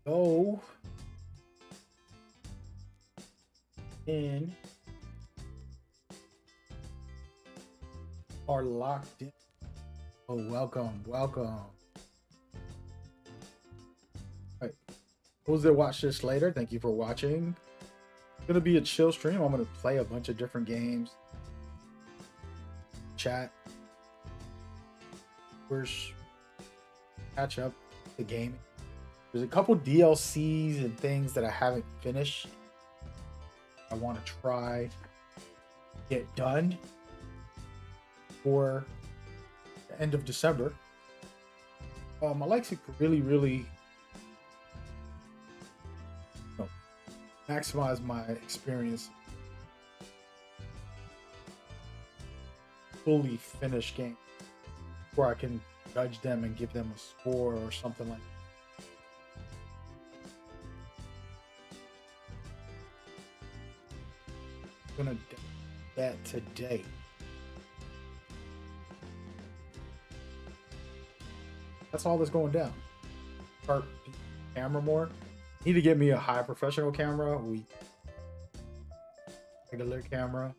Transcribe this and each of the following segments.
go in are locked in. Oh, welcome. Right. Those that watch this later, thank you for watching. It's gonna be a chill stream. I'm gonna play a bunch of different games. Chat. First, catch up the game. There's a couple DLCs and things that I haven't finished. I want to try get done for the end of December. I like to really maximize my experience. Fully finished game where I can judge them and give them a score or something like that. I'm gonna do that today. That's all that's going down. Start camera more. Need to get me a high professional camera. Regular camera.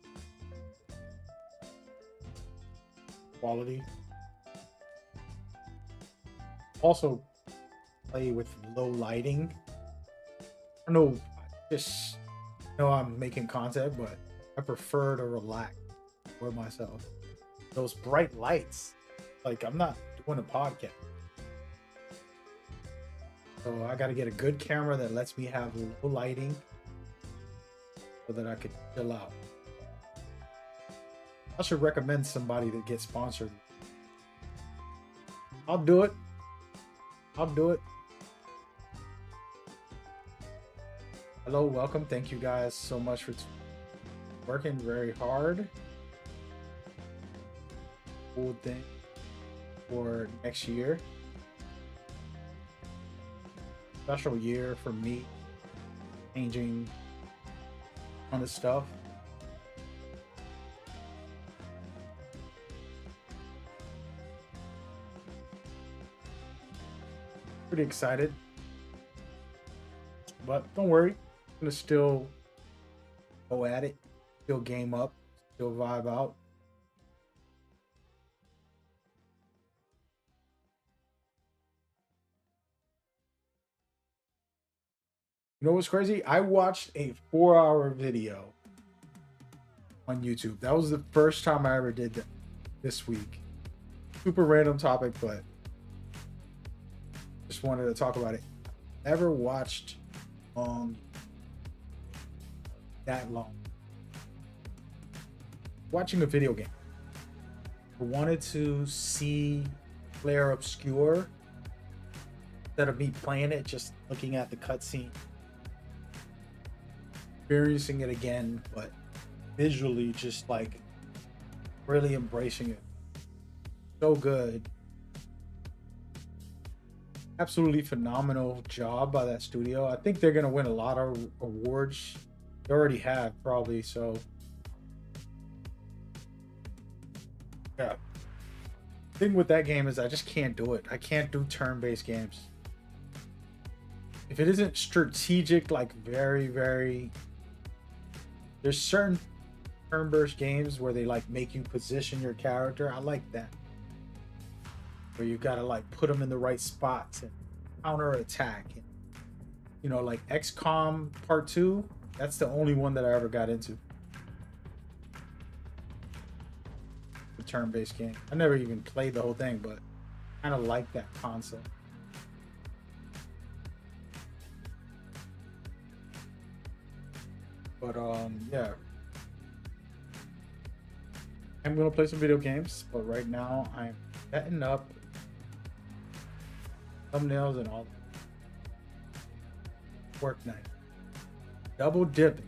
Quality. Also play with low lighting. I know I'm making content, but I prefer to relax with myself. Those bright lights, like I'm not doing a podcast. So I got to get a good camera that lets me have low lighting so that I could chill out. I should recommend somebody that gets sponsored. I'll do it. Hello, welcome. Thank you guys so much for working very hard. Cool thing for next year. Special year for me. Changing on the stuff. Pretty excited. But don't worry. I'm gonna still go at it. Still game up. Still vibe out. You know what's crazy? I watched a 4-hour video on YouTube. That was the first time I ever did that this week. Super random topic, but just wanted to talk about it. Never watched that long. Watching a video game. I wanted to see player obscure instead of me playing it, just looking at the cutscene. Experiencing it again, but visually just like really embracing it. So good. Absolutely phenomenal job by that studio. I think they're gonna win a lot of awards. They already have, probably. So yeah. The thing with that game is I just can't do it. I can't do turn-based games. If it isn't strategic, like very there's certain turn-based games where they like make you position your character. I like that. Where you gotta like put them in the right spots and counter attack. And, you know, like XCOM Part 2, that's the only one that I ever got into. The turn-based game. I never even played the whole thing, but I kind of like that concept. But yeah. I'm gonna play some video games, but right now I'm setting up thumbnails and all work night. Double dipping.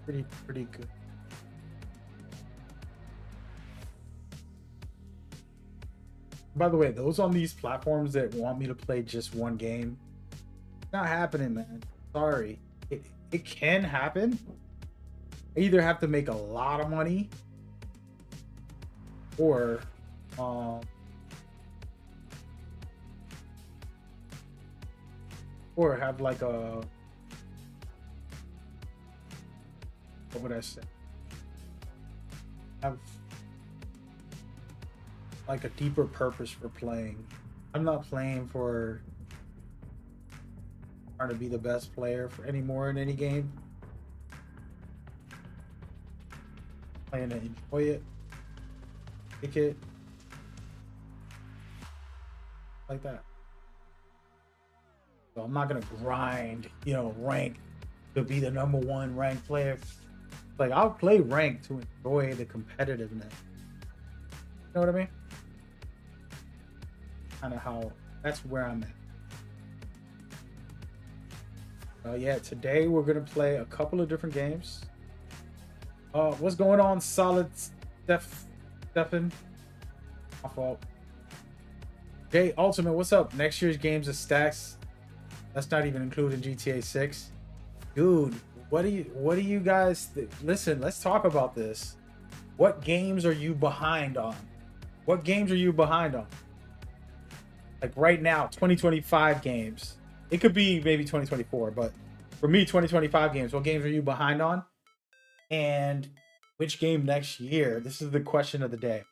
Pretty good. By the way, those on these platforms that want me to play just one game, not happening, man. Sorry. It can happen. I either have to make a lot of money or Um, or have like a, what would I say? Have like a deeper purpose for playing. I'm not playing for trying to be the best player for anymore in any game. Playing to enjoy it, pick it, like that. So I'm not gonna grind, you know, rank to be the #1 ranked player. Like I'll play rank to enjoy the competitiveness. You know what I mean? Kind of how that's where I'm at. Yeah, today we're gonna play a couple of different games. What's going on, Solid Stefan? My fault. Jay Ultimate, what's up? Next year's games of stacks. That's not even including GTA 6. Dude, what do you guys listen, let's talk about this. What games are you behind on? What games are you behind on? Like right now, 2025 games. It could be maybe 2024, but for me, 2025 games, what games are you behind on? And which game next year? This is the question of the day.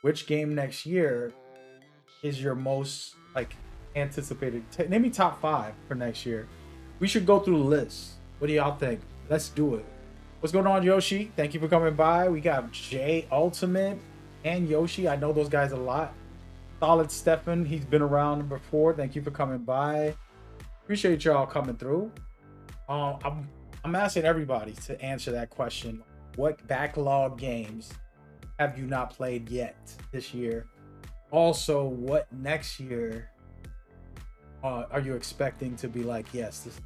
Which game next year is your most like anticipated? Name me top 5 for next year. We should go through the list. What do y'all think? Let's do it. What's going on, Yoshi? Thank you for coming by. We got Jay Ultimate and Yoshi. I know those guys a lot. Solid Stefan, he's been around before. Thank you for coming by. Appreciate y'all coming through. I'm asking everybody to answer that question. What backlog games have you not played yet this year? Also, what next year are you expecting to be like, yes, this.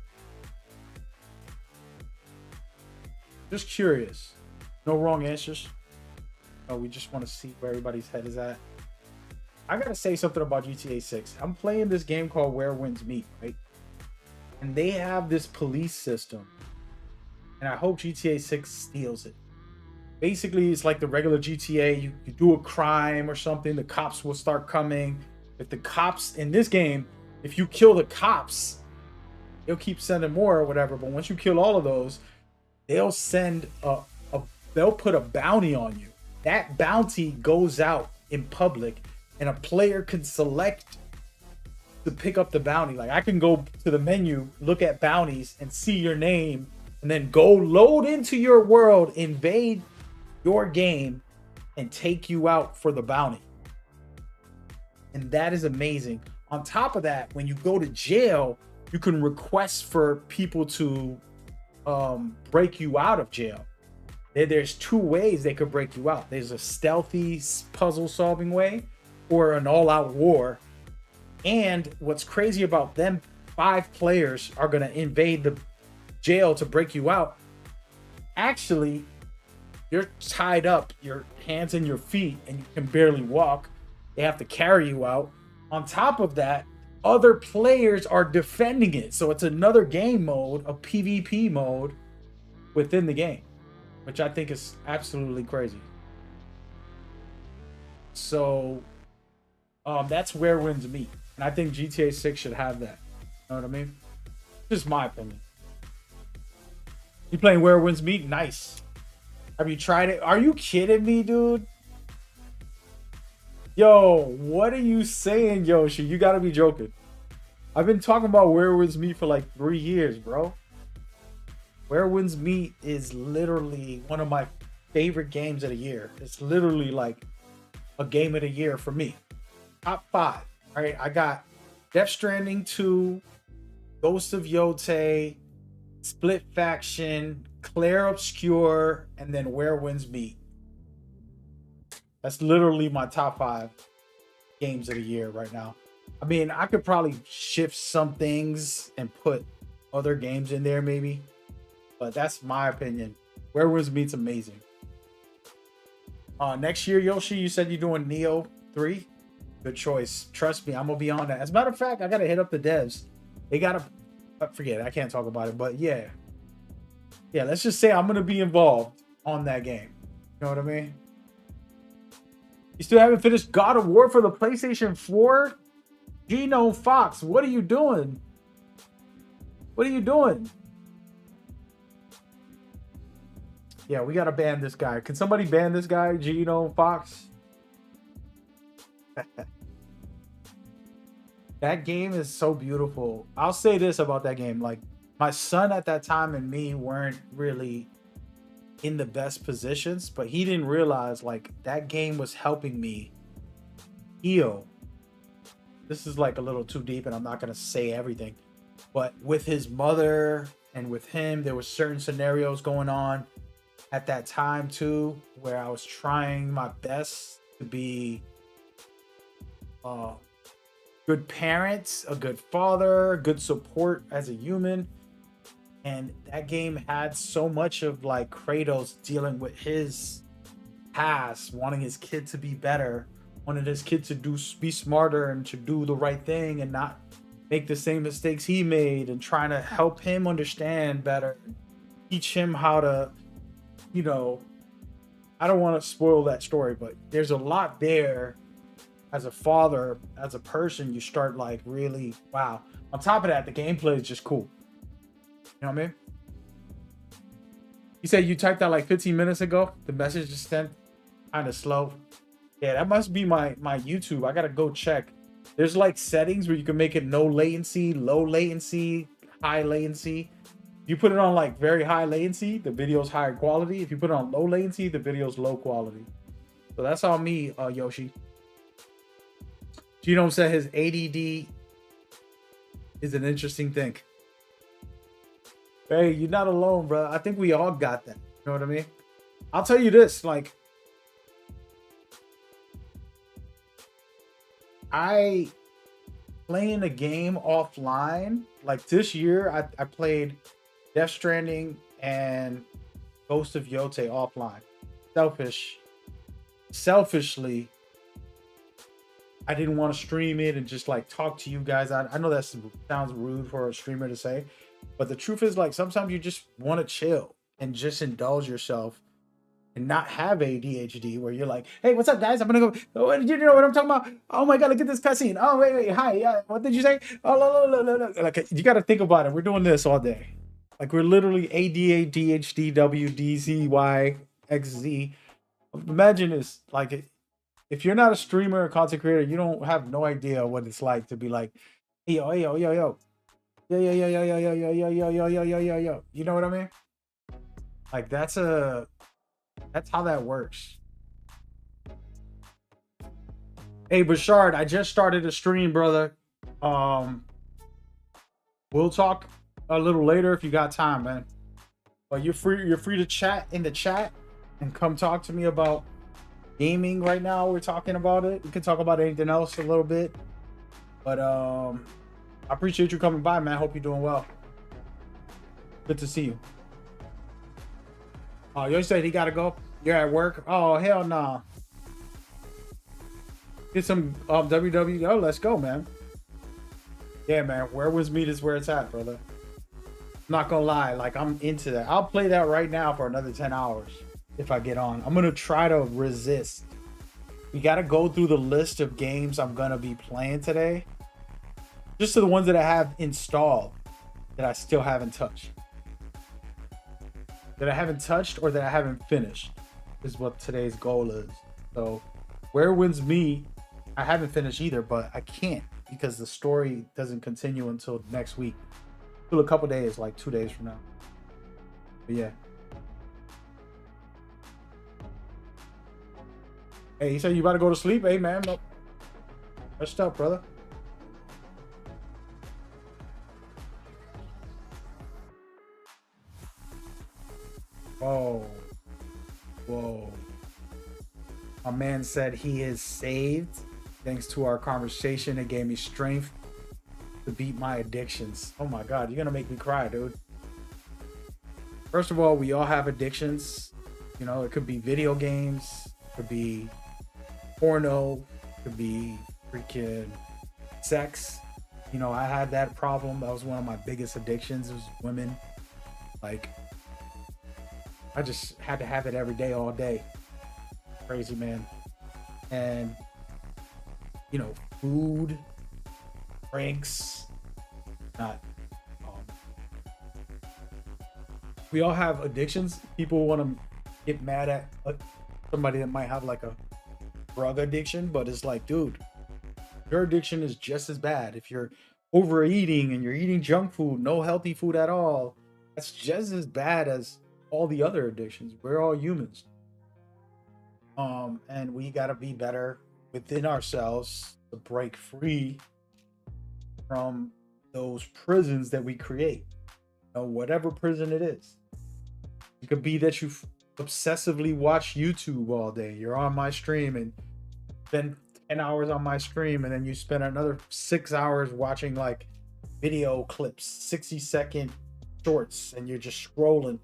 Just curious. No wrong answers. We just want to see where everybody's head is at. I gotta say something about GTA 6. I'm playing this game called Where Winds Meet, right? And they have this police system. And I hope GTA 6 steals it. Basically, it's like the regular GTA. You do a crime or something, the cops will start coming. If the cops in this game, if you kill the cops, they'll keep sending more or whatever. But once you kill all of those, they'll send they'll put a bounty on you. That bounty goes out in public, and a player can select to pick up the bounty. Like I can go to the menu, look at bounties, and see your name, and then go load into your world, invade your game, and take you out for the bounty. And that is amazing. On top of that, when you go to jail, you can request for people to break you out of jail. There's 2 ways they could break you out. There's a stealthy puzzle solving way or an all-out war. And what's crazy about them, 5 players are going to invade the jail to break you out. Actually, you're tied up, your hands and your feet, and you can barely walk. They have to carry you out. On top of that, other players are defending it. So it's another game mode, a PvP mode within the game, which I think is absolutely crazy. So that's Where Winds Meet. And I think GTA 6 should have that. You know what I mean? Just my opinion. You playing Where Winds Meet? Nice. Have you tried it? Are you kidding me, dude? Yo, what are you saying, Yoshi? You gotta be joking. I've been talking about Where Winds Meet for like 3 years, bro. Where Winds Meet is literally one of my favorite games of the year. It's literally like a game of the year for me. Top 5. All right, I got Death Stranding 2, Ghost of Yotei, Split Faction, Claire Obscure, and then Where Winds Meet. That's literally my top 5 games of the year right now. I mean, I could probably shift some things and put other games in there maybe, but that's my opinion. Where Winds Meet's amazing. Next year, Yoshi, you said you're doing Neo 3. Good choice. Trust me, I'm gonna be on that. As a matter of fact, I gotta hit up the devs. They gotta forget it. I can't talk about it, but yeah. Let's just say I'm gonna be involved on that game. You know what I mean? You still haven't finished God of War for the PlayStation 4? Genome Fox, what are you doing? What are you doing? Yeah, we gotta ban this guy. Can somebody ban this guy, Genome Fox? That game is so beautiful. I'll say this about that game. Like, my son at that time and me weren't really in the best positions, but he didn't realize like that game was helping me heal. This is like a little too deep and I'm not going to say everything, but with his mother and with him, there were certain scenarios going on at that time too, where I was trying my best to be good parents, a good father, good support as a human. And that game had so much of like Kratos dealing with his past, wanting his kid to be better, wanted his kid to be smarter and to do the right thing and not make the same mistakes he made, and trying to help him understand better, teach him how to, you know, I don't want to spoil that story, but there's a lot there. As a father, as a person, you start like really, wow. On top of that, the gameplay is just cool. You know what I mean? You said you typed that like 15 minutes ago. The message just sent kind of slow. Yeah, that must be my YouTube. I gotta go check. There's like settings where you can make it no latency, low latency, high latency. If you put it on like very high latency, the video's higher quality. If you put it on low latency, the video's low quality. So that's all me, Yoshi. Genome said his ADD is an interesting thing. Hey, you're not alone, bro. I think we all got that. You know what I mean? I'll tell you this, like, I playing a game offline, like this year, I played Death Stranding and Ghost of Yote offline. Selfishly, I didn't want to stream it and just like talk to you guys. I know that sounds rude for a streamer to say, but the truth is like sometimes you just want to chill and just indulge yourself and not have ADHD where you're like, hey, what's up, guys? I'm gonna go. Oh, you know what I'm talking about? Oh my god, look at this cutscene. Oh wait, hi, yeah. What did you say? Oh, no. Like you got to think about it. We're doing this all day. Like we're literally ADHD, WDCY, XZ. Imagine this, like. If you're not a streamer or content creator, you don't have no idea what it's like to be like, hey, yo, yo. Yo. You know what I mean? Like that's how that works. Hey, Bashard, I just started a stream, brother. We'll talk a little later if you got time, man. But you're free to chat in the chat and come talk to me about gaming right now. We're talking about it. We can talk about anything else a little bit, but I appreciate you coming by, man. Hope you're doing well. Good to see you. Oh, you said he gotta go. You're at work. Oh hell no. Nah. Get some WW. Oh, let's go, man. Yeah, man. Where was meat is where it's at, brother. I'm not gonna lie, like I'm into that. I'll play that right now for another 10 hours. If I get on, I'm gonna try to resist. We gotta go through the list of games I'm gonna be playing today, just to the ones that I have installed that I still haven't touched, or that I haven't finished, is what today's goal is. So, Where Wins Me, I haven't finished either, but I can't because the story doesn't continue until next week, till a couple days, like 2 days from now. But yeah. Hey, you said you about to go to sleep? Hey, man. No. Rest up, brother. Whoa. Whoa. My man said he is saved. Thanks to our conversation, it gave me strength to beat my addictions. Oh my God, you're going to make me cry, dude. First of all, we all have addictions. You know, it could be video games. It could be porno, could be freaking sex. You know, I had that problem. That was one of my biggest addictions, was women. Like, I just had to have it every day, all day. Crazy, man. And, you know, food, drinks, not, um, we all have addictions. People want to get mad at somebody that might have like a drug addiction, but it's like, dude, your addiction is just as bad. If you're overeating and you're eating junk food, no healthy food at all, that's just as bad as all the other addictions. We're all humans. And we got to be better within ourselves to break free from those prisons that we create. You know, whatever prison it is. It could be that you obsessively watch YouTube all day. You're on my stream and spend 10 hours on my stream, and then you spend another 6 hours watching like video clips, 60-second shorts, and you're just scrolling,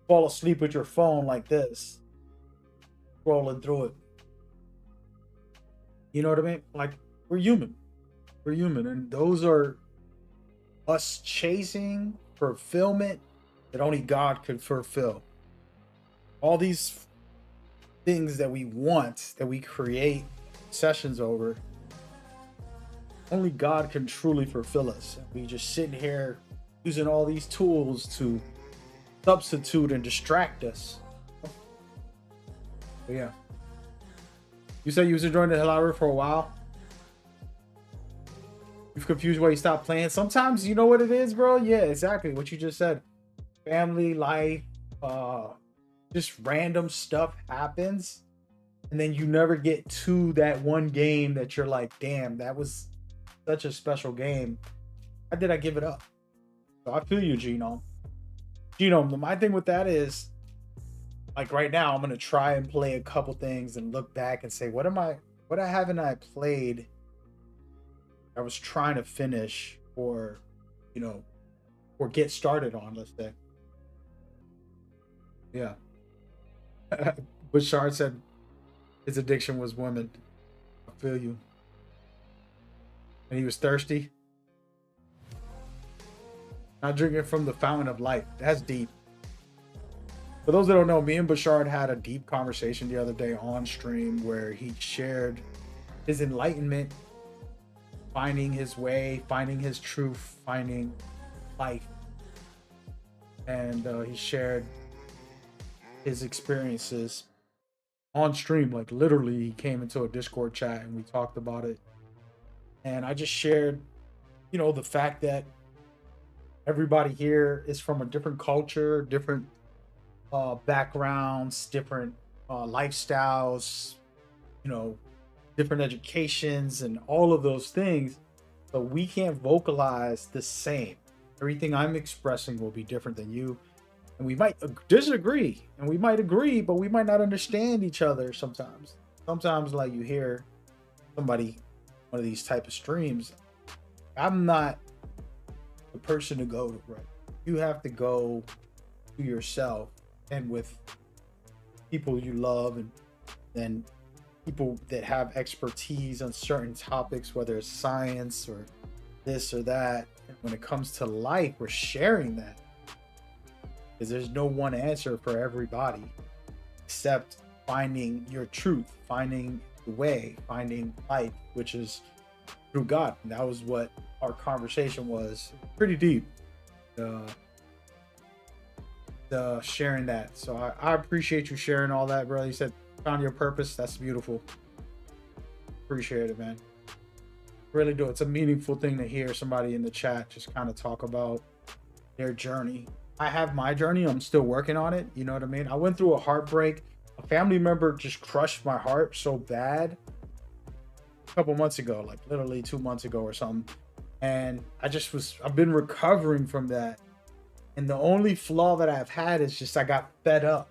fall asleep with your phone like this, scrolling through it. You know what I mean? Like, we're human. We're human. And those are us chasing fulfillment that only God could fulfill. All these things that we want, that we create sessions over, only God can truly fulfill us. And we just sitting here using all these tools to substitute and distract us. But yeah. You said you was enjoying the hell out of it for a while. You've confused why you stopped playing. Sometimes you know what it is, bro. Yeah, exactly what you just said. Family life, just random stuff happens, and then you never get to that one game that you're like, damn, that was such a special game. Why did I give it up? So I feel you, Genome. Genome, my thing with that is, like right now, I'm gonna try and play a couple things and look back and say, what haven't I played? I was trying to finish or, you know, or get started on, let's say. Yeah. Bouchard said his addiction was women. I feel you. And he was thirsty. Not drinking from the fountain of life. That's deep. For those that don't know, me and Bouchard had a deep conversation the other day on stream where he shared his enlightenment, finding his way, finding his truth, finding life. And he shared his experiences on stream. Like literally, he came into a Discord chat and we talked about it. And I just shared, you know, the fact that everybody here is from a different culture, different backgrounds, different lifestyles, you know, different educations and all of those things. So we can't vocalize the same. Everything I'm expressing will be different than you. And we might disagree and we might agree, but we might not understand each other sometimes. Sometimes like you hear somebody, one of these type of streams, I'm not the person to go to, right? You have to go to yourself and with people you love and then people that have expertise on certain topics, whether it's science or this or that. And when it comes to life, we're sharing that because there's no one answer for everybody except finding your truth, finding the way, finding life, which is through God. And that was what our conversation was. Pretty deep. Sharing that. So I appreciate you sharing all that, bro. You said found your purpose. That's beautiful. Appreciate it, man. Really do. It's a meaningful thing to hear somebody in the chat just kind of talk about their journey. I have my journey. I'm still working on it. You know what I mean? I went through a heartbreak. A family member just crushed my heart so bad a couple months ago, like literally 2 months ago or something. And I've been recovering from that. And the only flaw that I've had is just I got fed up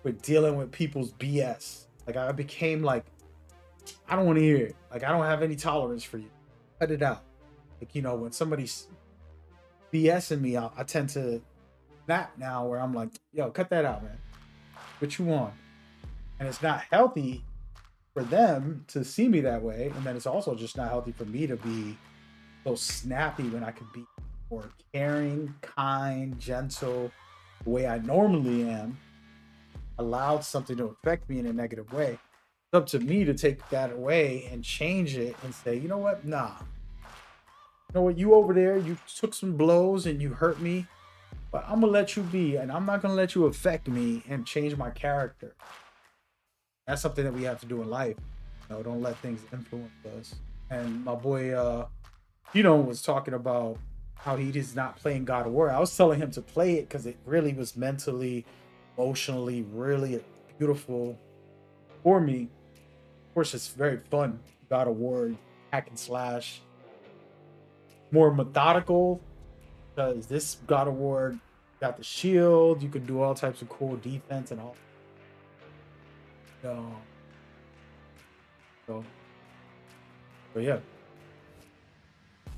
with dealing with people's BS. Like I became like, I don't want to hear it. Like I don't have any tolerance for you. Cut it out. Like, you know, when somebody's BSing me, I tend to snap now where I'm like, yo, cut that out, man. What you want? And it's not healthy for them to see me that way. And then it's also just not healthy for me to be so snappy when I could be more caring, kind, gentle, the way I normally am, allowed something to affect me in a negative way. It's up to me to take that away and change it and say, you know what? Nah. You know what? You over there, you took some blows and you hurt me, but I'm gonna let you be, and I'm not gonna let you affect me and change my character. That's something that we have to do in life. Don't let things influence us. And my boy, was talking about how he is not playing God of War. I was telling him to play it because it really was mentally, emotionally, really beautiful for me. Of course, it's very fun. God of War, hack and slash, more methodical because this God of War got the shield. You can do all types of cool defense and all. So, so, but yeah,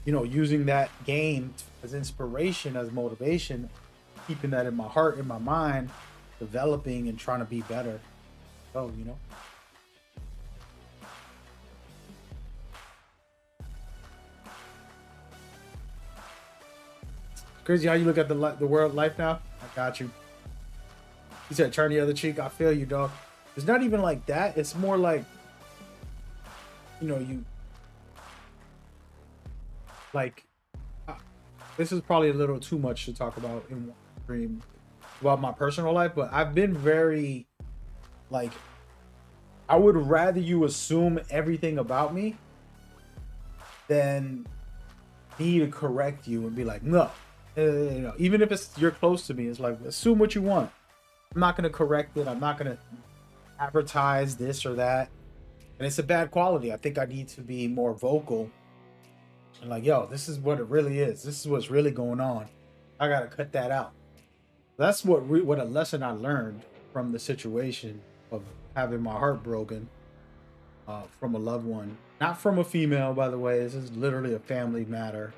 using that game as inspiration, as motivation, keeping that in my heart, in my mind, developing and trying to be better. So, crazy how you look at the world life now. I got you. He said, "Turn the other cheek." I feel you, dog. It's not even like that. It's more like, you like. This is probably a little too much to talk about in one stream about my personal life, but I've been very, like, I would rather you assume everything about me than me to correct you and be like, no. Even if you're close to me, it's like, assume what you want. I'm not going to correct it. I'm not going to advertise this or that. And it's a bad quality. I think I need to be more vocal and like, yo, this is what it really is. This is what's really going on. I got to cut that out. That's what a lesson I learned from the situation of having my heart broken from a loved one. Not from a female, by the way. This is literally a family matter.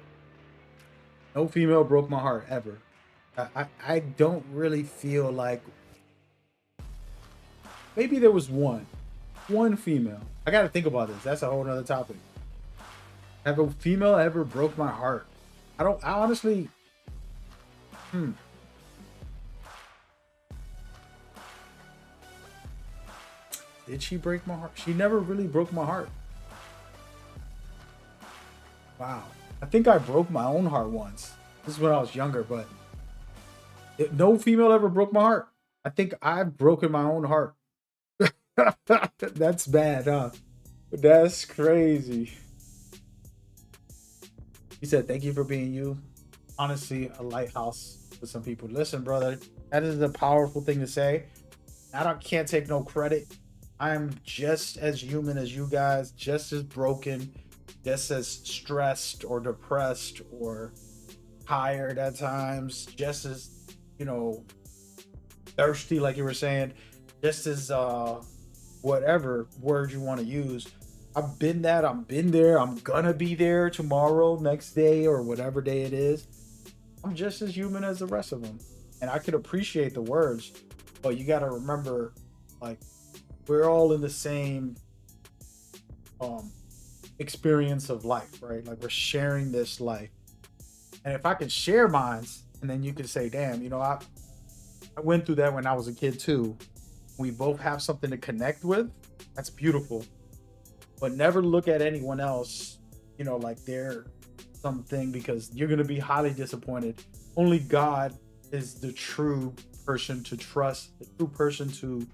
No female broke my heart ever. I don't really feel like, maybe there was one female. I got to think about this. That's a whole nother topic. Have a female ever broke my heart? I honestly, Did she break my heart? She never really broke my heart. Wow. I think I broke my own heart once. This is when I was younger, but no female ever broke my heart. I think I've broken my own heart. That's bad, huh? That's crazy. He said, "Thank you for being you." Honestly, a lighthouse for some people. Listen, brother, that is a powerful thing to say. Can't take no credit. I'm just as human as you guys, just as broken, just as stressed or depressed or tired at times, just as, thirsty, like you were saying, just as whatever word you want to use. I've been that. I've been there. I'm gonna be there tomorrow, next day, or whatever day it is. I'm just as human as the rest of them. And I could appreciate the words, but you got to remember, like, we're all in the same experience of life, right? Like, we're sharing this life. And if I can share mine, and then you can say, damn, I went through that when I was a kid too. We both have something to connect with. That's beautiful. But never look at anyone else, like they're something, because you're going to be highly disappointed. Only God is the true person to trust, the true person to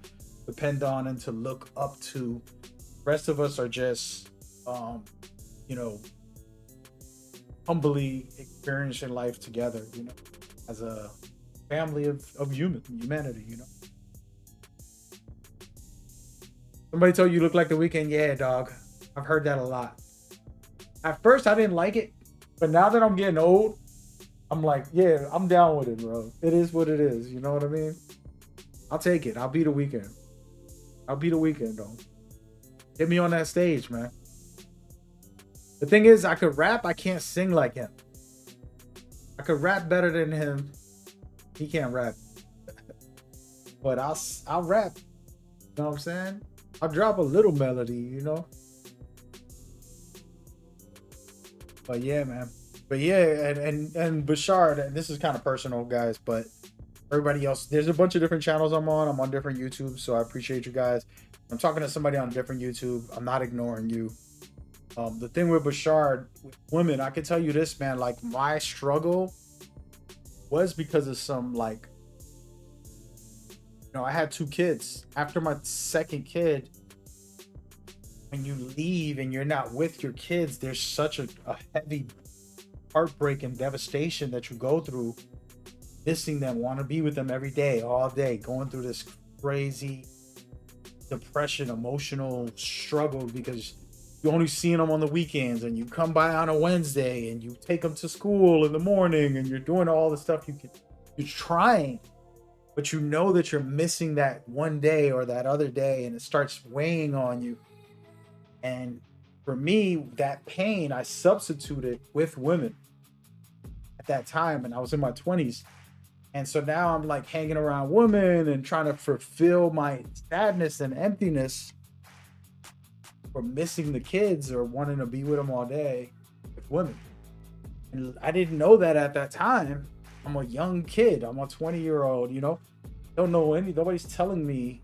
depend on and to look up to. The rest of us are just, humbly experiencing life together, as a family of humanity, Somebody told you look like The Weeknd. Yeah, dog. I've heard that a lot. At first, I didn't like it, but now that I'm getting old, I'm like, yeah, I'm down with it, bro. It is what it is. You know what I mean? I'll take it. I'll be The Weeknd. I'll be The Weeknd, though. Get me on that stage, man. The thing is, I could rap. I can't sing like him. I could rap better than him. He can't rap. But I'll rap. You know what I'm saying? I'll drop a little melody, But yeah, man. But yeah, and Bashar, and this is kind of personal, guys, but everybody else, there's a bunch of different channels I'm on. I'm on different YouTube, so I appreciate you guys. I'm talking to somebody on different YouTube. I'm not ignoring you. The thing with Bashard, with women, I can tell you this, man. Like, my struggle was because of some, like, you know, I had 2 kids. After my second kid, when you leave and you're not with your kids, there's such a heavy heartbreak and devastation that you go through, missing them, want to be with them every day, all day, going through this crazy depression, emotional struggle because you only seeing them on the weekends, and you come by on a Wednesday and you take them to school in the morning, and you're doing all the stuff you're trying, but you know that you're missing that one day or that other day, and it starts weighing on you. And for me, that pain I substituted with women at that time, and I was in my 20s. And so now I'm like hanging around women and trying to fulfill my sadness and emptiness for missing the kids or wanting to be with them all day with women. And I didn't know that at that time. I'm a young kid. I'm a 20-year-old, you know, don't know nobody's telling me,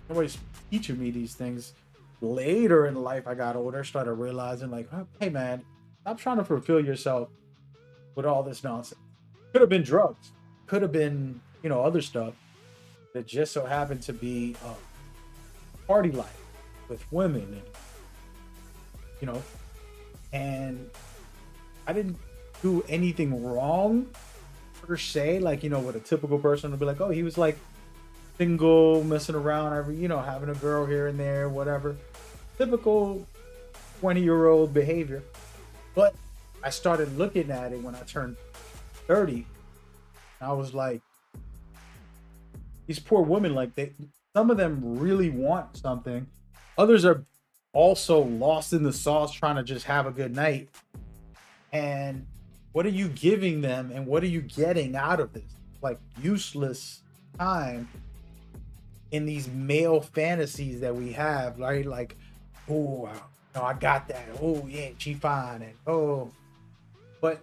nobody's teaching me these things. Later in life, I got older, started realizing like, hey man, stop trying to fulfill yourself with all this nonsense. Could have been drugs, could have been, you know, other stuff that just so happened to be party life with women, and you know, and I didn't do anything wrong per se, like, you know, what a typical person would be like, oh, he was like single, messing around, every, you know, having a girl here and there, whatever, typical 20-year-old behavior. But I started looking at it when I turned 30. I was like, these poor women, like, some of them really want something, others are also lost in the sauce trying to just have a good night. And what are you giving them, and what are you getting out of this? Like, useless time in these male fantasies that we have, right? Like, oh, no, I got that. Oh yeah, she fine, and oh, but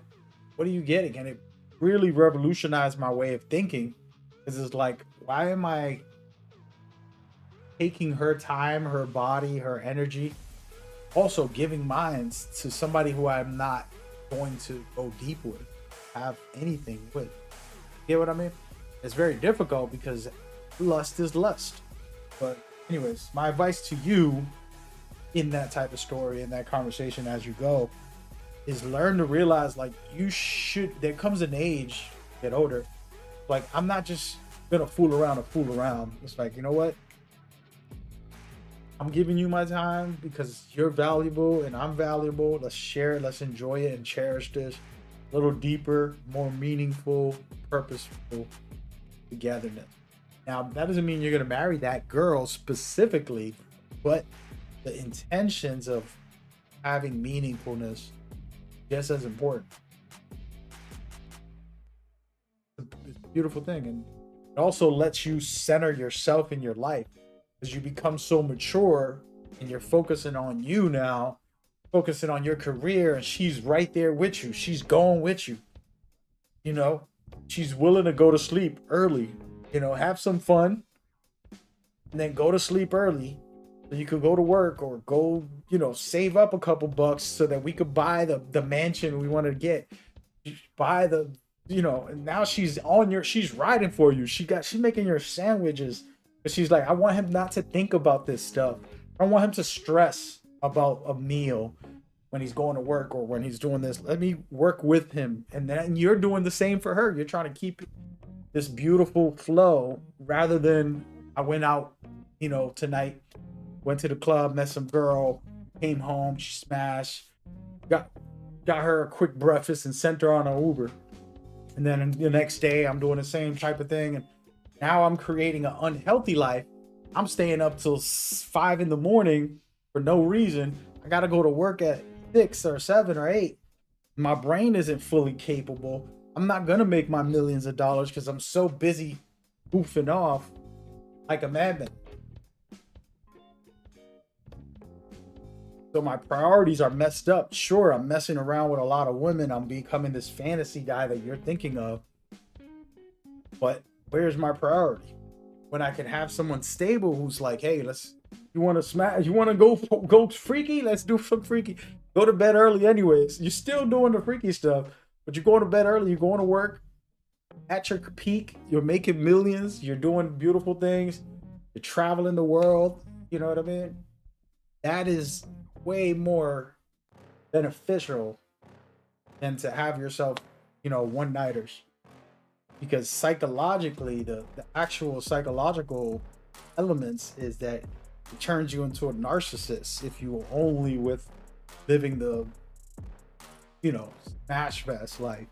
what are you getting? And it really revolutionized my way of thinking, because it's like, why am I taking her time, her body, her energy, also giving mine to somebody who I'm not going to go deep with, have anything with? You get what I mean? It's very difficult because lust is lust. But anyways, my advice to you in that type of story, in that conversation as you go, is learn to realize, like, there comes an age, get older, like, I'm not just gonna fool around. It's like, you know what, I'm giving you my time because you're valuable and I'm valuable. Let's share it, let's enjoy it and cherish this a little deeper, more meaningful, purposeful togetherness. Now, that doesn't mean you're going to marry that girl specifically, but the intentions of having meaningfulness just as important. It's a beautiful thing, and it also lets you center yourself in your life, because you become so mature and you're focusing on you now, focusing on your career, and she's right there with you. She's going with you. You know, she's willing to go to sleep early, you know, have some fun, and then go to sleep early so you could go to work, or go, you know, save up a couple bucks so that we could buy the mansion we want to get, buy the, you know, and now she's riding for you. She's making your sandwiches. But she's like, I want him not to think about this stuff. I don't want him to stress about a meal when he's going to work or when he's doing this. Let me work with him. And then you're doing the same for her. You're trying to keep this beautiful flow, rather than, I went out, you know, tonight, went to the club, met some girl, came home, she smashed, got her a quick breakfast and sent her on an Uber. And then the next day I'm doing the same type of thing. And now I'm creating an unhealthy life. I'm staying up till 5 in the morning for no reason. I got to go to work at 6 or 7 or 8. My brain isn't fully capable. I'm not going to make my millions of dollars because I'm so busy goofing off like a madman. So my priorities are messed up. Sure, I'm messing around with a lot of women. I'm becoming this fantasy guy that you're thinking of. But where's my priority? When I can have someone stable who's like, hey, you want to smash, you want to go freaky? Let's do some freaky. Go to bed early anyways. You're still doing the freaky stuff, but you're going to bed early, you're going to work at your peak, you're making millions, you're doing beautiful things, you're traveling the world, you know what I mean? That is way more beneficial than to have yourself, one-nighters. Because psychologically, the actual psychological elements is that it turns you into a narcissist if you are only with living the, smash fest life.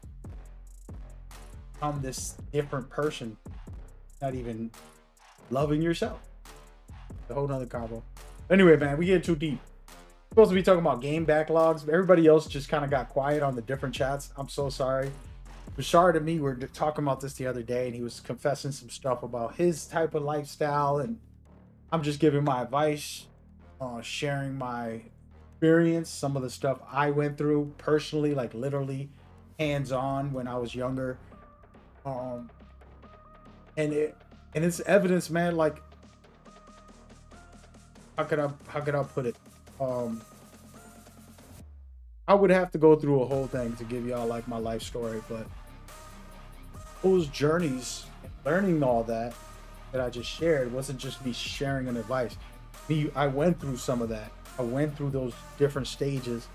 I'm this different person, not even loving yourself. A whole nother combo. Anyway, man, we get too deep. We're supposed to be talking about game backlogs. Everybody else just kind of got quiet on the different chats. I'm so sorry. Bashard and me were talking about this the other day, and he was confessing some stuff about his type of lifestyle, and I'm just giving my advice, sharing my experience, some of the stuff I went through personally, like literally hands-on when I was younger. And it's evidence, man. Like, how could I put it? I would have to go through a whole thing to give y'all like my life story, but those journeys, learning all that I just shared, wasn't just me sharing an advice. I went through some of that. I went through those different stages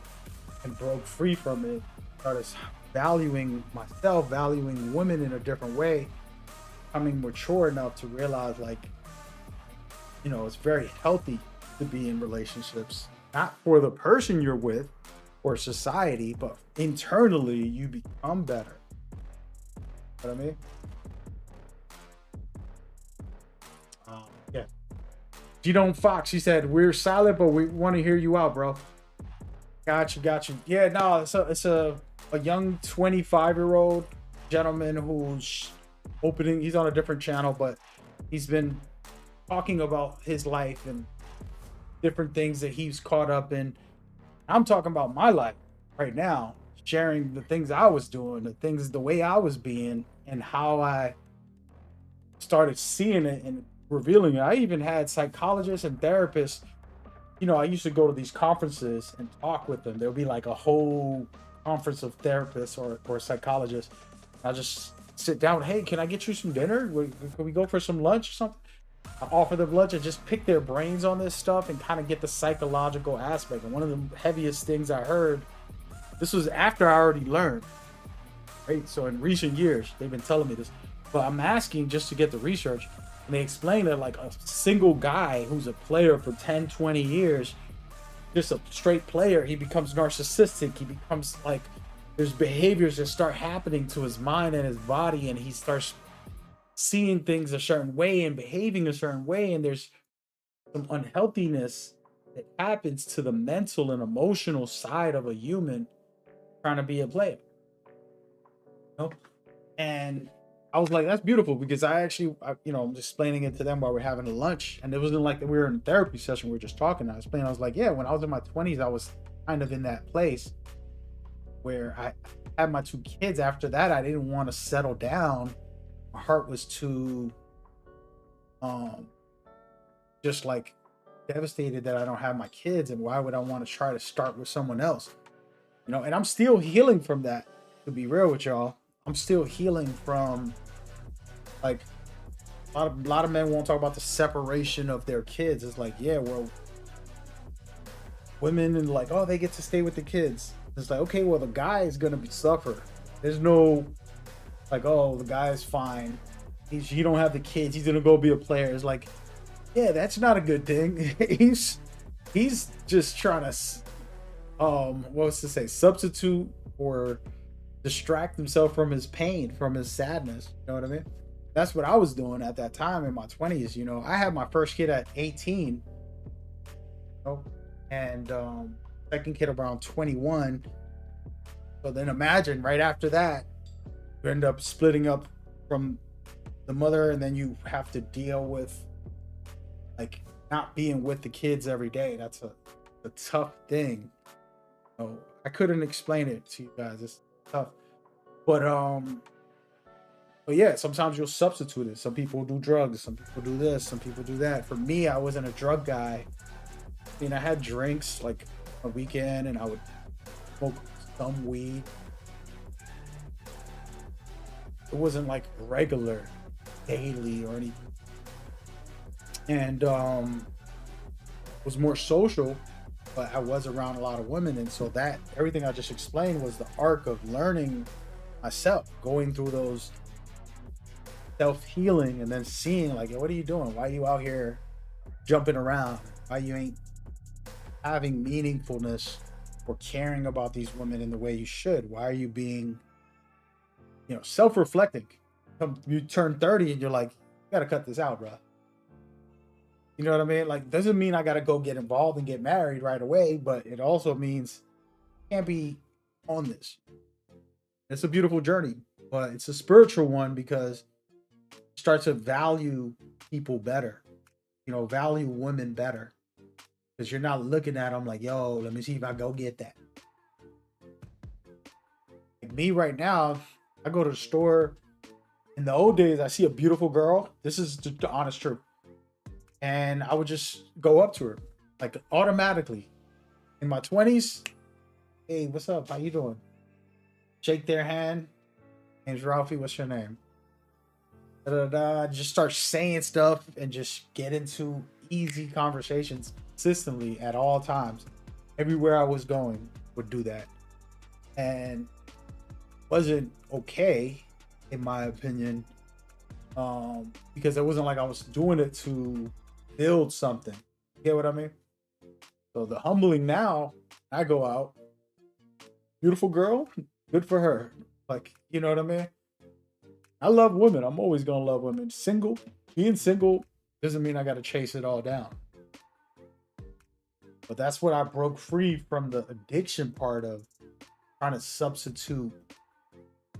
and broke free from it. Started valuing myself, valuing women in a different way, becoming mature enough to realize, like, it's very healthy to be in relationships, not for the person you're with or society, but internally you become better. You know what I mean? Yeah. G-Dome Fox, he said, we're silent, but we want to hear you out, bro. Got you. Yeah, no, it's a young 25-year-old gentleman who's he's on a different channel, but he's been talking about his life and different things that he's caught up in. I'm talking about my life right now, sharing the things I was doing, the way I was being, and how I started seeing it and revealing it. I even had psychologists and therapists. I used to go to these conferences and talk with them. There'll be like a whole conference of therapists or psychologists. I'll just sit down. Hey, can I get you some dinner? Can we go for some lunch or something? I offer them lunch and just pick their brains on this stuff and kind of get the psychological aspect. And one of the heaviest things I heard, this was after I already learned, right? So in recent years, they've been telling me this, but I'm asking just to get the research. And they explain that like a single guy who's a player for 10, 20 years, just a straight player, he becomes narcissistic. He becomes like, there's behaviors that start happening to his mind and his body, and he starts seeing things a certain way and behaving a certain way. And there's some unhealthiness that happens to the mental and emotional side of a human trying to be a player. And I was like, that's beautiful, because I'm just explaining it to them while we're having a lunch. And it wasn't like that we were in a therapy session, we were just talking. I was like, yeah, when I was in my 20s, I was kind of in that place where I had my 2 kids. After that, I didn't want to settle down. My heart was too, just like devastated that I don't have my kids. And why would I want to try to start with someone else? And I'm still healing from that, to be real with y'all. I'm still healing from, like, a lot of men won't talk about the separation of their kids. It's like, yeah, well, women and like, oh, they get to stay with the kids. It's like, okay, well, the guy is gonna suffer. There's no like, oh, the guy is fine. He don't have the kids. He's gonna go be a player. It's like, yeah, that's not a good thing. he's just trying to substitute or distract himself from his pain, from his sadness. You know what I mean? That's what I was doing at that time in my 20s. I had my first kid at 18, and second kid around 21. So then imagine right after that, you end up splitting up from the mother, and then you have to deal with like not being with the kids every day. That's a tough thing. I couldn't explain it to you guys. It's tough. But But yeah, sometimes you'll substitute it. Some people do drugs, some people do this, some people do that. For me, I wasn't a drug guy. I mean, I had drinks like a weekend, and I would smoke some weed. It wasn't like regular, daily or anything. And it was more social, but I was around a lot of women, and so that everything I just explained was the arc of learning myself, going through those self-healing, and then seeing like, yo, what are you doing? Why are you out here jumping around? Why you ain't having meaningfulness or caring about these women in the way you should? Why are you being, self-reflecting? You turn 30 and you're like, you gotta cut this out, bro. You know what I mean? Like, doesn't mean I gotta go get involved and get married right away, but it also means I can't be on this. It's a beautiful journey, but it's a spiritual one because you start to value people better, value women better. Because you're not looking at them like, yo, let me see if I go get that. Like me right now, I go to the store. In the old days, I see a beautiful girl. This is the honest truth. And I would just go up to her, like automatically. In my 20s, hey, what's up? How you doing? Shake their hand. Name's Ralphie. What's your name? Just start saying stuff and just get into easy conversations consistently at all times. Everywhere I was going would do that. And wasn't okay, in my opinion, because it wasn't like I was doing it to build something. You get what I mean? So the humbling now, I go out, beautiful girl, good for her. Like, you know what I mean? I love women. I'm always gonna love women. Being single doesn't mean I gotta chase it all down. But that's what I broke free from the addiction part of trying to substitute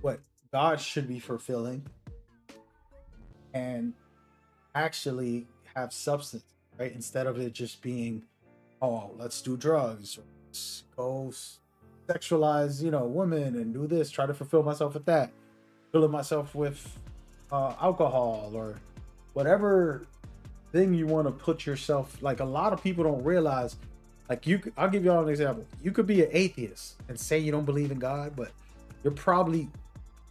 what God should be fulfilling and actually have substance, right? Instead of it just being, oh, let's do drugs, or let's go sexualize, women and do this, try to fulfill myself with that, filling myself with alcohol or whatever thing you want to put yourself. Like, a lot of people don't realize, like, I'll give y'all an example. You could be an atheist and say you don't believe in God, but you're probably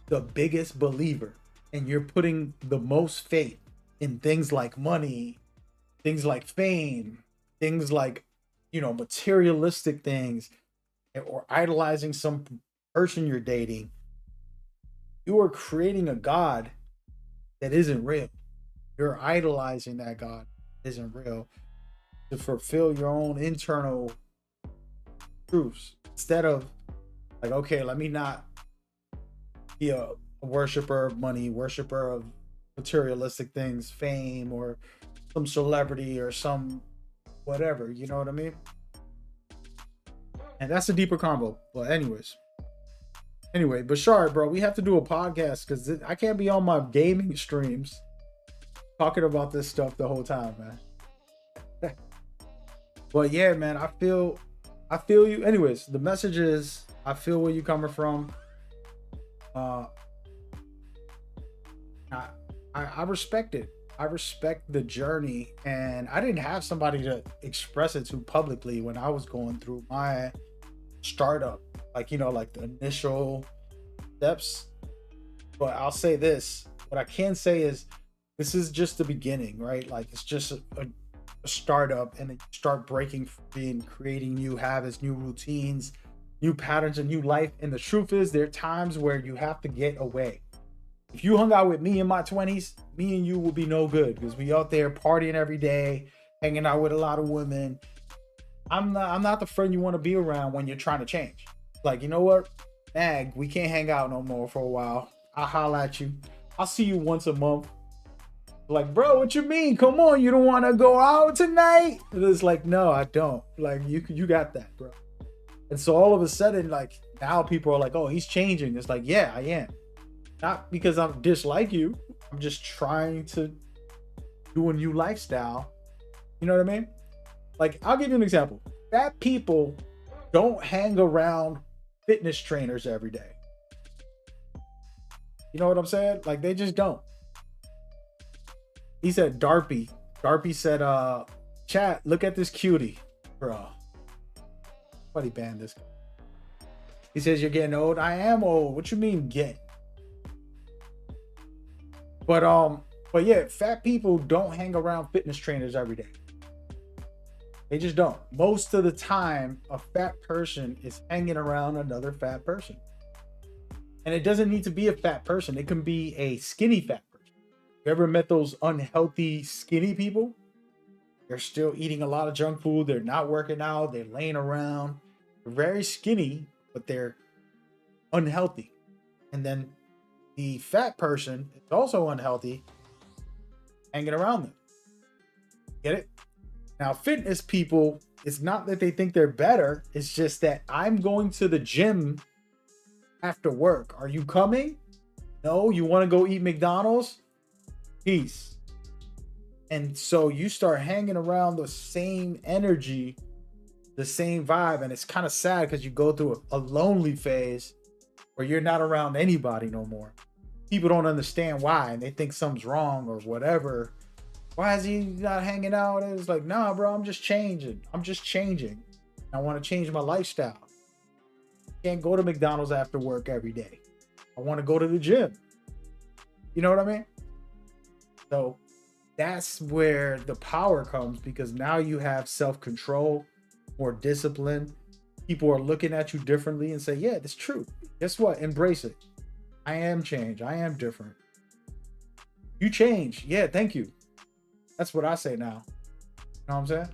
the biggest believer, and you're putting the most faith in things like money, things like fame, things like, materialistic things, or idolizing some person you're dating. You are creating a God that isn't real. You're idolizing that God that isn't real to fulfill your own internal truths, instead of like, okay, let me not be a worshiper of money, worshiper of materialistic things, fame, or some celebrity or some whatever, you know what I mean? And that's a deeper combo. But anyway, Bashar, bro, we have to do a podcast because I can't be on my gaming streams talking about this stuff the whole time, man. But yeah, man, I feel you. Anyways, the message is, I feel where you're coming from. I respect it. I respect the journey, and I didn't have somebody to express it to publicly when I was going through my startup, like the initial steps. But I'll say this: what I can say is, this is just the beginning, right? Like, it's just a startup, and then you start breaking free and creating new habits, new routines, new patterns, and new life. And the truth is, there are times where you have to get away. If you hung out with me in my 20s, me and you will be no good, because we out there partying every day, hanging out with a lot of women. I'm not the friend you want to be around when you're trying to change. Like, you know what? Mag, we can't hang out no more for a while. I'll holler at you. I'll see you once a month. Like, bro, what you mean? Come on, you don't want to go out tonight? And it's like, no, I don't. Like, you got that, bro. And so all of a sudden, like, now people are like, oh, he's changing. It's like, yeah, I am. Not because I dislike you. I'm just trying to do a new lifestyle. You know what I mean? Like, I'll give you an example. Fat people don't hang around fitness trainers every day. You know what I'm saying? Like they just don't. He said Darpy. Darpy said, chat, look at this cutie. Bro. Somebody banned this guy. He says you're getting old. I am old. What you mean get? But yeah, fat people don't hang around fitness trainers every day. They just don't. Most of the time, a fat person is hanging around another fat person. And it doesn't need to be a fat person. It can be a skinny fat person. You ever met those unhealthy skinny people? They're still eating a lot of junk food. They're not working out. They're laying around. They're very skinny, but they're unhealthy. And then the fat person is also unhealthy, hanging around them. Get it? Now, fitness people, it's not that they think they're better. It's just that I'm going to the gym after work. Are you coming? No, you want to go eat McDonald's? Peace. And so you start hanging around the same energy, the same vibe. And it's kind of sad because you go through a lonely phase where you're not around anybody no more. People don't understand why, and they think something's wrong or whatever. Why is he not hanging out? And it's like, nah, bro, I'm just changing. I'm just changing. I want to change my lifestyle. Can't go to McDonald's after work every day. I want to go to the gym. You know what I mean? So that's where the power comes, because now you have self-control, more discipline. People are looking at you differently and say, yeah, that's true. Guess what? Embrace it. I am change. I am different. You change. Yeah, thank you. That's what I say now. You know what I'm saying?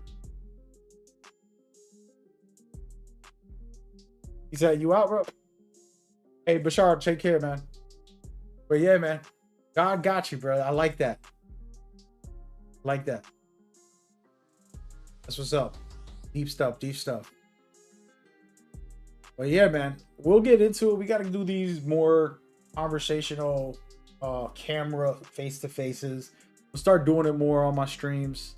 He said, you out, bro? Hey, Bashar, take care, man. But yeah, man. God got you, bro. I like that. Like that. That's what's up. Deep stuff, deep stuff. But yeah, man. We'll get into it. We got to do these more conversational camera face-to-faces. We'll start doing it more on my streams.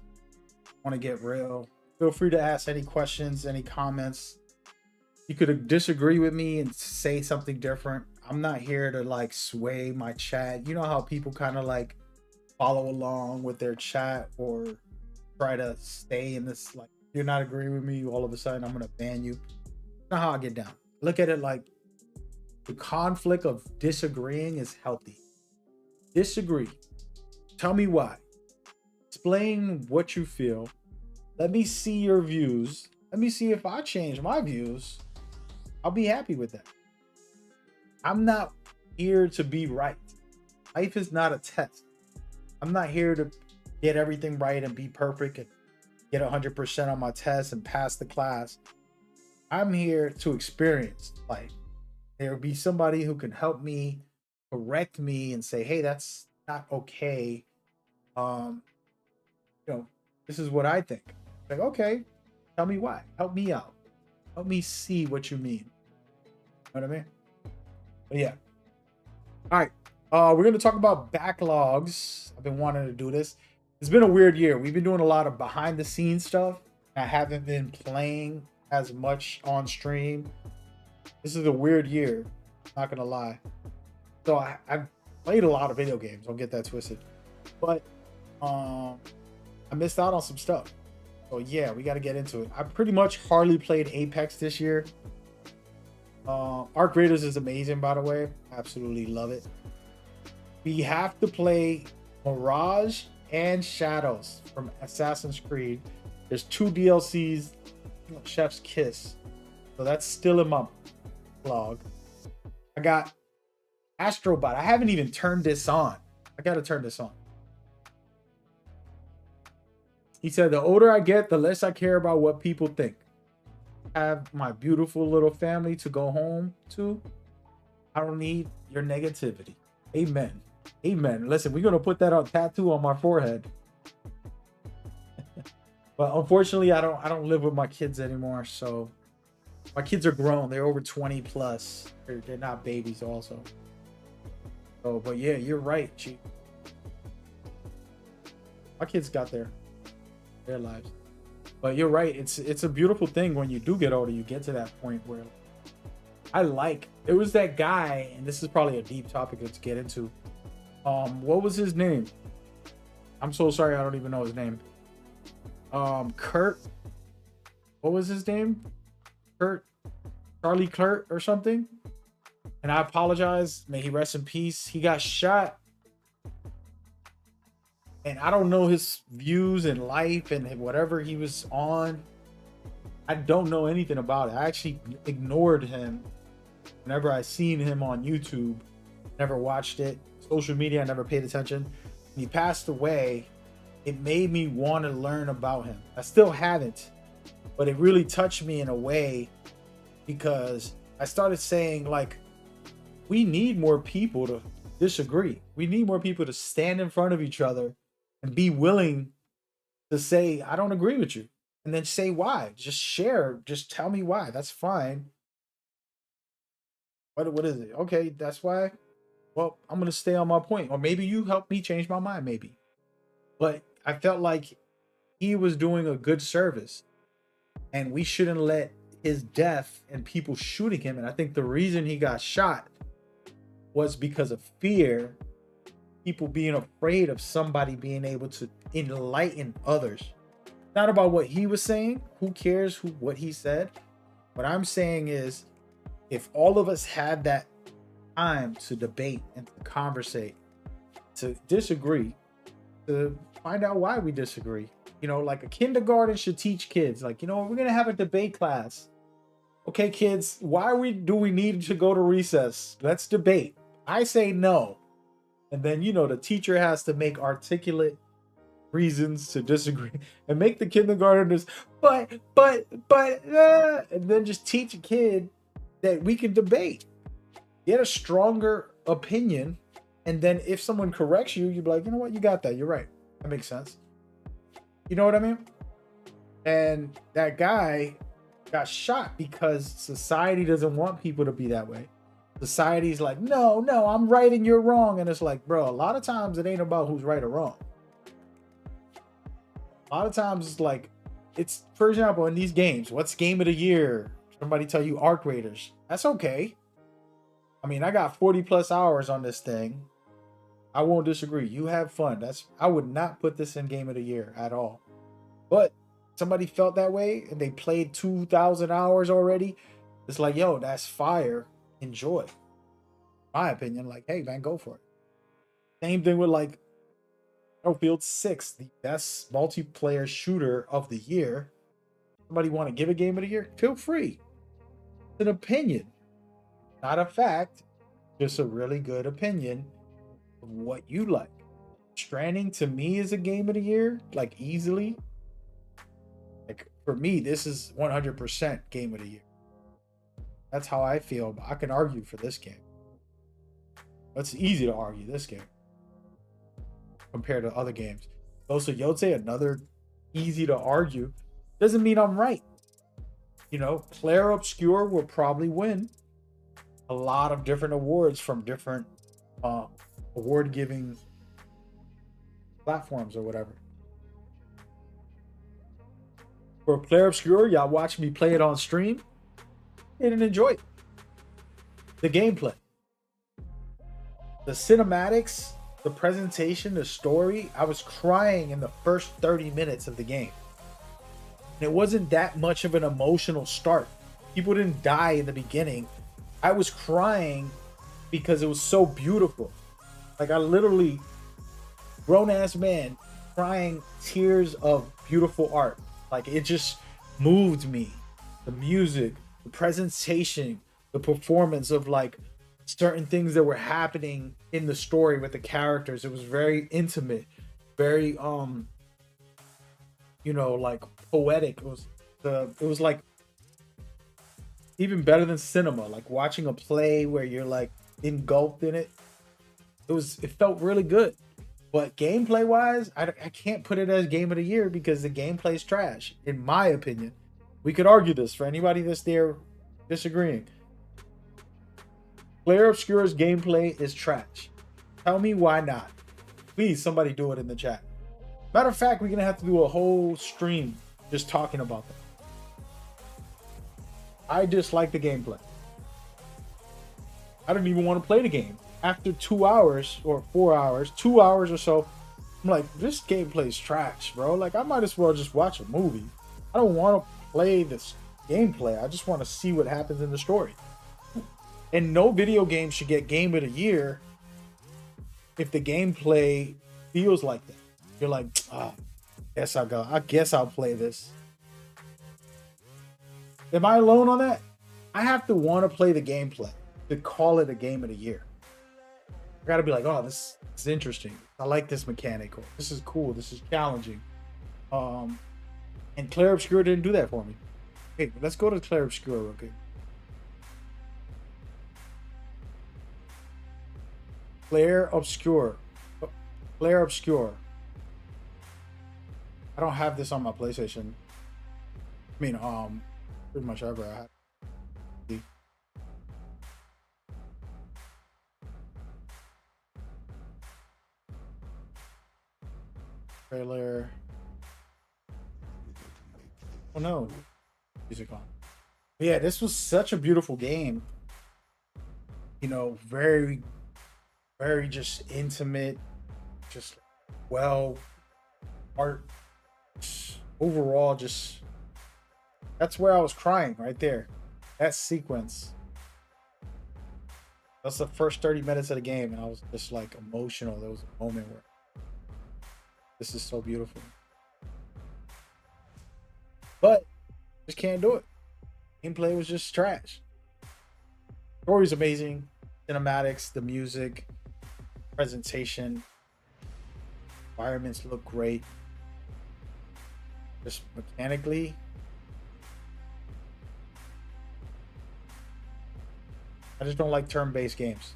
I want to get real. Feel free to ask any questions, any comments. You could disagree with me and say something different. I'm not here to like sway my chat. You know how people kind of like follow along with their chat or try to stay in this, like, if you're not agreeing with me, all of a sudden I'm gonna ban you. That's not how I get down. Look at it like the conflict of disagreeing is healthy. Disagree. Tell me why. Explain what you feel. Let me see your views. Let me see if I change my views. I'll be happy with that. I'm not here to be right. Life is not a test. I'm not here to get everything right and be perfect and get 100% on my test and pass the class. I'm here to experience life. There will be somebody who can help me, correct me, and say, hey, that's not okay. This is what I think. Like, okay, tell me why. Help me out. Help me see what you mean. You know what I mean? But yeah. All right. We're going to talk about backlogs. I've been wanting to do this. It's been a weird year. We've been doing a lot of behind the scenes stuff. I haven't been playing as much on stream. This is a weird year. Not going to lie. So I've played a lot of video games. Don't get that twisted. But I missed out on some stuff. So yeah, we got to get into it. I pretty much hardly played Apex this year. Arc Raiders is amazing, by the way. Absolutely love it. We have to play Mirage and Shadows from Assassin's Creed. There's 2 DLCs, Chef's Kiss. So that's still in my blog. I got Astrobot. I haven't even turned this on. I got to turn this on. He said, the older I get, the less I care about what people think. I have my beautiful little family to go home to. I don't need your negativity. Amen. Amen. Listen, we're going to put that on tattoo on my forehead. But unfortunately, I don't live with my kids anymore. So my kids are grown. They're over 20 plus. They're not babies also. So, but yeah, you're right, Chief. My kids got their lives. But you're right. It's a beautiful thing when you do get older. You get to that point where it was that guy, and this is probably a deep topic to get into. What was his name? I'm so sorry, I don't even know his name. Kurt. What was his name? Kurt, Charlie Kurt or something. And I apologize. May he rest in peace. He got shot. And I don't know his views in life and whatever he was on. I don't know anything about it. I actually ignored him whenever I seen him on YouTube. Never watched it. Social media, I never paid attention. When he passed away, it made me want to learn about him. I still haven't, but it really touched me in a way because I started saying, like, we need more people to disagree. We need more people to stand in front of each other and be willing to say, I don't agree with you. And then say why. Just share. Just tell me why. That's fine. What is it? Okay, that's why. Well, I'm going to stay on my point. Or maybe you helped me change my mind, maybe. But I felt like he was doing a good service. And we shouldn't let his death and people shooting him. And I think the reason he got shot was because of fear. People being afraid of somebody being able to enlighten others. Not about what he was saying. Who cares what he said? What I'm saying is, if all of us had that time to debate and to conversate, to disagree, to find out why we disagree. You know, like a kindergarten should teach kids, like, you know, we're going to have a debate class. Okay, kids, why do we need to go to recess? Let's debate. I say no. And then, you know, the teacher has to make articulate reasons to disagree and make the kindergartners, and then just teach a kid that we can debate, get a stronger opinion. And then if someone corrects you, you'd be like, you know what? You got that. You're right. That makes sense. You know what I mean? And that guy got shot because society doesn't want people to be that way. Society's like, no, I'm right and you're wrong. And it's like, bro, a lot of times it ain't about who's right or wrong. A lot of times it's like, it's, for example, in these games, what's game of the year? Somebody tell you Arc Raiders. That's okay. I mean, I got 40 plus hours on this thing. I won't disagree. You have fun. I would not put this in game of the year at all. But somebody felt that way and they played 2,000 hours already. It's like, yo, that's fire. Enjoy. My opinion, like, hey, man, go for it. Same thing with like Battlefield 6, the best multiplayer shooter of the year. Somebody want to give a game of the year? Feel free. It's an opinion, not a fact. Just a really good opinion of what you like. Stranding to me is a game of the year, like easily. Like for me, this is 100% game of the year. That's how I feel. But I can argue for this game. It's easy to argue this game compared to other games. Also, Yote, another easy to argue. Doesn't mean I'm right. You know, Claire Obscure will probably win a lot of different awards from different award-giving platforms or whatever. For Claire Obscure, y'all watch me play it on stream and enjoy it. The gameplay, the cinematics, the presentation, the story. I was crying in the first 30 minutes of the game. And it wasn't that much of an emotional start. People didn't die in the beginning. I was crying because it was so beautiful. Like I literally, grown-ass man, crying tears of beautiful art. Like it just moved me. The music, the presentation, the performance of like certain things that were happening in the story with the characters. It was very intimate, very you know, like poetic. It was like even better than cinema, like watching a play where you're like engulfed in it. It felt really good. But gameplay wise, I can't put it as game of the year because the gameplay is trash, in my opinion. We could argue this for anybody that's there disagreeing. Claire Obscure's gameplay is trash. Tell me why not. Please, somebody do it in the chat. Matter of fact, we're going to have to do a whole stream just talking about that. I dislike the gameplay. I didn't even want to play the game. After 2 hours or 4 hours, 2 hours or so, I'm like, this gameplay is trash, bro. Like, I might as well just watch a movie. I don't want to play this gameplay. I just want to see what happens in the story. And no video game should get Game of the Year if the gameplay feels like that. You're like, I guess I'll play this. Am I alone on that? I have to want to play the gameplay to call it a Game of the Year. I gotta be like, oh, this is interesting. I like this mechanic. Or this is cool. This is challenging. And Clair Obscur didn't do that for me. Okay, let's go to Clair Obscur real quick. Clair Obscur. Clair Obscur. I don't have this on my PlayStation. I mean, pretty much ever I had. Trailer. Oh no. Music on. But yeah, this was such a beautiful game. You know, very, very just intimate, just well art. Overall, just that's where I was crying right there. That sequence. That's the first 30 minutes of the game, and I was just like emotional. There was a moment where this is so beautiful. But just can't do it. Gameplay was just trash. Story's amazing. Cinematics, the music, presentation, environments look great. Just mechanically, I just don't like turn-based games.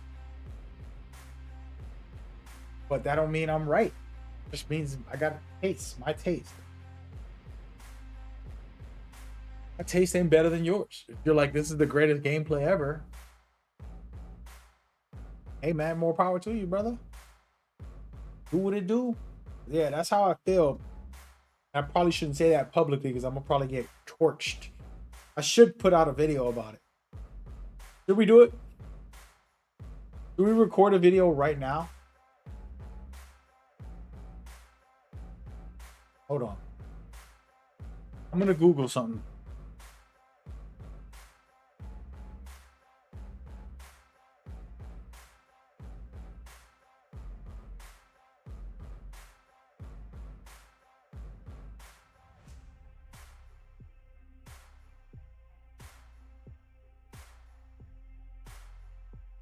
But that don't mean I'm right. It just means I got taste, my taste. My taste ain't better than yours. If you're like, this is the greatest gameplay ever, hey man, more power to you, brother. Do what it do. Yeah, that's how I feel. I probably shouldn't say that publicly because I'm gonna probably get torched. I should put out a video about it. Should we do it? Do we record a video right now? Hold on. I'm gonna Google something.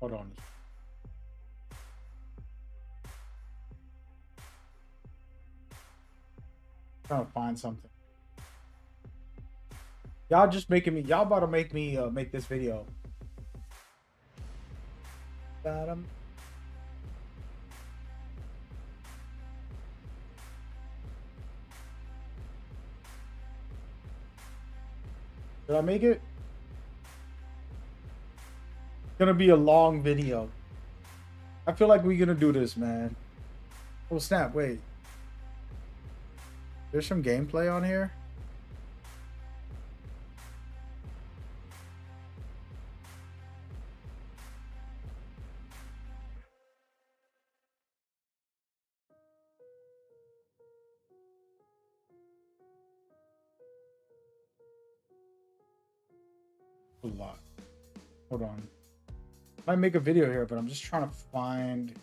Hold on. Trying to find something. Y'all just making me. Y'all about to make me make this video. Got him. Did I make it? Gonna be a long video. I feel like we're gonna do this, man. Oh snap, wait. There's some gameplay on here. A lot. Hold on. I might make a video here, but I'm just trying to find.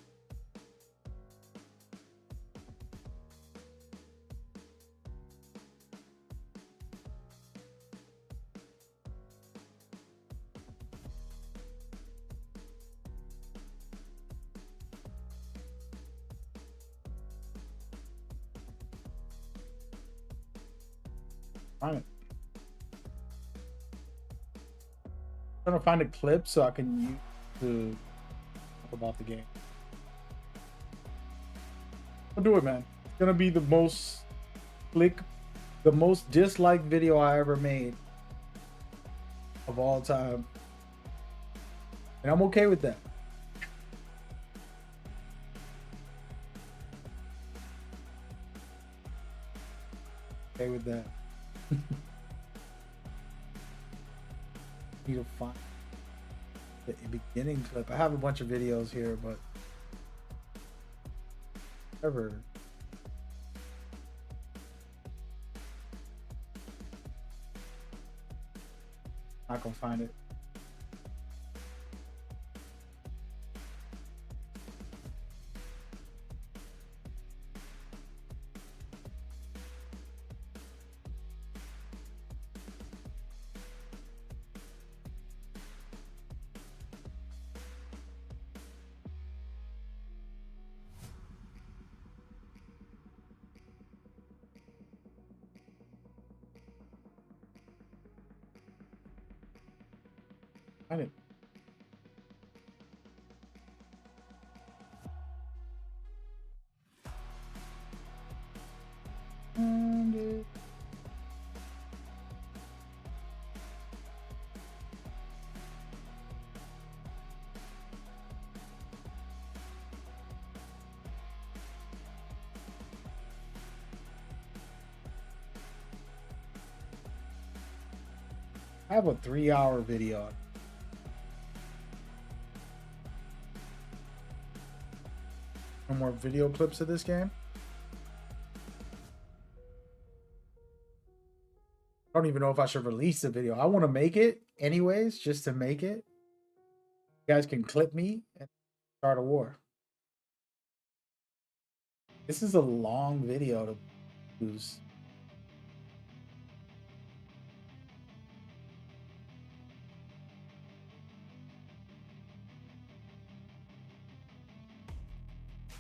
Find it. I'm trying to find a clip so I can use to talk about the game. I'll do it, man. It's gonna be the most the most disliked video I ever made of all time, and I'm okay with that. Okay with that. Need to find. the beginning clip. I have a bunch of videos here, but ever. Not gonna find it. Find it. Find it. I have a 3-hour video. No more video clips of this game. I don't even know if I should release the video. I want to make it anyways, just to make it. You guys can clip me and start a war. This is a long video to use.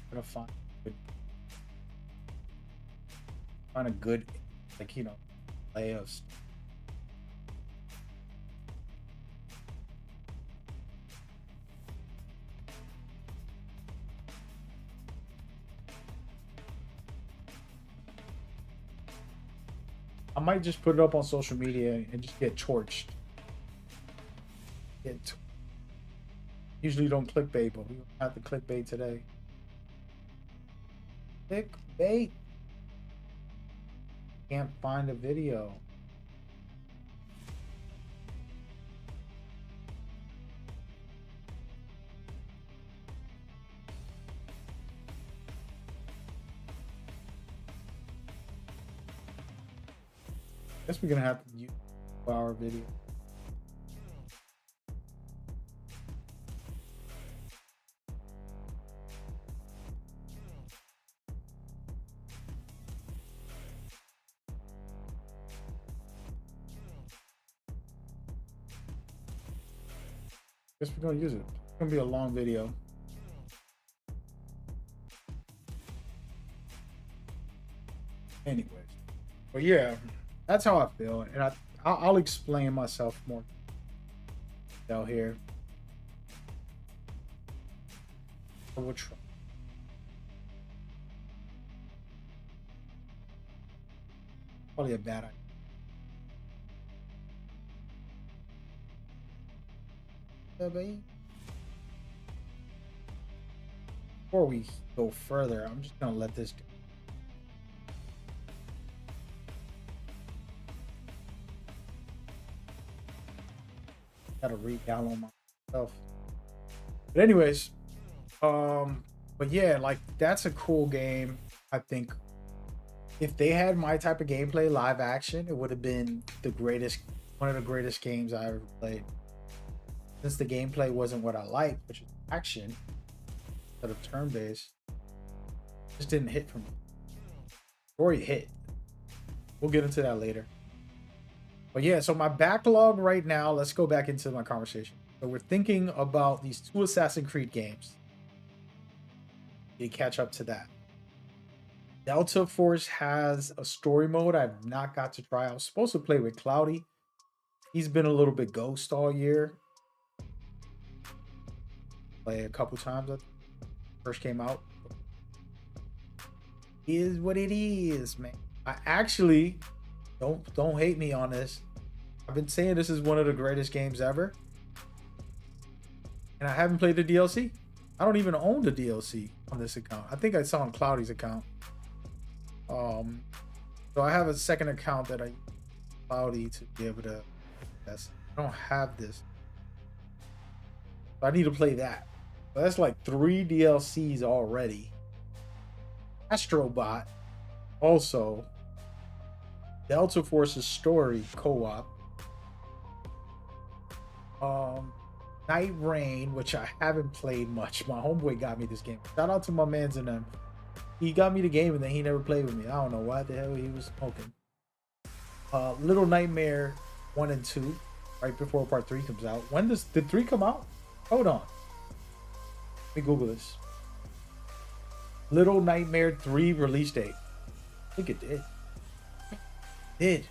I'm gonna find a good, like, you know, layouts. I might just put it up on social media and just get torched. Usually don't clickbait, but we don't have to clickbait today. Clickbait. Can't find a video. Guess we're gonna have to use our video. Guess we're gonna use it. It's gonna be a long video. Anyways, but yeah, that's how I feel, and I'll explain myself more out here. I will try. Probably a bad idea. Before we go further, I'm just gonna let this go. Gotta re-download myself. But anyways, but yeah, like, that's a cool game. I think if they had my type of gameplay live action, it would have been one of the greatest games I ever played. Since the gameplay wasn't what I liked, which is action instead of turn-based, just didn't hit for me. Story hit. We'll get into that later. But yeah, so my backlog right now, let's go back into my conversation. So we're thinking about these 2 Assassin's Creed games. You catch up to that. Delta Force has a story mode I've not got to try. I was supposed to play with Cloudy. He's been a little bit ghost all year. Play a couple times. First came out. Is what it is, man. I actually don't hate me on this. I've been saying this is one of the greatest games ever, and I haven't played the DLC. I don't even own the DLC on this account. I think I saw on Cloudy's account. So I have a second account that I use Cloudy to be able to test. I don't have this. So I need to play that. So that's like 3 DLCs already. Astrobot, also. Delta Force's story co-op. Night Rain, which I haven't played much. My homeboy got me this game. Shout out to my mans and them. He got me the game and then he never played with me. I don't know why the hell he was smoking. Little Nightmare 1 and 2, right before part 3 comes out. When did 3 come out? Hold on. Let me Google this. Little Nightmare 3 release date. I think it did.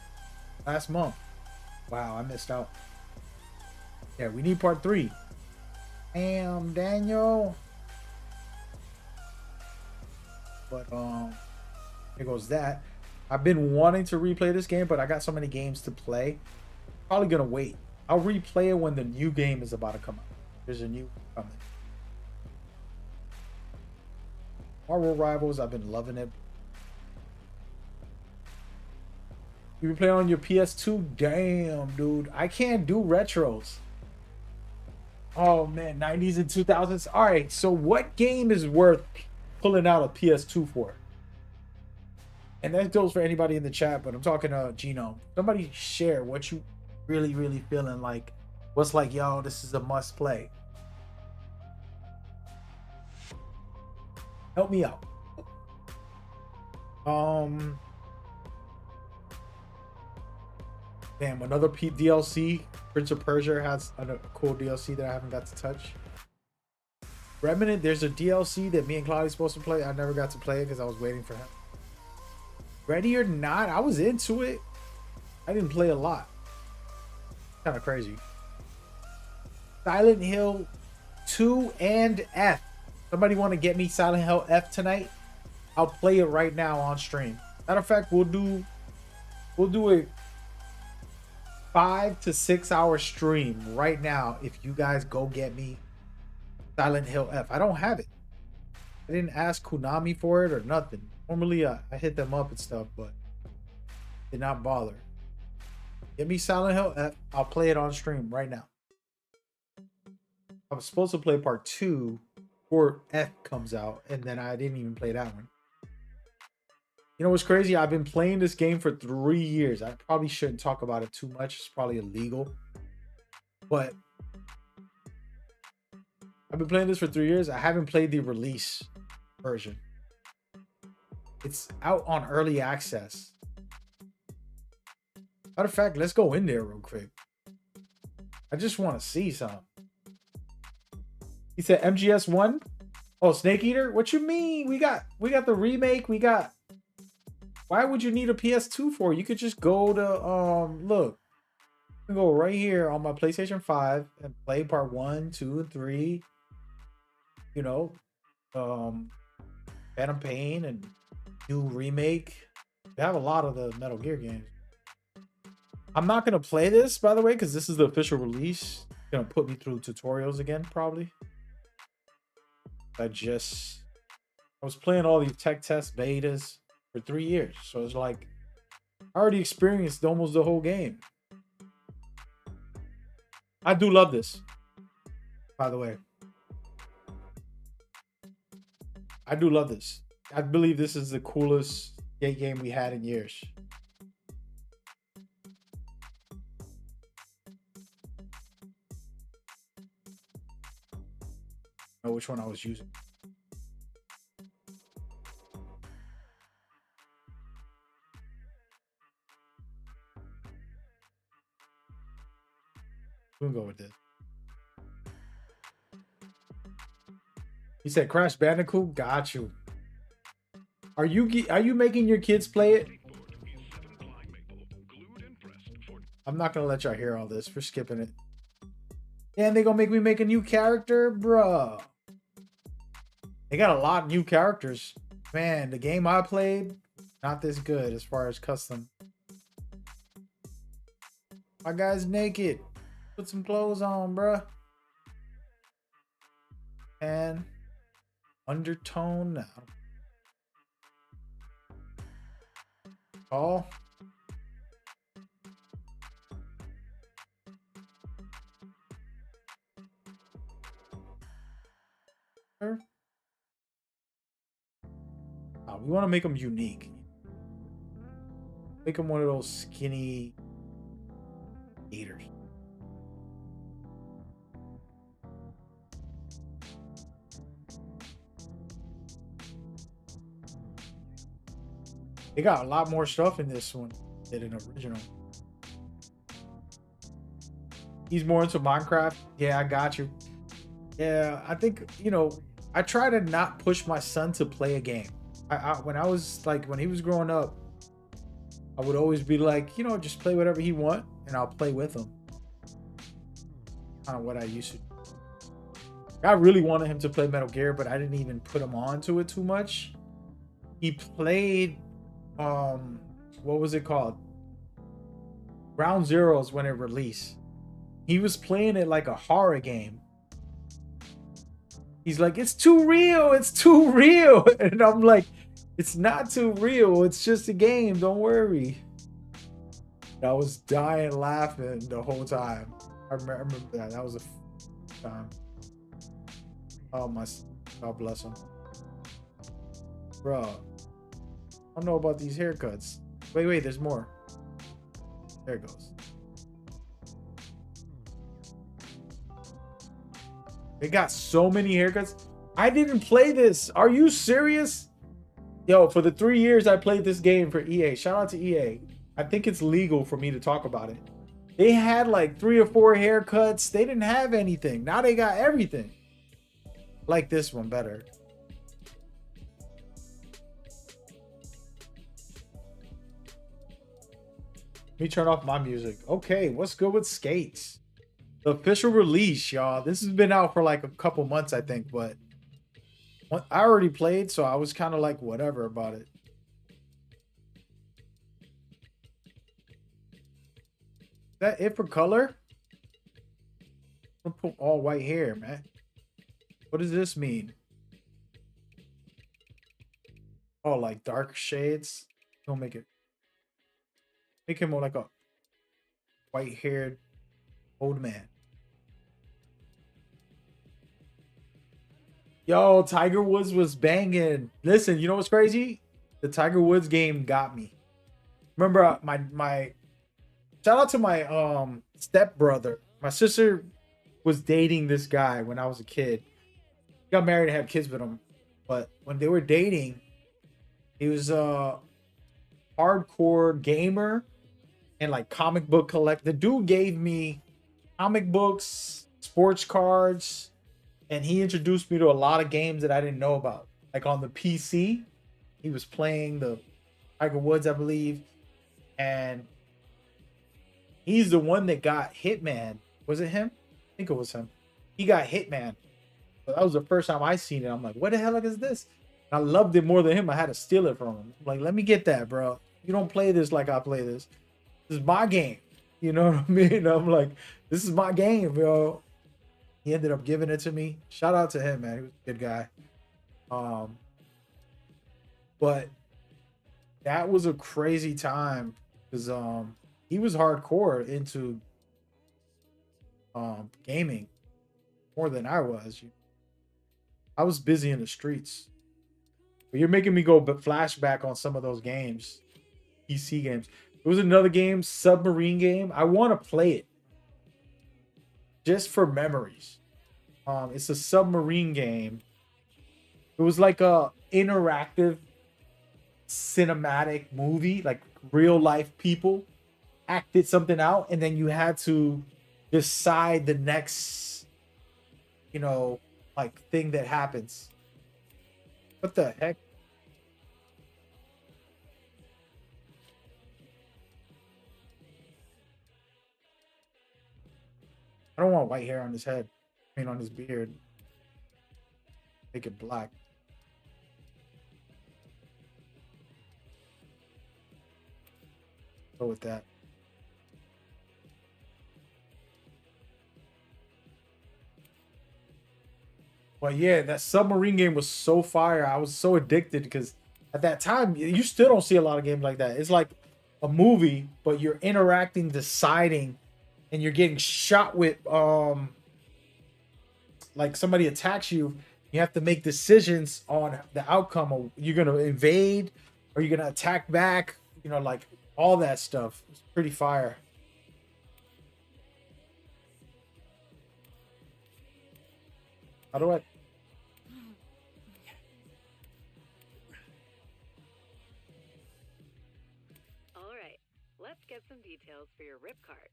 Last month. Wow, I missed out. Yeah, we need part 3. Damn, Daniel. But here goes that. I've been wanting to replay this game, but I got so many games to play. Probably gonna wait. I'll replay it when the new game is about to come out. There's a new coming. Marvel Rivals, I've been loving it. You been playing on your PS2? Damn, dude. I can't do retros. Oh, man. 90s and 2000s. All right. So what game is worth pulling out a PS2 for? And that goes for anybody in the chat, but I'm talking to Genome. Somebody share what you really, really feeling like. What's like, yo, this is a must play. Help me out. Damn, another DLC. Prince of Persia has a cool DLC that I haven't got to touch. Remnant, there's a DLC that me and Claudia's supposed to play. I never got to play it because I was waiting for him. Ready or Not, I was into it. I didn't play a lot. Kind of crazy. Silent Hill 2 and F. Somebody want to get me Silent Hill F tonight? I'll play it right now on stream. Matter of fact, we'll do a 5 to 6 hour stream right now if you guys go get me Silent Hill F. I don't have it. I didn't ask Konami for it or nothing. Normally I hit them up and stuff, but did not bother. Get me Silent Hill F. I'll play it on stream right now. I was supposed to play part 2 before F comes out, and then I didn't even play that one. You know what's crazy? I've been playing this game for 3 years. I probably shouldn't talk about it too much. It's probably illegal. But I've been playing this for 3 years. I haven't played the release version. It's out on early access. Matter of fact, let's go in there real quick. I just want to see something. He said MGS1? Oh, Snake Eater? What you mean? We got the remake. We got... Why would you need a PS2 for? You could just go to look. You can go right here on my PlayStation 5 and play part 1, 2, and 3. You know, Phantom Pain and new remake. They have a lot of the Metal Gear games. I'm not gonna play this, by the way, because this is the official release. It's gonna put me through tutorials again, probably. I was playing all these tech test betas for 3 years, so it's like I already experienced almost the whole game. I do love this, by the way. I do love this. I believe this is the coolest skate game we had in years. I know which one I was using. We'll go with this. He said Crash Bandicoot. Got you. Are you making your kids play it? I'm not gonna let y'all hear all this. We're skipping it. And they gonna make me make a new character, bruh. They got a lot of new characters. Man, the game I played, not this good as far as custom. My guy's naked. Put some clothes on, bruh. And undertone now. Oh. We want to make him unique. Make him one of those skinny eaters. They got a lot more stuff in this one than an original. He's more into Minecraft. Yeah, I got you. Yeah, I think, you know, I try to not push my son to play a game. When I was like, when he was growing up, I would always be like, you know, just play whatever he want and I'll play with him. Kind of what I used to do. I really wanted him to play Metal Gear, but I didn't even put him on to it too much. He played, what was it called? Ground Zeroes when it released. He was playing it like a horror game. He's like, it's too real. It's too real. And I'm like, it's not too real. It's just a game. Don't worry. I was dying laughing the whole time. I remember that. That was a time. Oh, my. God bless him. Bro. I don't know about these haircuts. Wait. There's more. There it goes. They got so many haircuts. I didn't play this. Are you serious? Yo, for the 3 years I played this game for EA. Shout out to EA. I think it's legal for me to talk about it. They had like 3 or 4 haircuts. They didn't have anything. Now they got everything. Like this one better. Let me turn off my music. Okay, what's good with Skates? The official release, y'all. This has been out for like a couple months, I think, but I already played, so I was kind of like whatever about it. Is that it for color? I'm gonna put all white hair, man. What does this mean? Oh, like dark shades? Don't make him more like a white-haired old man. Yo, Tiger Woods was banging. Listen, you know what's crazy? The Tiger Woods game got me. Remember my shout out to my stepbrother. My sister was dating this guy when I was a kid. Got married and had kids with him. But when they were dating, he was a hardcore gamer and like comic book collector. The dude gave me comic books, sports cards, and he introduced me to a lot of games that I didn't know about. Like on the PC, he was playing the Tiger Woods, I believe, and he's the one that got Hitman. Was it him? I think it was him. He got Hitman. So that was the first time I seen it. I'm like, what the hell is this? And I loved it more than him. I had to steal it from him. I'm like, let me get that, bro. You don't play this like I play this. This is my game. You know what I mean? I'm like, this is my game, bro. He ended up giving it to me. Shout out to him, man. He was a good guy. But that was a crazy time because he was hardcore into gaming more than I was. I was busy in the streets. But you're making me go flashback on some of those games, PC games. There was another game, submarine game. I want to play it just for memories. It's a submarine game. It was like a interactive cinematic movie, like real life people acted something out, and then you had to decide the next, you know, like thing that happens. What the heck? I don't want white hair on his head. I mean, on his beard. Make it black. Go with that. But yeah, that submarine game was so fire. I was so addicted because at that time, you still don't see a lot of games like that. It's like a movie, but you're interacting, deciding, and you're getting shot with like somebody attacks you. You have to make decisions on the outcome. Of you're gonna invade, or you're gonna attack back. You know, like all that stuff. It's pretty fire. How do I? All right, let's get some details for your rip card,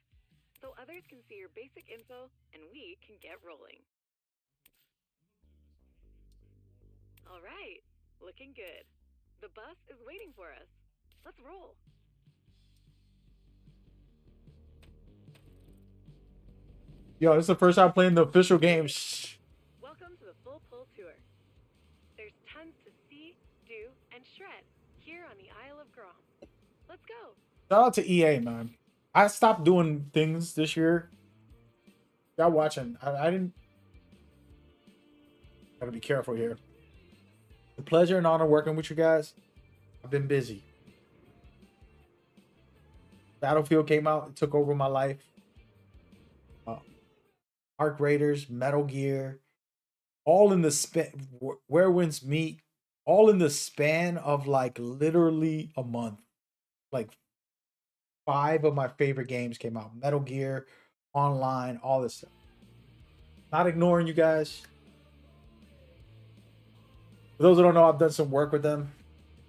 so others can see your basic info and we can get rolling. All right, looking good. The bus is waiting for us. Let's roll. Yo, this is the first time playing the official game. Shh. Welcome to the Full Pull Tour. There's tons to see, do, and shred here on the Isle of Grom. Let's go. Shout out to EA, man. I stopped doing things this year. Y'all watching? I didn't. Gotta be careful here. The pleasure and honor working with you guys. I've been busy. Battlefield came out, it took over my life. Arc Raiders, Metal Gear, all in the span. Where Winds Meet, all in the span of like literally a month. Like 5 of my favorite games came out. Metal Gear, online, all this stuff. Not ignoring you guys. For those who don't know, I've done some work with them,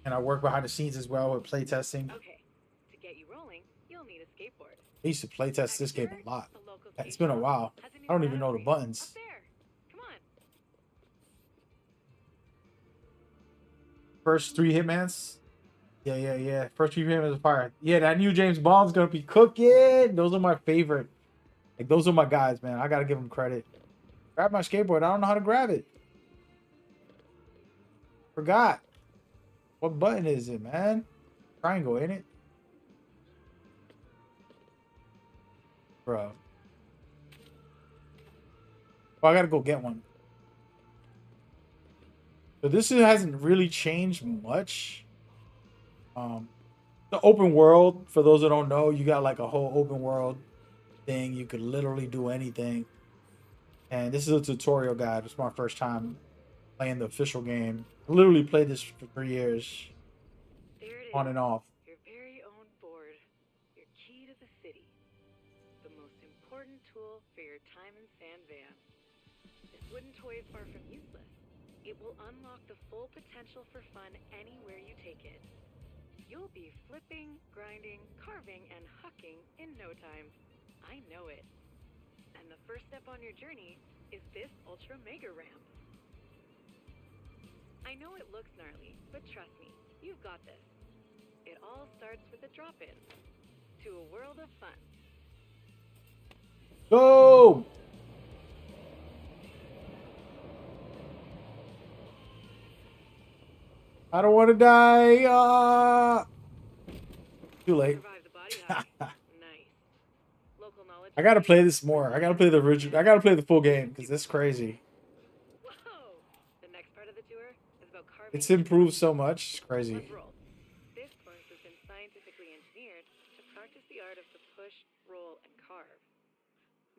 and I work behind the scenes as well with playtesting. Okay, to get you rolling, you'll need a skateboard. I used to playtest Back this game here, a lot. the local It's skate been a shop while. has a new I don't even know the battery. buttons. Up there. Come on. First 3 Hitmans. Yeah. First 3 Hitmans is fire. Yeah, that new James Bond's gonna be cooking. Those are my favorite. Like those are my guys, man. I gotta give them credit. Grab my skateboard. I don't know how to grab it. Forgot. What button is it, man? Triangle, ain't it? Bro. Oh, I gotta go get one. So this hasn't really changed much. The open world, for those that don't know, you got like a whole open world thing. You could literally do anything. And this is a tutorial guide. It's my first time playing the official game. I literally played this for 3 years. There it On is. and off. Your very own board. Your key to the city. The most important tool for your time in San Van. This wooden toy is far from useless. It will unlock the full potential for fun anywhere you take it. You'll be flipping, grinding, carving, and hucking in no time. I know it. And the first step on your journey is this ultra mega ramp. I know it looks gnarly, but trust me, you've got this. It all starts with a drop-in to a world of fun. Go! I don't want to die. Too late. Survive the body hack. Nice. Local knowledge. I gotta play this more. I gotta play the original. I gotta play the full game because it's crazy. Whoa! The next part of the tour is about carving. It's improved so much. It's crazy. Let's roll. This course has been scientifically engineered to practice the art of the push, roll, and carve.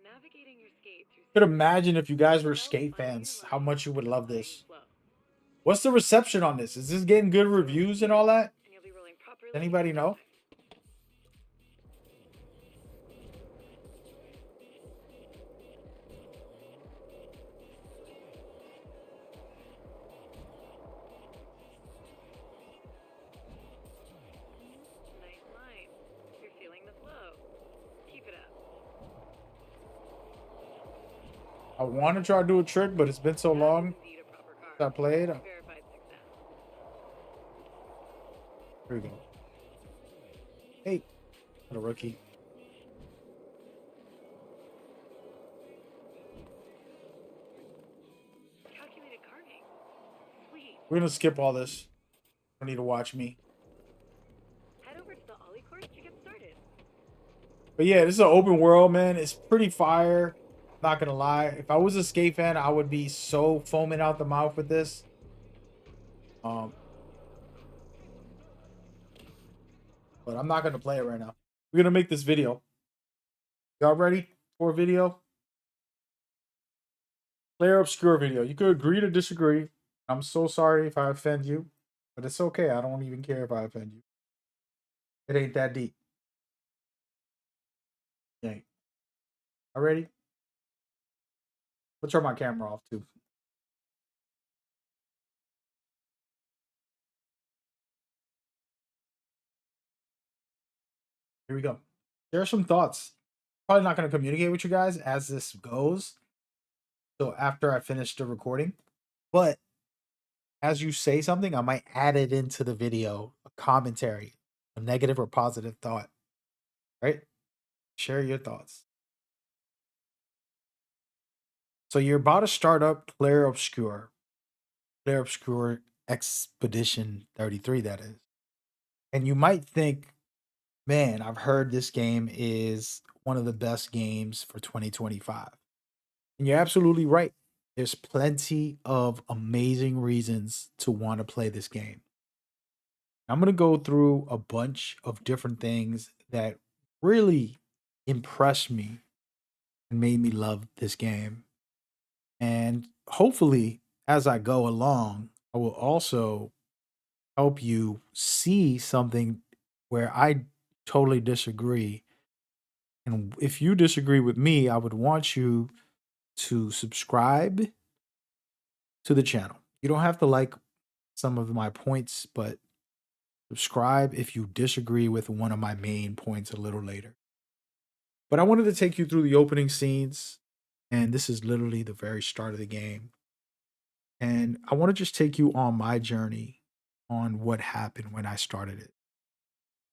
Navigating your skate through. Could imagine if you guys were skate fans, how much you would love this. What's the reception on this? Is this getting good reviews and all that? And you'll be rolling properly. Anybody know? Nice line. You're feeling the flow. Keep it up. I want to try to do a trick, but it's been so long Indeed a proper carve. since I played. Verified success. Here we go. Hey, what a rookie. Calculated carving. Sweet. We're gonna skip all this. Don't need to watch me. Head over to the Ollie course to get started. But yeah, this is an open world, man. It's pretty fire. Not gonna lie. If I was a skate fan, I would be so foaming out the mouth with this. But I'm not gonna play it right now. We're gonna make this video. Y'all ready for a video? Player Obscure video. You could agree to disagree. I'm so sorry if I offend you, but it's okay. I don't even care if I offend you. It ain't that deep. It ain't. Already? I'll turn my camera off too. Here we go. There are some thoughts. Probably not going to communicate with you guys as this goes. So after I finish the recording, but as you say something, I might add it into the video, a commentary, a negative or positive thought. Right? Share your thoughts. So you're about to start up Player Obscure Expedition 33, that is. And you might think, man, I've heard this game is one of the best games for 2025. And you're absolutely right. There's plenty of amazing reasons to want to play this game. I'm going to go through a bunch of different things that really impressed me and made me love this game. And hopefully, as I go along, I will also help you see something where I totally disagree. And if you disagree with me, I would want you to subscribe to the channel. You don't have to like some of my points, but subscribe if you disagree with one of my main points a little later. But I wanted to take you through the opening scenes, and this is literally the very start of the game. And I want to just take you on my journey on what happened when I started it.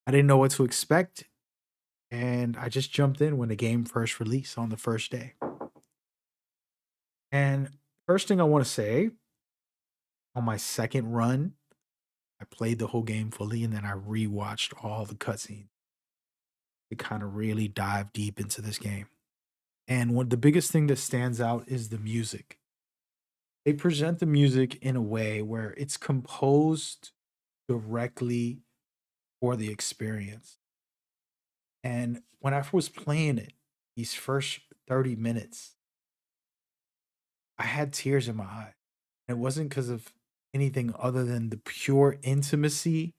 I didn't know what to expect, and I just jumped in when the game first released on the first day. And first thing I want to say, on my second run, I played the whole game fully and then I rewatched all the cutscenes to kind of really dive deep into this game. And the biggest thing that stands out is the music. They present the music in a way where it's composed directly for the experience. And when I was playing it, these first 30 minutes, I had tears in my eye. And it wasn't because of anything other than the pure intimacy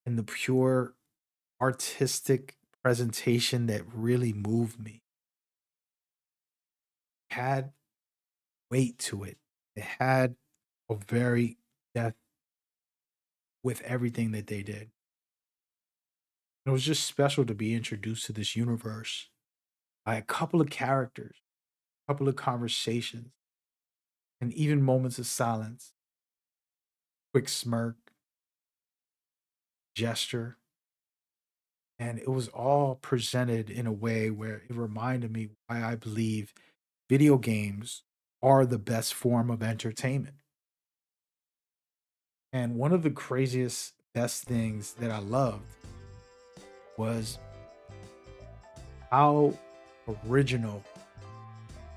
and the pure artistic presentation that really moved me. It had weight to it. It had a very depth with everything that they did. It was just special to be introduced to this universe by a couple of characters, a couple of conversations, and even moments of silence, quick smirk, gesture. And it was all presented in a way where it reminded me why I believe video games are the best form of entertainment. And one of the craziest, best things that I loved was how original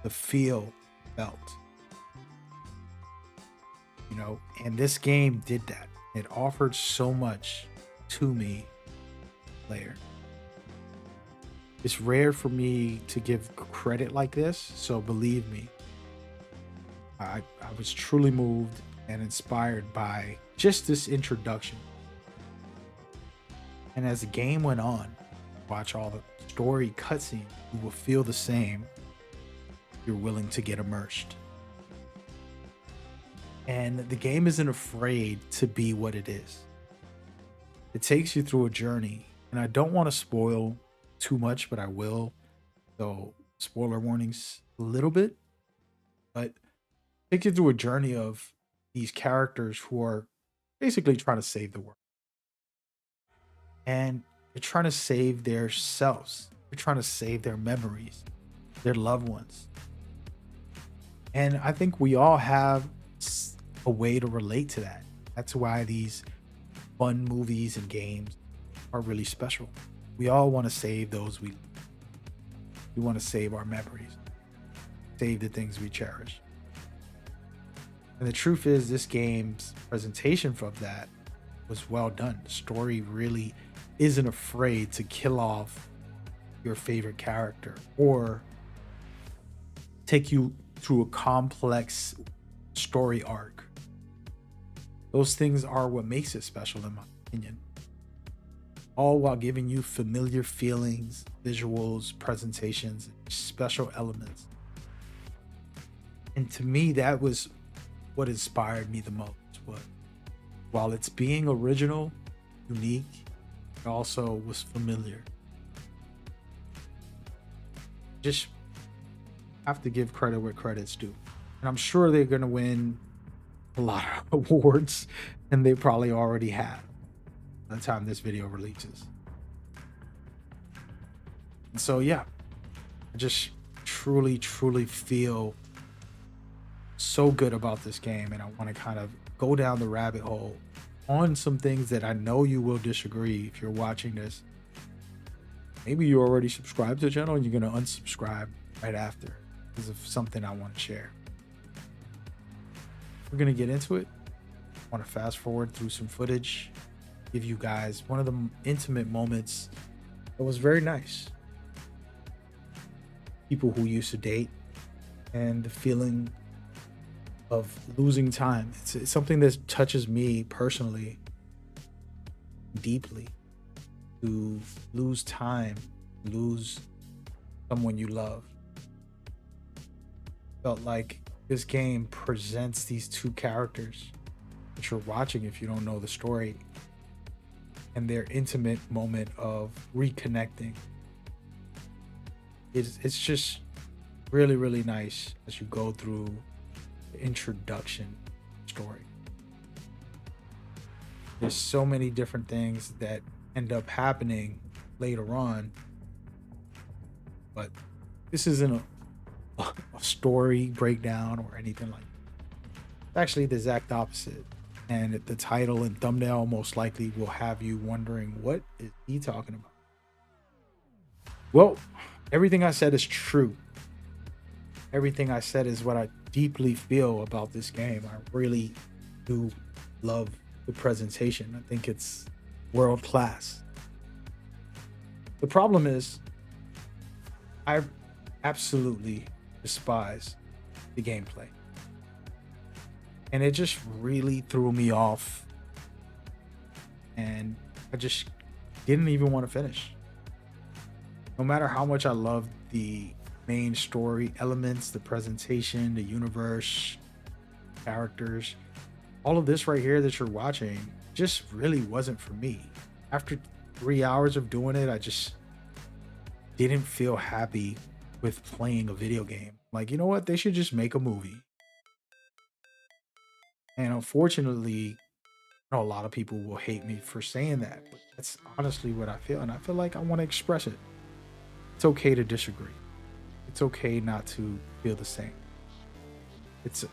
the feel felt. And this game did that. It offered so much to me, player. It's rare for me to give credit like this, so believe me, I was truly moved and inspired by just this introduction. And as the game went on, watch all the story cutscenes, you will feel the same if you're willing to get immersed. And the game isn't afraid to be what it is. It takes you through a journey, and I don't want to spoil too much, but I will. So, spoiler warnings a little bit, but take you through a journey of these characters who are basically trying to save the world. And they're trying to save their selves. They're trying to save their memories, their loved ones. And I think we all have a way to relate to that. That's why these fun movies and games are really special. We all want to save those we want to save our memories, save the things we cherish. And the truth is, this game's presentation of that was well done. The story really isn't afraid to kill off your favorite character or take you through a complex story arc. Those things are what makes it special, in my opinion. All while giving you familiar feelings, visuals, presentations, special elements. And to me, that was what inspired me the most. But while it's being original, unique, it also was familiar. Just have to give credit where credit's due. And I'm sure they're going to win a lot of awards, and they probably already have by the time this video releases. And so, yeah, I just truly feel so good about this game, and I want to kind of go down the rabbit hole on some things that I know you will disagree if you're watching this. Maybe you already subscribed to the channel and you're going to unsubscribe right after because of something I want to share. We're going to get into it. I want to fast forward through some footage, give you guys one of the intimate moments that was very nice. People who used to date and the feeling of losing time. It's something that touches me personally deeply. To lose time, lose someone you love. Felt like this game presents these two characters that you're watching if you don't know the story, and their intimate moment of reconnecting. It's just really nice as you go through the introduction story. There's so many different things that end up happening later on, but this isn't a story breakdown or anything like that. It's actually the exact opposite, and the title and thumbnail most likely will have you wondering, what is he talking about? Well, everything I said is true. Everything I said is what I deeply feel about this game. I really do love the presentation. I think it's world class. The problem is, I absolutely despise the gameplay, and it just really threw me off, and I just didn't even want to finish. No matter how much I loved the main story elements, the presentation, the universe, characters, all of this right here that you're watching just really wasn't for me. After 3 hours of doing it, I just didn't feel happy with playing a video game. Like, you know what? They should just make a movie. And unfortunately, I know a lot of people will hate me for saying that, but that's honestly what I feel. And I feel like I want to express it. It's okay to disagree. It's okay not to feel the same. It's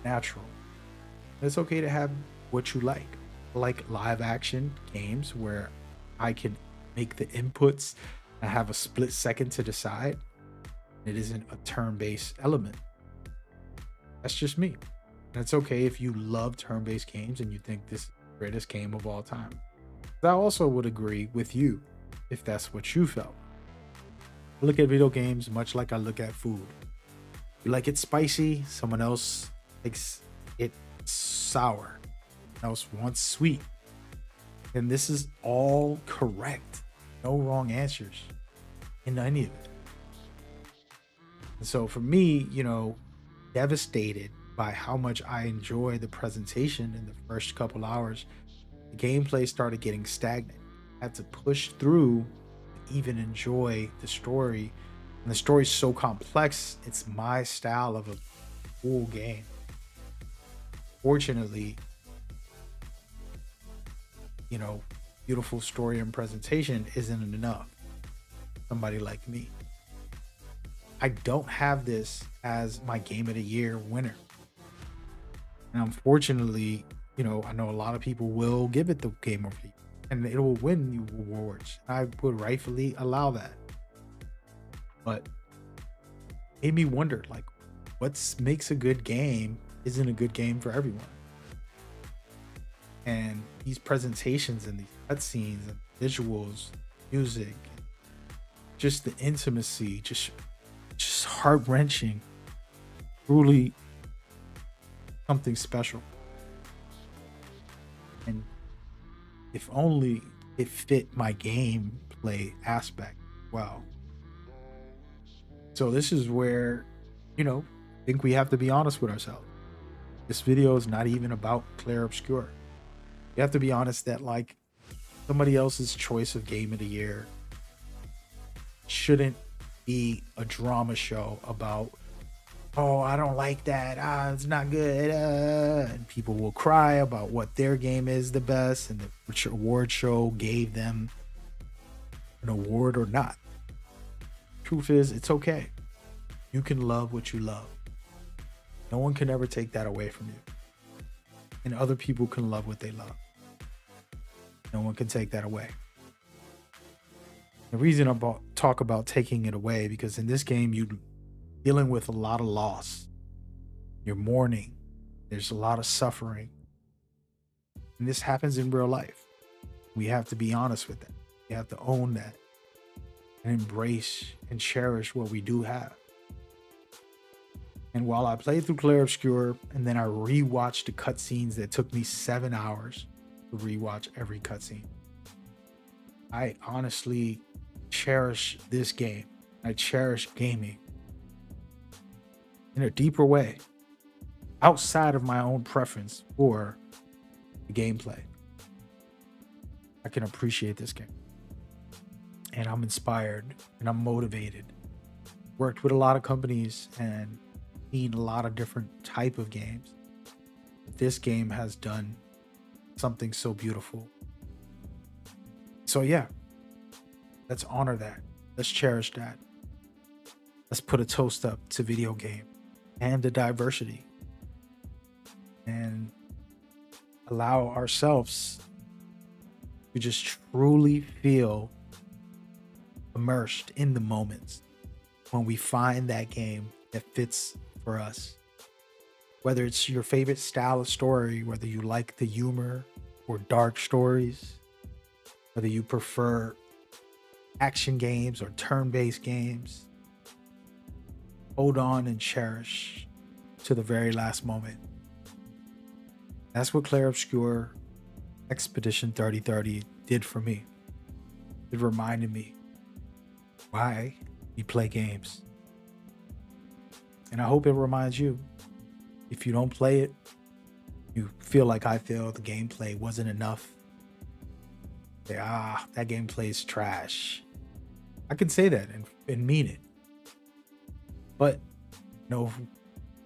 natural. It's okay to have what you like. Like live action games where I can make the inputs and have a split second to decide. It isn't a turn-based element. That's just me. And it's okay if you love turn-based games and you think this is the greatest game of all time. But I also would agree with you if that's what you felt. I look at video games much like I look at food. You like it spicy, someone else likes it sour, someone else wants sweet. And this is all correct. No wrong answers in any of it. And so for me, you know, devastated by how much I enjoy the presentation in the first couple hours, the gameplay started getting stagnant. I had to push through to even enjoy the story. And the story's so complex, it's my style of a full game. Fortunately, you know, beautiful story and presentation isn't enough for somebody like me. I don't have this as my game of the year winner. And unfortunately, you know, I know a lot of people will give it the game of the year and it will win you awards. I would rightfully allow that. But it made me wonder, like, what makes a good game isn't a good game for everyone. And these presentations and these cutscenes and visuals, music, just the intimacy, just heart-wrenching. truly something special. And if only it fit my gameplay aspect well. So this is where, I think we have to be honest with ourselves. This video is not even about Clair Obscur. You have to be honest that like somebody else's choice of game of the year shouldn't be a drama show about, oh, I don't like that. It's not good. And people will cry about what their game is the best and which award show gave them an award or not. Truth is, it's okay. You can love what you love. No one can ever take that away from you. And other people can love what they love. No one can take that away. The reason I talk about taking it away, because in this game, you're dealing with a lot of loss. You're mourning. There's a lot of suffering. And this happens in real life. We have to be honest with that. We have to own that and embrace and cherish what we do have. And while I played through Clair Obscur and then I rewatched the cutscenes that took me 7 hours to rewatch every cutscene, I honestly cherish this game. I cherish gaming in a deeper way, outside of my own preference for the gameplay. I can appreciate this game. And I'm inspired and I'm motivated. Worked with a lot of companies and seen a lot of different type of games. This game has done something so beautiful. So yeah, let's honor that. Let's cherish that. Let's put a toast up to video game and the diversity and allow ourselves to just truly feel immersed in the moments when we find that game that fits for us. Whether it's your favorite style of story, whether you like the humor or dark stories, whether you prefer action games or turn-based games, hold on and cherish to the very last moment. That's what Clair Obscur Expedition 3030 did for me. It reminded me why we play games. And I hope it reminds you. If you don't play it, you feel like I feel the gameplay wasn't enough. Say, that gameplay is trash. I can say that and mean it. But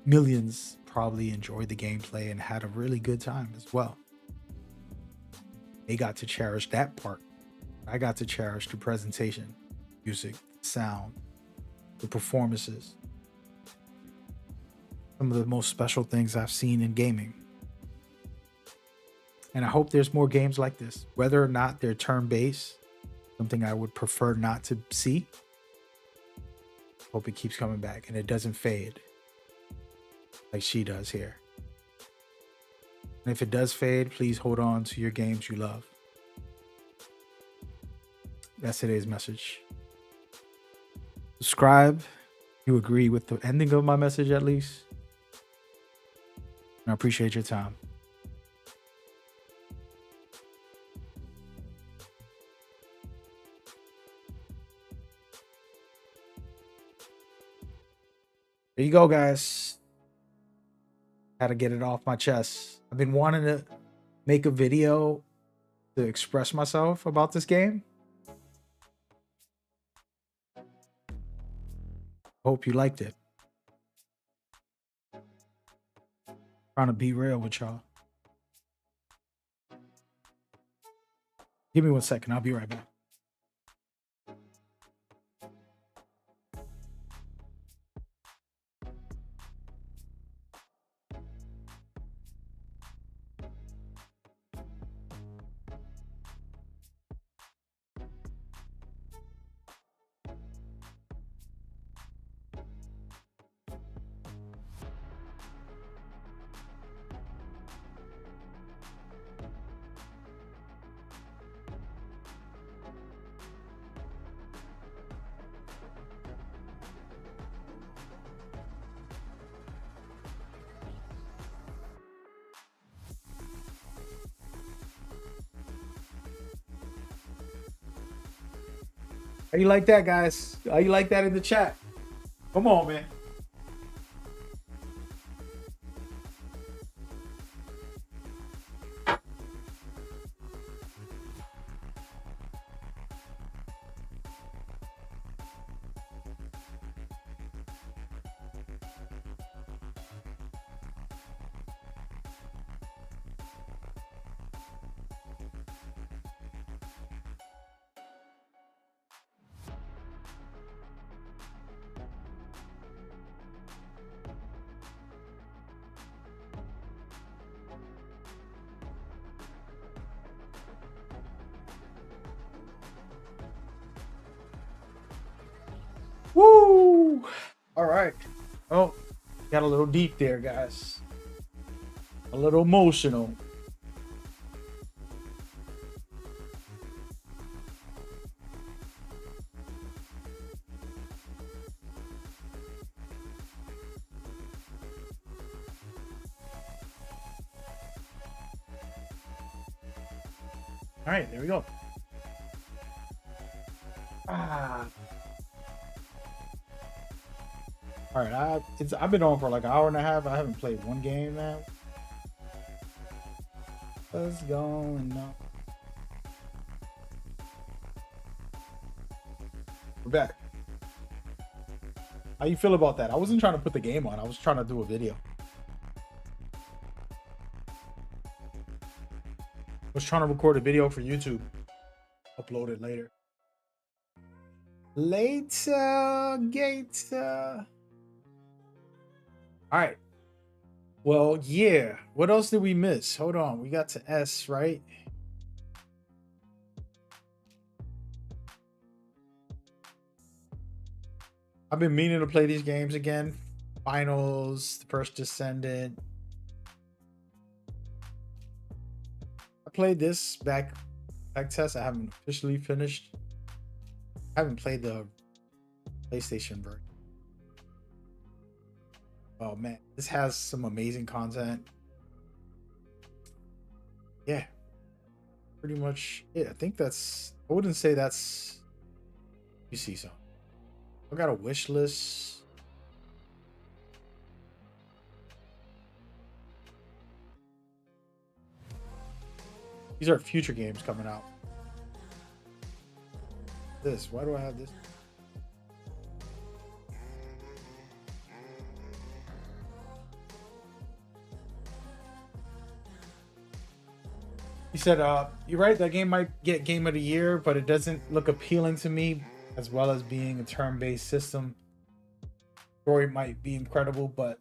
millions probably enjoyed the gameplay and had a really good time as well. They got to cherish that part. I got to cherish the presentation, music, sound, the performances. Some of the most special things I've seen in gaming. And I hope there's more games like this, whether or not they're turn-based, something I would prefer not to see. Hope it keeps coming back and it doesn't fade like she does here. And if it does fade, please hold on to your games you love. That's today's message. Subscribe if you agree with the ending of my message at least. And I appreciate your time. There you go, guys. Had to get it off my chest. I've been wanting to make a video to express myself about this game. Hope you liked it. Trying to be real with y'all. Give me 1 second. I'll be right back. How you like that, guys? How you like that in the chat? Come on, man. Woo! All right. Oh, got a little deep there, guys. A little emotional. All right, there we go. Ah. All right, I've been on for like an hour and a half. I haven't played one game now. Let's go and we're back. How you feel about that? I wasn't trying to put the game on. I was trying to do a video. I was trying to record a video for YouTube. Upload it later. Gator. All right. Well, yeah. What else did we miss? Hold on. We got to S, right? I've been meaning to play these games again. Finals, The First Descendant. I played this back test. I haven't officially finished. I haven't played the PlayStation version. Oh man, this has some amazing content. Yeah, pretty much. Yeah, I think that's. I wouldn't say that's. You see, so I got a wish list. These are future games coming out. This. Why do I have this? He said, you're right, that game might get game of the year, but it doesn't look appealing to me, as well as being a turn-based system. Story might be incredible, but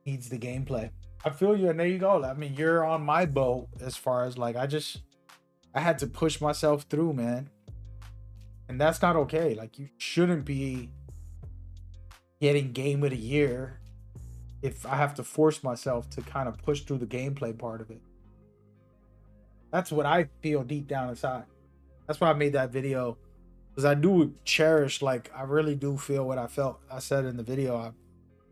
needs the gameplay. I feel you, and there you go. I mean, you're on my boat as far as like, I had to push myself through, man. And that's not okay. Like, you shouldn't be getting game of the year if I have to force myself to kind of push through the gameplay part of it. That's what I feel deep down inside. That's why I made that video, because I do cherish, like, I really do feel what I felt. I said in the video,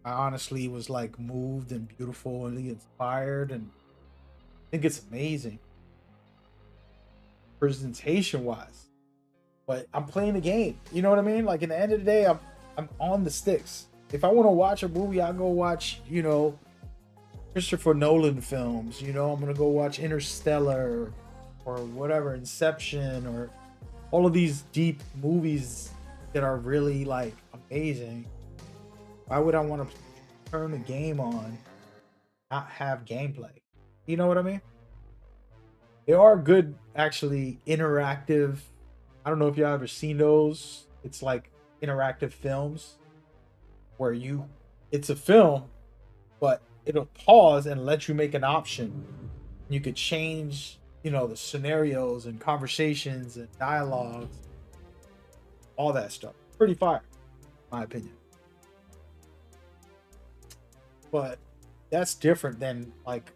I honestly was like moved and beautiful and inspired, and I think it's amazing presentation wise. But I'm playing the game. You know what I mean? Like, in the end of the day, I'm on the sticks. If I want to watch a movie, I'll go watch, you know, Christopher Nolan films. You know, I'm gonna go watch Interstellar or whatever, Inception, or all of these deep movies that are really like amazing. Why would I want to turn the game on, not have gameplay? You know what I mean? They are good, actually, interactive. I don't know if y'all ever seen those. It's like interactive films where it's a film, but it'll pause and let you make an option. You could change, you know, the scenarios and conversations and dialogues, all that stuff. Pretty fire, in my opinion. But that's different than like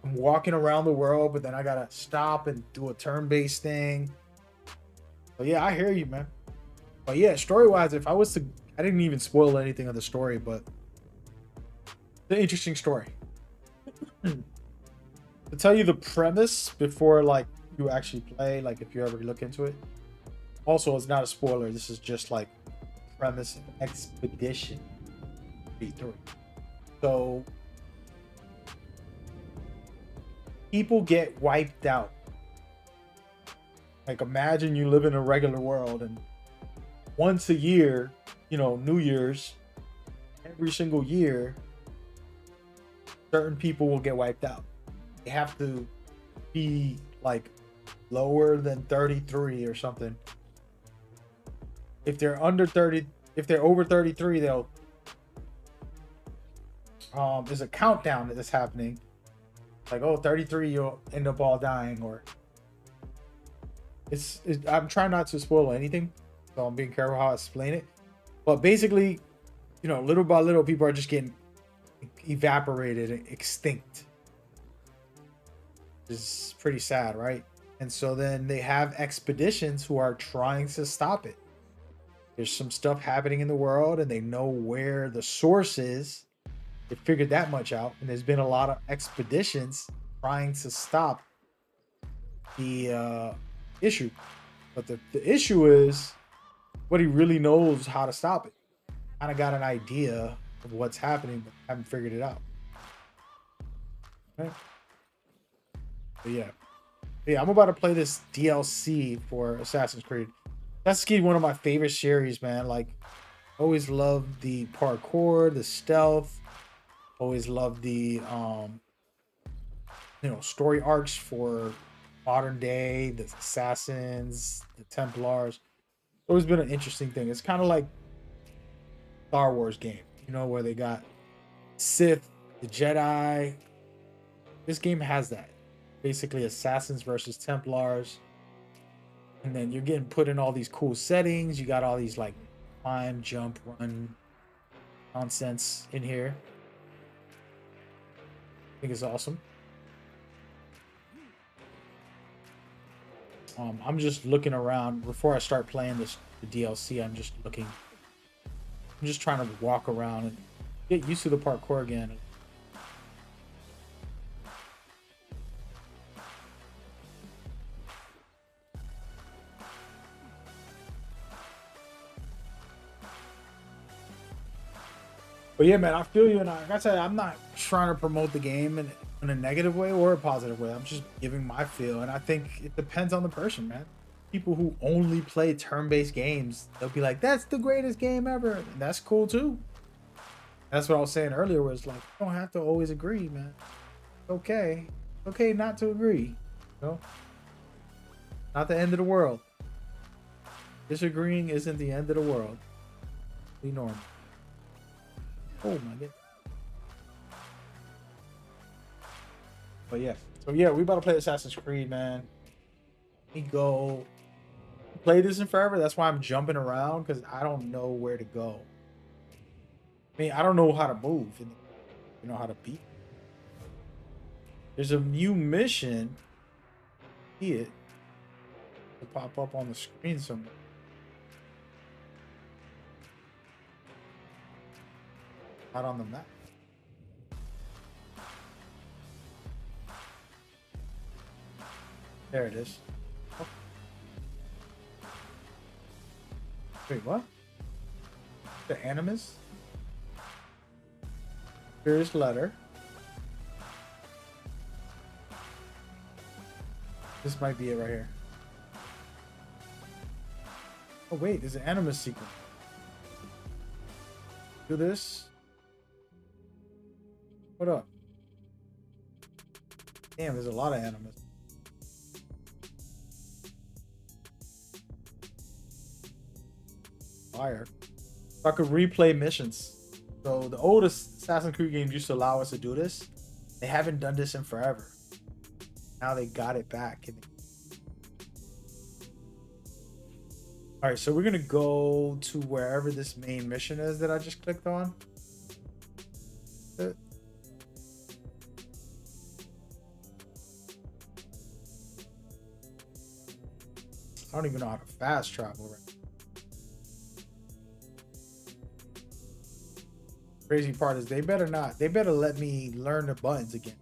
I'm walking around the world, but then I gotta stop and do a turn-based thing. But yeah, I hear you, man. But yeah, story-wise, if I was to, I didn't even spoil anything of the story, but the interesting story. To tell you the premise before like you actually play, like if you ever look into it, Also, it's not a spoiler. This is just like premise expedition B3. So people get wiped out. Like imagine you live in a regular world and once a year, New Year's, every single year, certain people will get wiped out. They have to be like lower than 33 or something. If they're under 30, if they're over 33, they'll there's a countdown that's happening. Like, oh, 33, you'll end up all dying, or it's I'm trying not to spoil anything, so I'm being careful how I explain it. But basically, little by little, people are just getting evaporated and extinct. It's pretty sad, right? And so then they have expeditions who are trying to stop it. There's some stuff happening in the world and they know where the source is. They figured that much out. And there's been a lot of expeditions trying to stop the issue. But the issue is nobody really knows how to stop it. Kind of got an idea of what's happening, but haven't figured it out. Okay. But yeah, I'm about to play this DLC for Assassin's Creed. That's one of my favorite series, man. Like, always loved the parkour, the stealth. Always loved the story arcs for modern day, the assassins, the Templars. Always been an interesting thing. It's kind of like Star Wars game, where they got Sith, the Jedi. This game has that. Basically assassins versus Templars. And then you're getting put in all these cool settings. You got all these like climb, jump, run nonsense in here. I think it's awesome. I'm just looking around before I start playing the DLC. I'm just trying to walk around and get used to the parkour again. But yeah, man, I feel you. And like I said, I'm not trying to promote the game in a negative way or a positive way. I'm just giving my feel. And I think it depends on the person, man. People who only play turn-based games, they'll be like, that's the greatest game ever. And that's cool too. That's what I was saying earlier, where it's like, you don't have to always agree, man. Okay. Okay not to agree. Not the end of the world. Disagreeing isn't the end of the world. Be normal. Oh my god. But yeah. So yeah, we about to play Assassin's Creed, man. We go play this in forever. That's why I'm jumping around, because I don't know where to go. I mean, I don't know how to move and how to beat. There's a new mission. See it to pop up on the screen somewhere. Not on the map. There it is. Oh. Wait, what? The Animus? Here's letter. This might be it right here. Oh wait, there's an Animus sequence. Do this. What up? Damn, there's a lot of Animus. Fire. So I could replay missions. So the oldest Assassin's Creed games used to allow us to do this. They haven't done this in forever. Now they got it back. All right, so we're gonna go to wherever this main mission is that I just clicked on. I don't even know how to fast travel right now. Crazy part is they better let me learn the buttons again.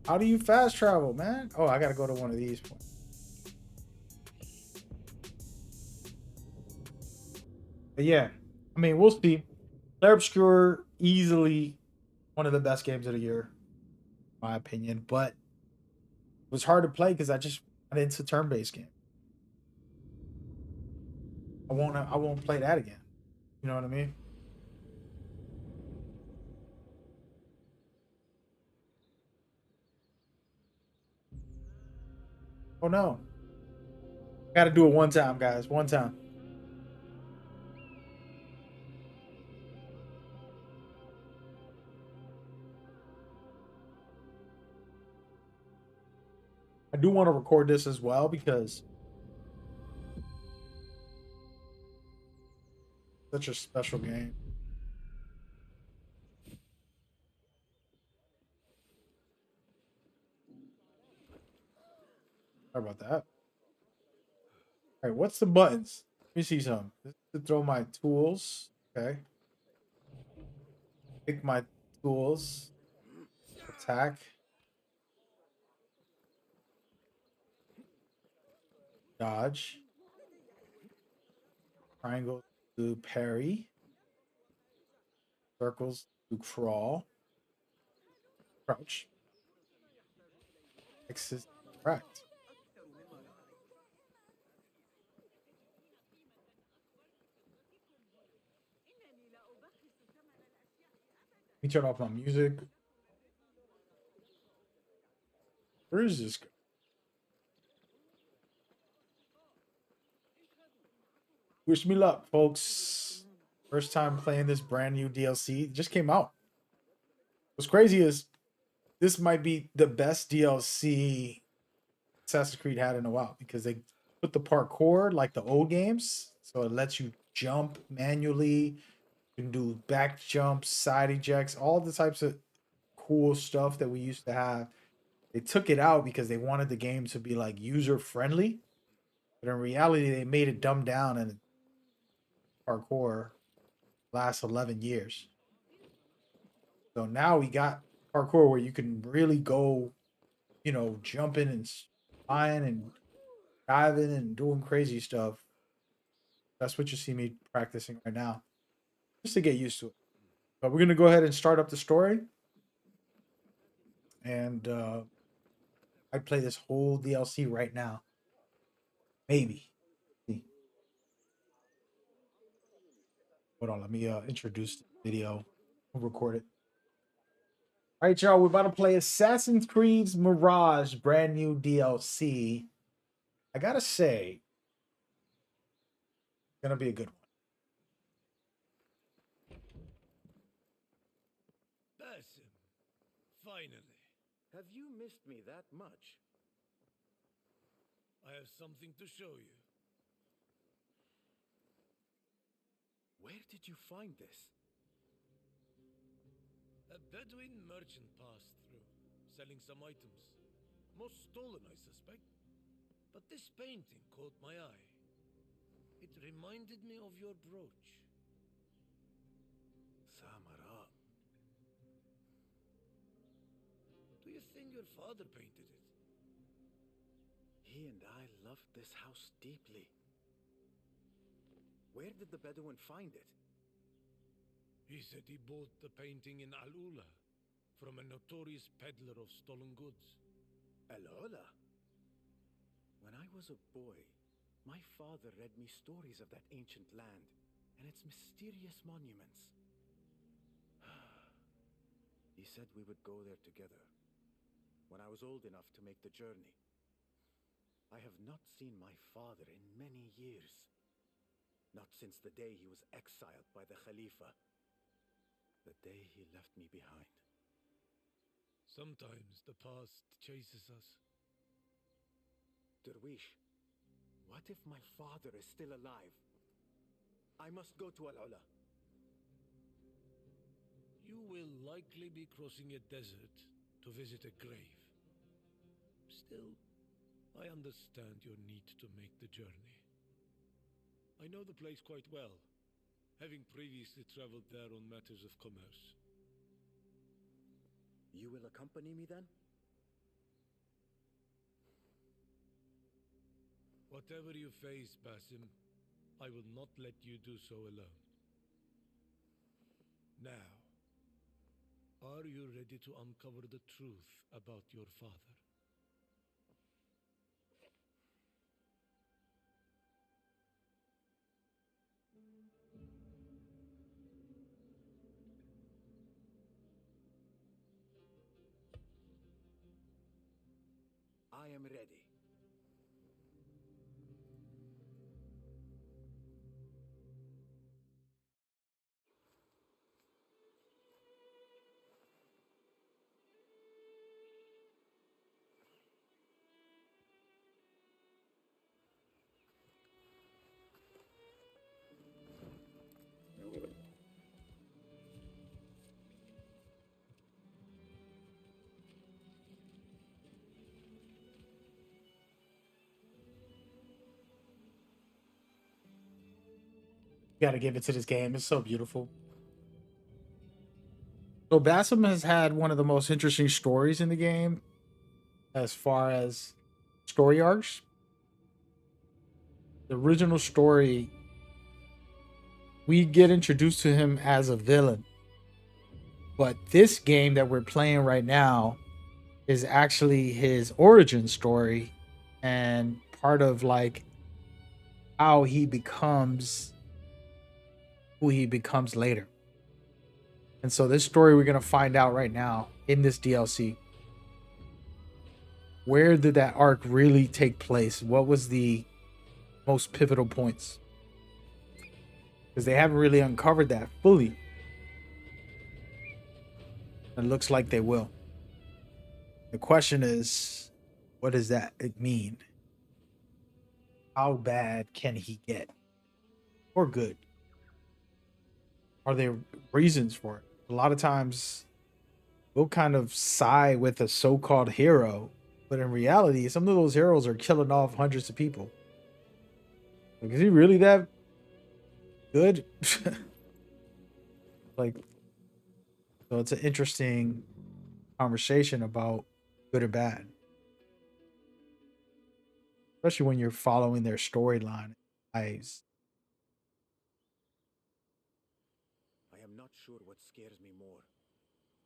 How do you fast travel, man? Oh, I gotta go to one of these points. But yeah, I mean, we'll see. Clair Obscur, easily one of the best games of the year, in my opinion. But it was hard to play because I just got into turn-based game. I won't play that again. You know what I mean? Oh no. Gotta do it one time, guys. One time. I do want to record this as well because it's such a special game. Sorry about that. All right, what's the buttons? Let me see some. This is to throw my tools. Okay. Pick my tools. Attack. Dodge. Triangles to parry. Circles to crawl. Crouch. X's correct. Let me turn off my music. Where is this? Wish me luck, folks. First time playing this brand new DLC. It just came out. What's crazy is this might be the best DLC Assassin's Creed had in a while because they put the parkour like the old games. So it lets you jump manually. You can do back jumps, side ejects, all the types of cool stuff that we used to have. They took it out because they wanted the game to be like user friendly. But in reality, they made it dumbed down and parkour last 11 years. So now we got parkour where you can really go, jumping and flying and diving and doing crazy stuff. That's what you see me practicing right now, just to get used to it. But we're gonna go ahead and start up the story, and I play this whole DLC right now. Maybe. Hold on, let me introduce the video. We'll record it. All right, y'all. We're about to play Assassin's Creed Mirage, brand new DLC. I gotta say, it's gonna be a good one. Basim, finally. Have you missed me that much? I have something to show you. Where did you find this? A Bedouin merchant passed through, selling some items. Most stolen, I suspect. But this painting caught my eye. It reminded me of your brooch. Samara. Do you think your father painted it? He and I loved this house deeply. Where did the Bedouin find it? He said he bought the painting in Al-Ula from a notorious peddler of stolen goods. Al-Ula? When I was a boy, my father read me stories of that ancient land and its mysterious monuments. He said we would go there together when I was old enough to make the journey. I have not seen my father in many years. Not since the day he was exiled by the Khalifa. The day he left me behind. Sometimes the past chases us. Derwish, what if my father is still alive? I must go to Al-Ula. You will likely be crossing a desert to visit a grave. Still, I understand your need to make the journey. I know the place quite well, having previously traveled there on matters of commerce. You will accompany me then? Whatever you face, Basim, I will not let you do so alone. Now, are you ready to uncover the truth about your father? I am ready. Got to give it to this game. It's so beautiful. So Bassam has had one of the most interesting stories in the game as far as story arcs. The original story, we get introduced to him as a villain. But this game that we're playing right now is actually his origin story and part of like how he becomes who he becomes later. And so this story we're going to find out right now in this DLC. Where did that arc really take place? What was the most pivotal points? Because they haven't really uncovered that fully. It looks like they will. The question is, what does that mean? How bad can he get? Or good? Are there reasons for it? A lot of times we'll kind of side with a so-called hero, but in reality, some of those heroes are killing off hundreds of people. Like, is he really that good? Like, so it's an interesting conversation about good or bad, especially when you're following their storyline lives. I am not sure what scares me more,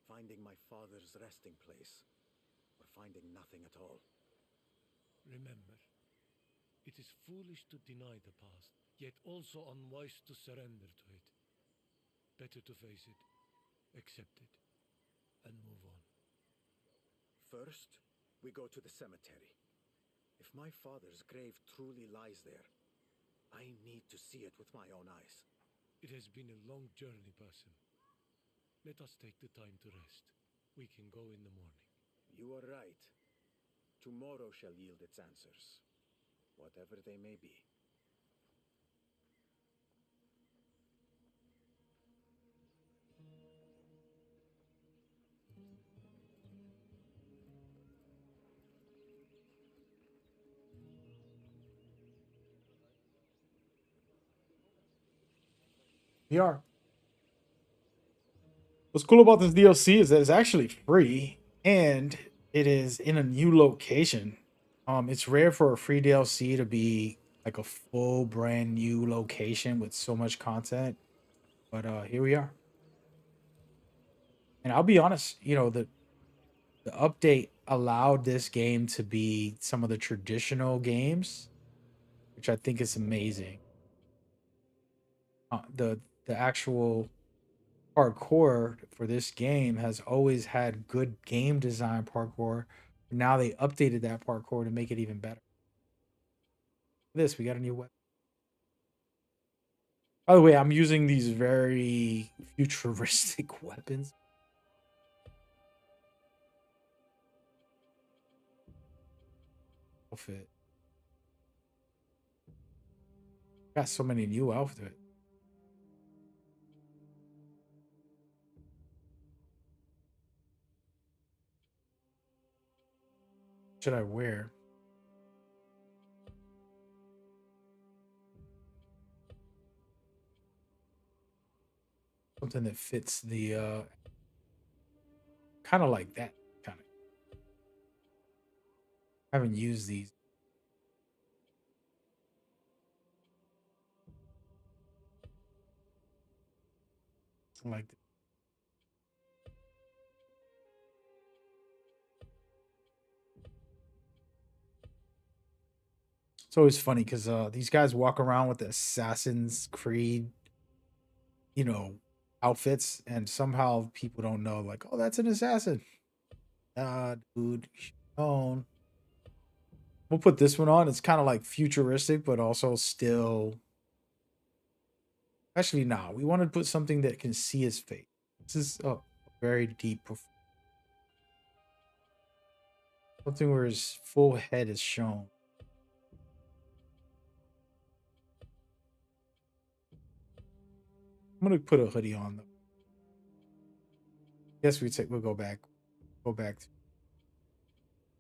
finding my father's resting place, or finding nothing at all. Remember, it is foolish to deny the past, yet also unwise to surrender to it. Better to face it, accept it, and move on. First, we go to the cemetery. If my father's grave truly lies there, I need to see it with my own eyes. It has been a long journey, person. Let us take the time to rest. We can go in the morning. You are right. Tomorrow shall yield its answers, whatever they may be. We are. What's cool about this DLC is that it's actually free and it is in a new location. It's rare for a free DLC to be like a full brand new location with so much content. But here we are. And I'll be honest, the update allowed this game to be some of the traditional games, which I think is amazing. The actual parkour for this game has always had good game design parkour. Now they updated that parkour to make it even better. This we got a new weapon. By the way, I'm using these very futuristic weapons. Outfit. Got so many new outfits. Should I wear? Something that fits the kind of like that kind of. I haven't used these. I like it. It's always funny because these guys walk around with the Assassin's Creed, you know, outfits, and somehow people don't know, like, oh, that's an assassin. Dude, you should have known. We'll put this one on. It's kind of like futuristic, but also still. Actually, nah. We want to put something that can see his face. This is a very deep, something where his full head is shown. I'm gonna put a hoodie on though. Guess we'll go back. Go back.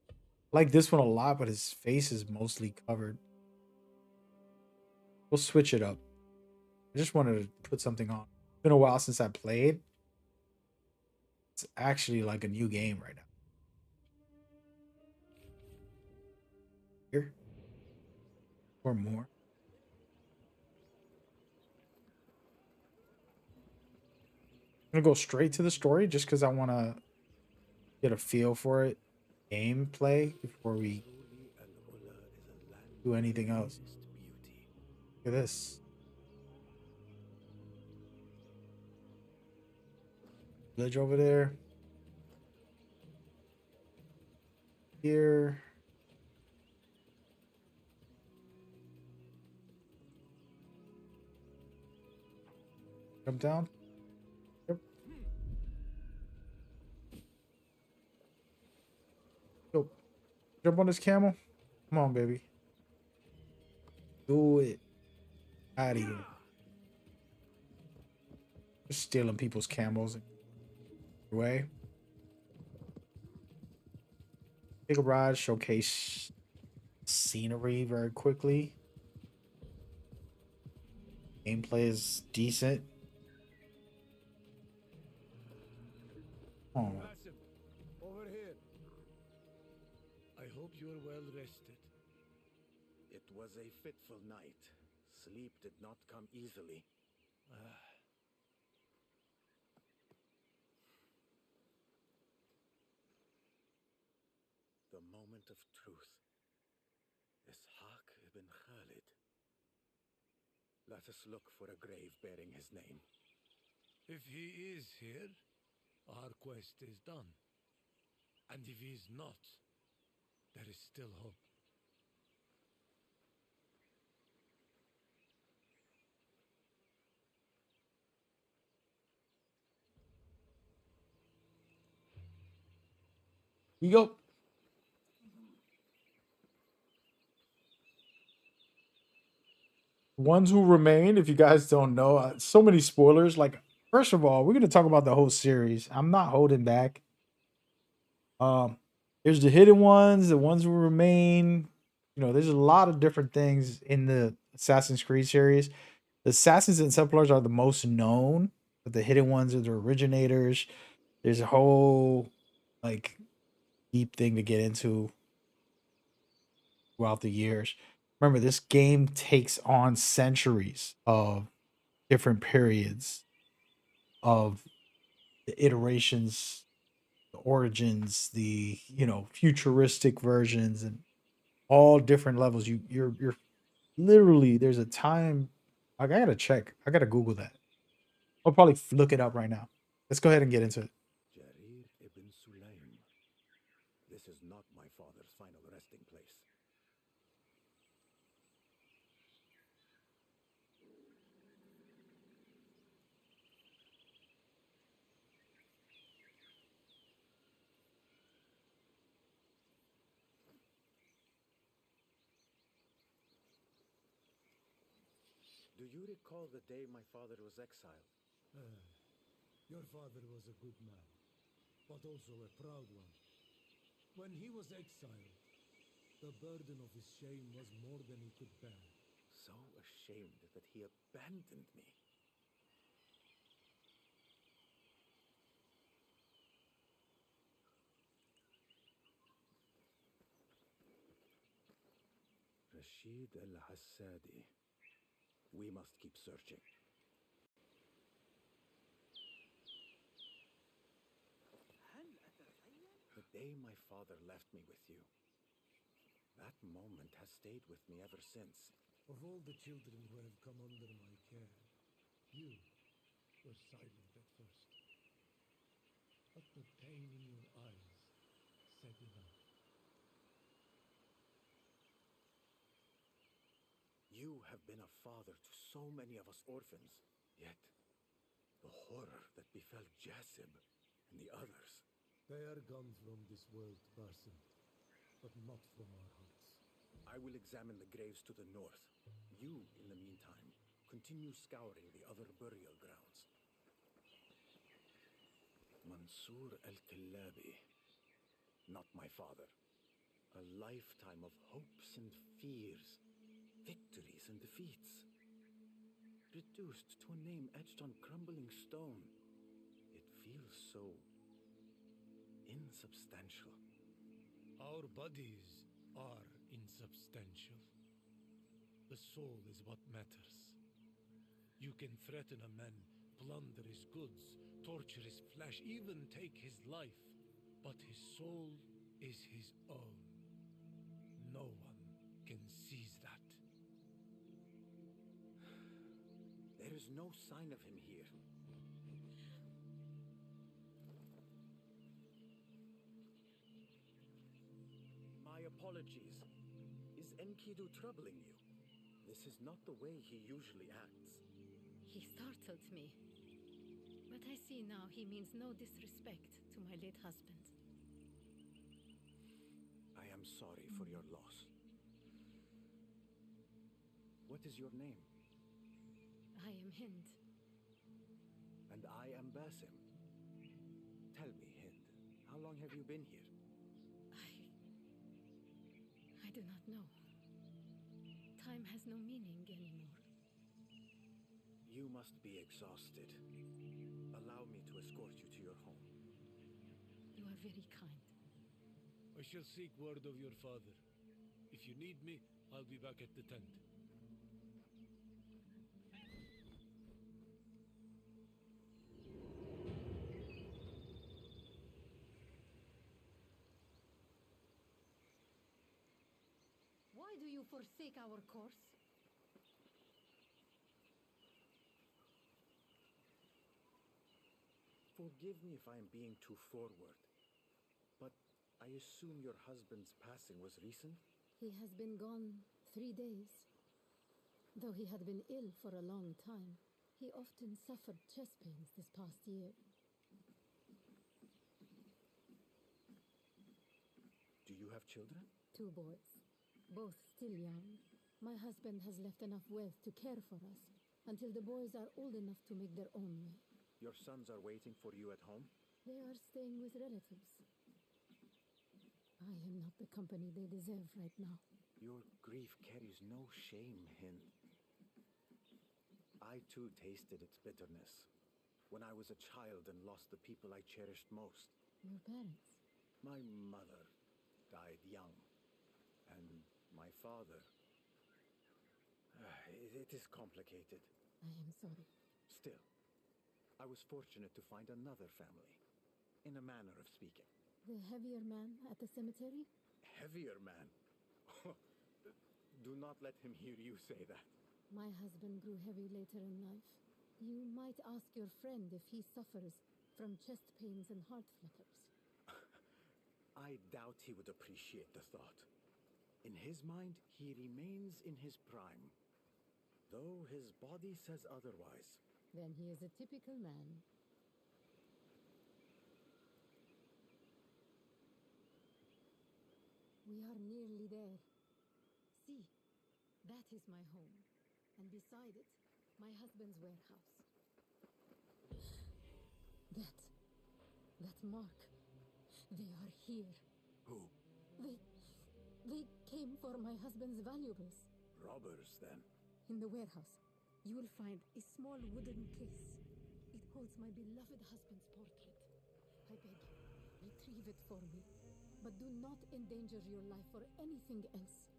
I like this one a lot, but his face is mostly covered. We'll switch it up. I just wanted to put something on. It's been a while since I played. It's actually like a new game right now. Here. Or more. I'm gonna go straight to the story just because I want to get a feel for it, gameplay, before we do anything else. Look at this. Village over there. Here. Jump down. Yep. Yo, jump on this camel. Come on, baby. Do it. Out of here. Just stealing people's camels away. Take a ride, showcase scenery very quickly. Gameplay is decent. Oh, Over here. I hope you are well rested. It was a fitful night. Sleep did not come easily. The moment of truth. Ishaq ibn Khalid. Let us look for a grave bearing his name. If he is here, our quest is done. And if he is not, there is still hope. you go. Ones who remain, if you guys don't know, so many spoilers. Like, first of all, we're gonna talk about the whole series. I'm not holding back. Um, there's the hidden ones, the ones who remain. You know, there's a lot of different things in the Assassin's Creed series. The Assassins and Templars are the most known, but the hidden ones are the originators. There's a whole like deep thing to get into throughout the years. Remember, this game takes on centuries of different periods of the iterations, the origins, the futuristic versions, and all different levels. You're literally there's a time. Like, I gotta check. I gotta Google that. I'll probably look it up right now. Let's go ahead and get into it. Jarir ibn Sulaym. This is not my father's final resting place. Do you recall the day my father was exiled? Your father was a good man, but also a proud one. When he was exiled, the burden of his shame was more than he could bear. So ashamed that he abandoned me. Rashid al-Hassadi. We must keep searching. day my father left me with you, that moment has stayed with me ever since. Of all the children who have come under my care, you were silent at first. But the pain in your eyes said enough. You have been a father to so many of us orphans, yet the horror that befell Jasib and the others. They are gone from this world, Barson, but not from our hearts. I will examine the graves to the north. You, in the meantime, continue scouring the other burial grounds. Mansour al-Killabi. Not my father. A lifetime of hopes and fears, victories and defeats. Reduced to a name etched on crumbling stone. It feels so insubstantial. Our bodies are insubstantial. The soul is what matters. You can threaten a man, plunder his goods, torture his flesh, even take his life, but his soul is his own. No one can seize that. There is no sign of him here. My apologies. Is Enkidu troubling you? This is not the way he usually acts. He startled me. But I see now he means no disrespect to my late husband. I am sorry for your loss. What is your name? I am Hind. And I am Basim. Tell me, Hind, how long have you been here? I do not know. Time has no meaning anymore. You must be exhausted. Allow me to escort you to your home. You are very kind. I shall seek word of your father. If you need me, I'll be back at the tent. Why do you forsake our course? Forgive me if I am being too forward, but I assume your husband's passing was recent? He has been gone 3 days. Though he had been ill for a long time, he often suffered chest pains this past year. Do you have children? 2 boys, both still young. My husband has left enough wealth to care for us until the boys are old enough to make their own way. Your sons are waiting for you at home? They are staying with relatives. I am not the company they deserve right now. Your grief carries no shame, Hind. I too tasted its bitterness when I was a child and lost the people I cherished most. Your parents? My mother died young, and my father... It is complicated. I am sorry. Still, I was fortunate to find another family, in a manner of speaking. The heavier man at the cemetery? Heavier man? Do not let him hear you say that. My husband grew heavy later in life. You might ask your friend if he suffers from chest pains and heart flutters. I doubt he would appreciate the thought. In his mind, he remains in his prime, though his body says otherwise. Then he is a typical man. We are nearly there. See, that is my home. And beside it, my husband's warehouse. That mark. They are here. Who? They came for my husband's valuables. Robbers, then? In the warehouse, you will find a small wooden case. It holds my beloved husband's portrait. I beg you, retrieve it for me. But do not endanger your life for anything else.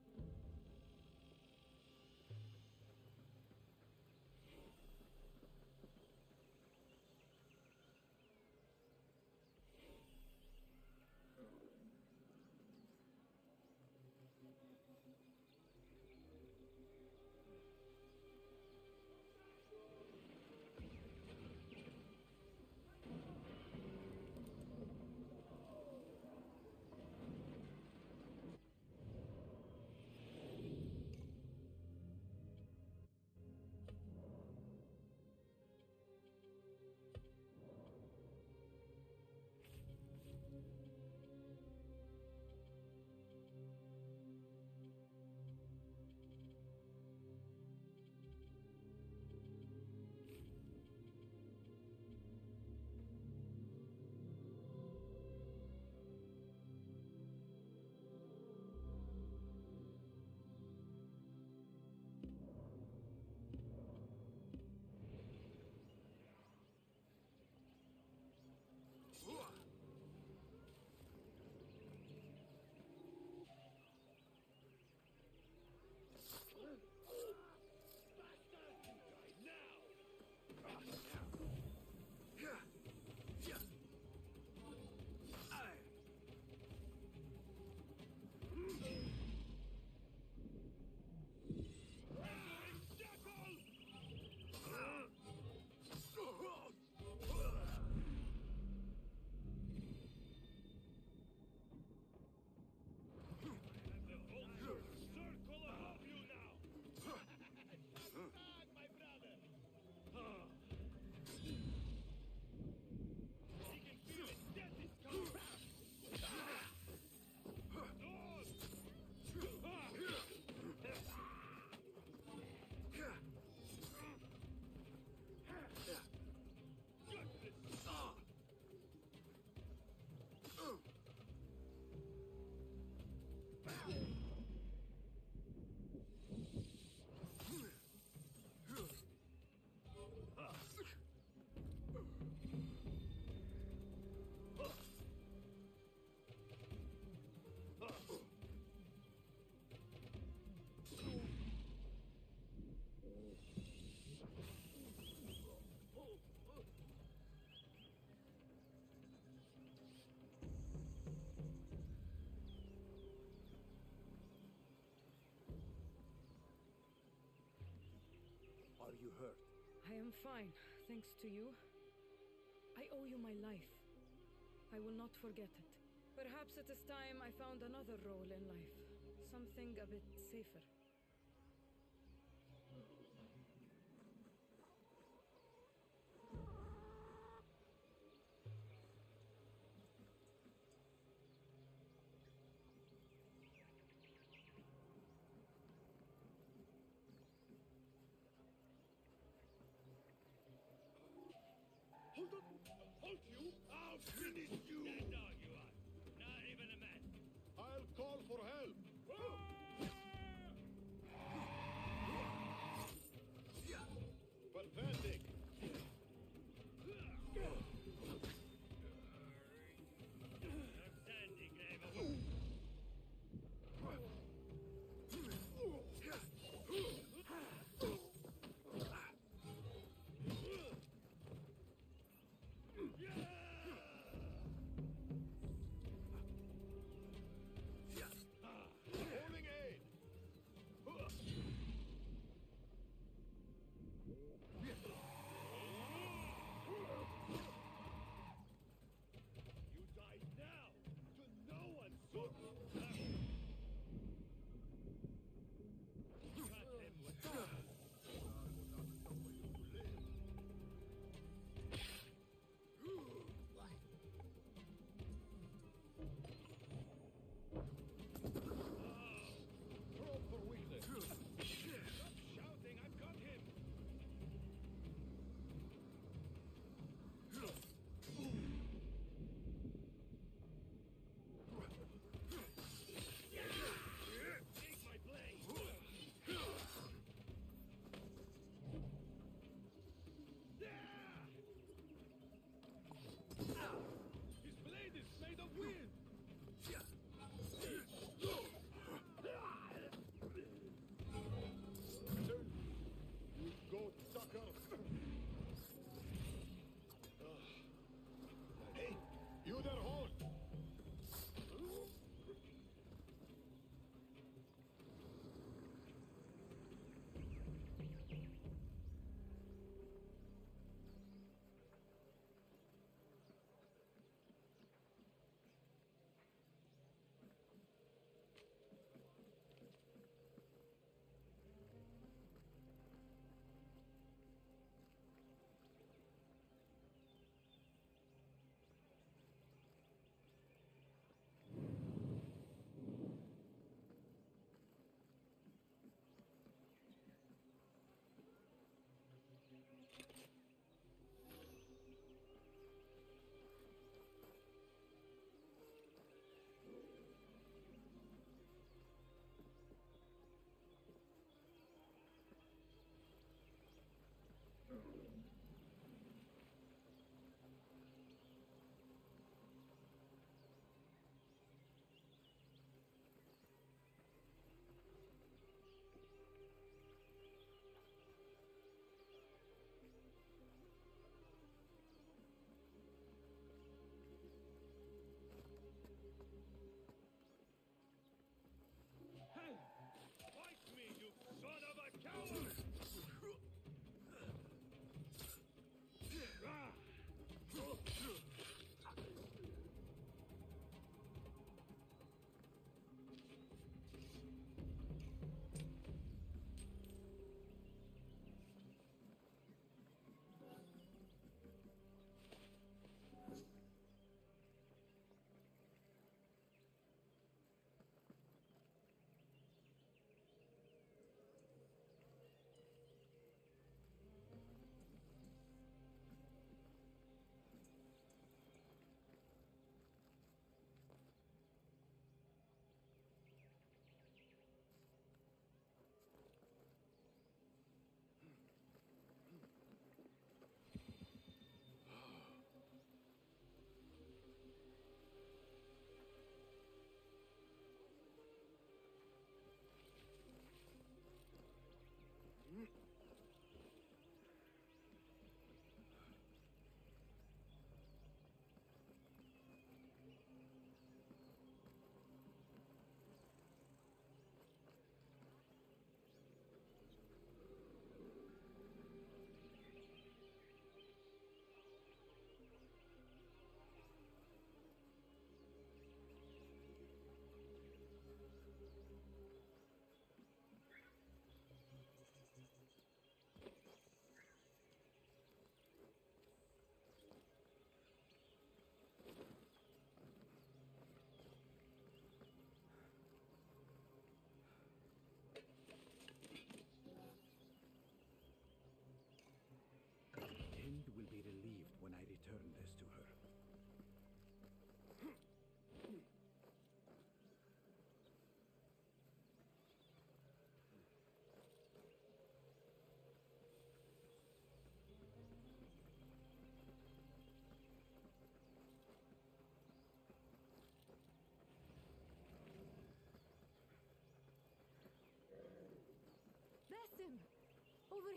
Are you hurt? I am fine, thanks to you. I owe you my life. I will not forget it. Perhaps it is time I found another role in life. Something a bit safer. Hold up! Hold you! I'll finish you! That dog you are. Not even a man. I'll call for help. Pathetic. Outstanding, Grave.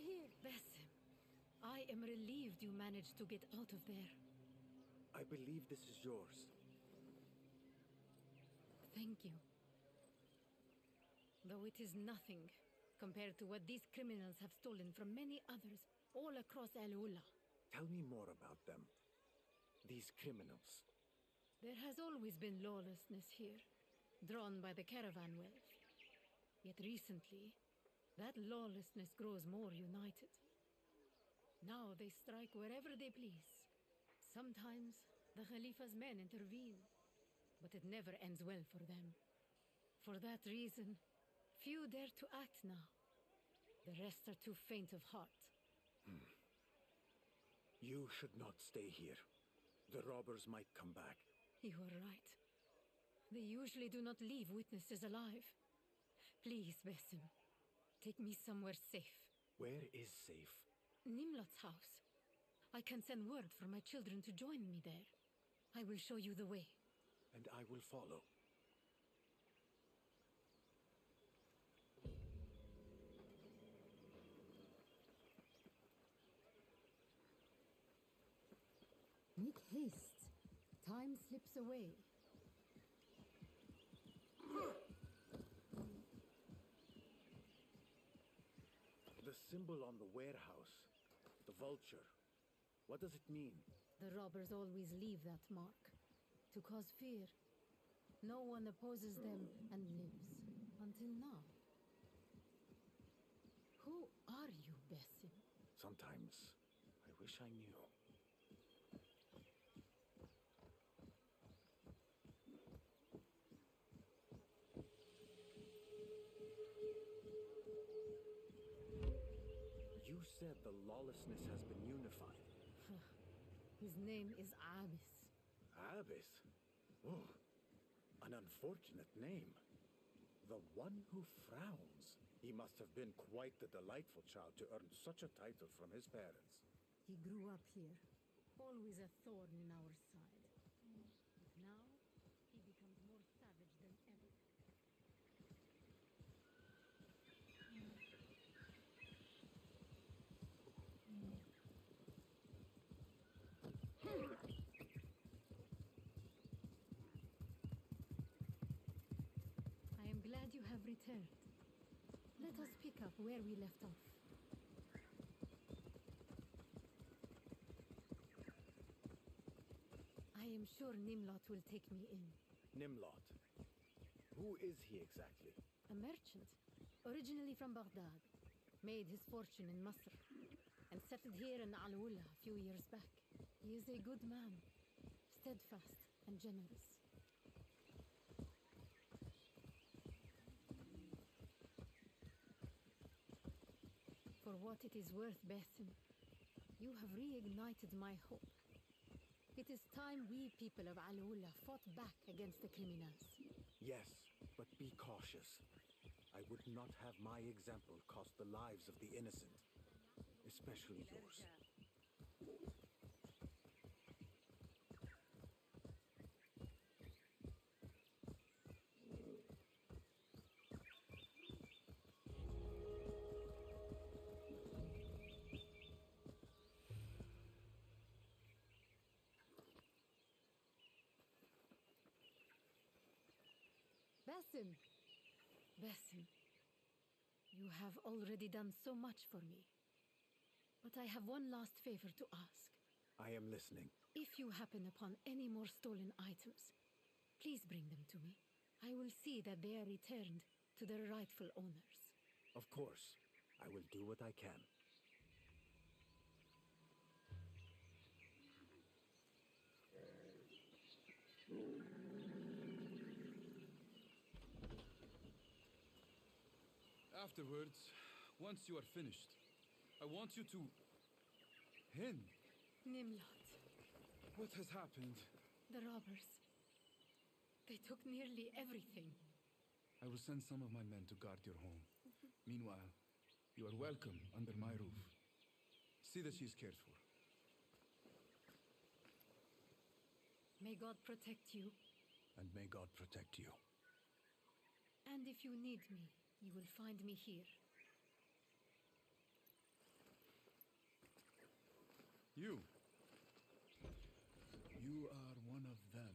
here. Basim, I am relieved you managed to get out of there. I believe this is yours. Thank you. Though it is nothing compared to what these criminals have stolen from many others all across Al-Ula. Tell me more about them. These criminals. There has always been lawlessness here, drawn by the caravan wealth. Yet recently, that lawlessness grows more united. Now they strike wherever they please. Sometimes the Khalifa's men intervene, but it never ends well for them. For that reason, few dare to act now. The rest are too faint of heart. You should not stay here. The robbers might come back. You are right. They usually do not leave witnesses alive. Please, Basim, take me somewhere safe. Where is safe? Nimlot's house. I can send word for my children to join me there. I will show you the way. And I will follow. Make haste. Time slips away. The symbol on the warehouse. The vulture. What does it mean? The robbers always leave that mark. To cause fear. No one opposes them and lives. Until now. Who are you, Basim? Sometimes I wish I knew. You said the lawlessness has been unified. His name is Abyss. Abyss? Oh, an unfortunate name. The one who frowns. He must have been quite the delightful child to earn such a title from his parents. He grew up here. Always a thorn in our side. But now, he becomes more savage than ever. I am glad you have returned. Let us pick up where we left off. I am sure Nimlot will take me in. Nimlot. Who is he exactly? A merchant, originally from Baghdad, made his fortune in Masr, and settled here in Al-Ula a few years back. He is a good man, steadfast and generous. For what it is worth, Basim, you have reignited my hope. It is time we people of Al-Ula fought back against the criminals. Yes, but be cautious. I would not have my example cost the lives of the innocent, especially yours. Basim! Basim, you have already done so much for me. But I have one last favor to ask. I am listening. If you happen upon any more stolen items, please bring them to me. I will see that they are returned to their rightful owners. Of course, I will do what I can. Afterwards, once you are finished, I want you to... Hin, Nimlot, what has happened? the robbers. They took nearly everything. I will send some of my men to guard your home. Meanwhile, you are welcome under my roof. See that she is cared for. May God protect you. And may God protect you. And if you need me, you will find me here. You. You are one of them.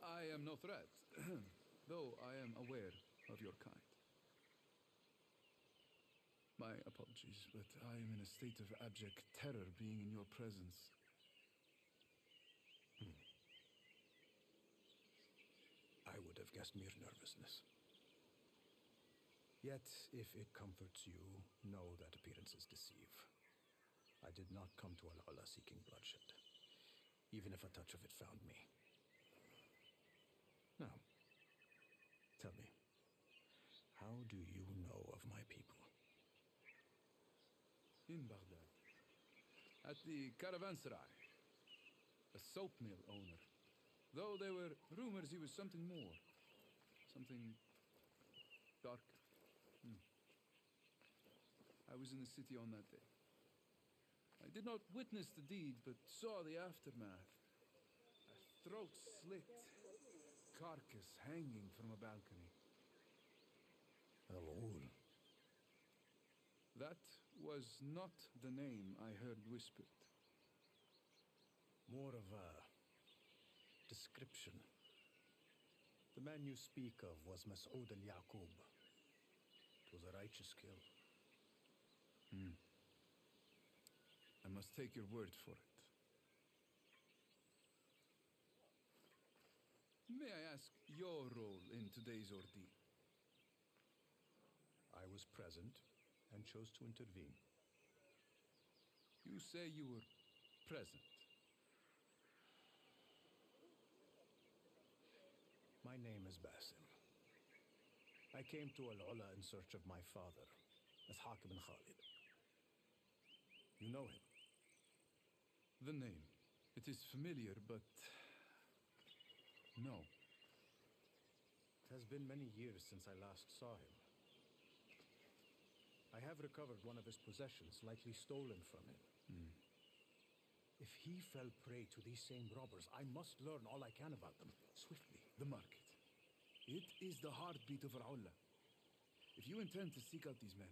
I am no threat, though I am aware of your kind. My apologies, but I am in a state of abject terror being in your presence. I would have guessed mere nervousness. Yet, if it comforts you, know that appearances deceive. I did not come to Al-Ula seeking bloodshed, even if a touch of it found me. Now, tell me, how do you know of my people? In Baghdad, at the caravanserai, a soap mill owner. Though there were rumors he was something more, something darker. I was in the city on that day. I did not witness the deed, but saw the aftermath. A throat slit, carcass hanging from a balcony. Al-Ul. That was not the name I heard whispered. More of a description. The man you speak of was Mas'ud al-Yaqub. It was a righteous kill. I must take your word for it. May I ask your role in today's ordeal? I was present and chose to intervene. You say you were present. My name is Basim. I came to Al-Ula in search of my father, Ishaq ibn Khalid. You know him? The name. It is familiar, but... no. It has been many years since I last saw him. I have recovered one of his possessions, likely stolen from him. If he fell prey to these same robbers, I must learn all I can about them, swiftly. The market. It is the heartbeat of Al-Ula. If you intend to seek out these men,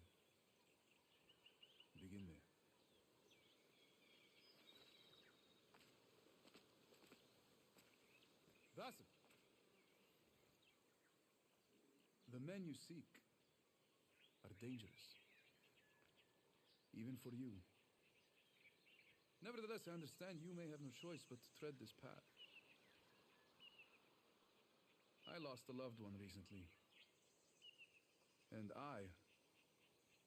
begin there. Basim! The men you seek are dangerous. Even for you. Nevertheless, I understand you may have no choice but to tread this path. I lost a loved one recently. And I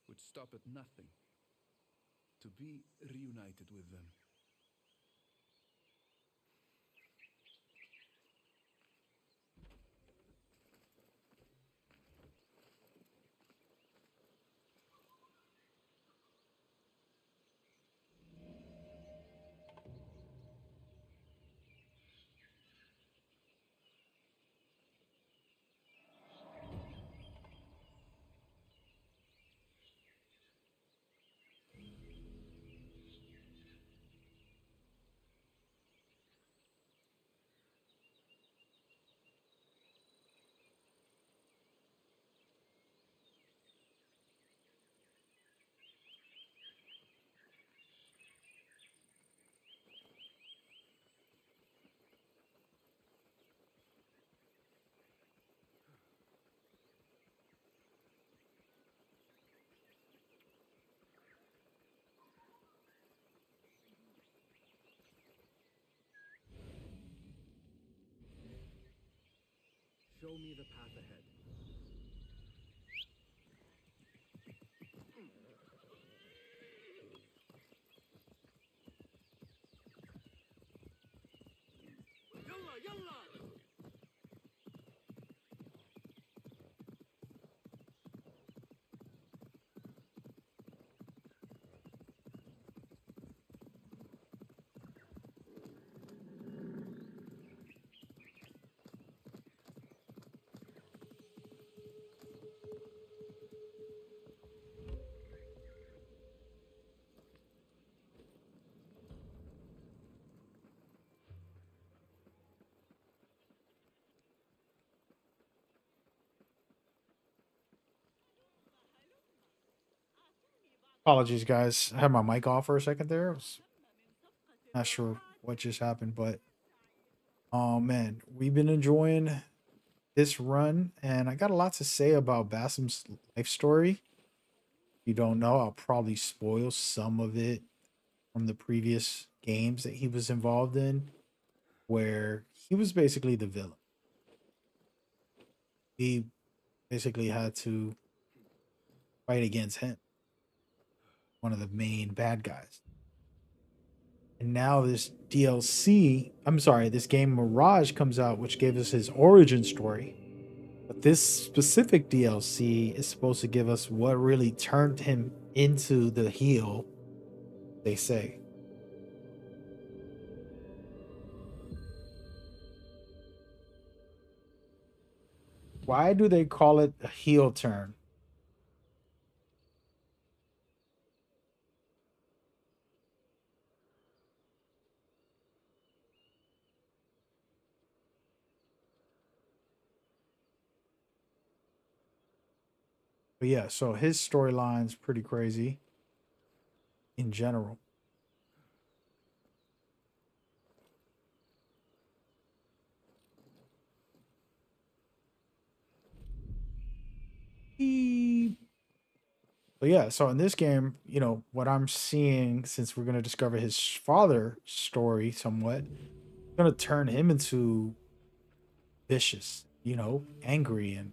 would stop at nothing to be reunited with them. Show me the path ahead. Yalla, yalla! Apologies, guys. I had my mic off for a second there. I was not sure what just happened, but oh man, we've been enjoying this run, and I got a lot to say about Basim's life story. If you don't know, I'll probably spoil some of it from the previous games that he was involved in, where he was basically the villain. He basically had to fight against him, one of the main bad guys. And now this DLC, I'm sorry, this game Mirage comes out, which gave us his origin story. But this specific DLC is supposed to give us what really turned him into the heel, they say. Why do they call it a heel turn? But yeah, so his storyline's pretty crazy in general. But yeah, so in this game, you know, what I'm seeing, since we're going to discover his father story somewhat, going to turn him into vicious, you know, angry, and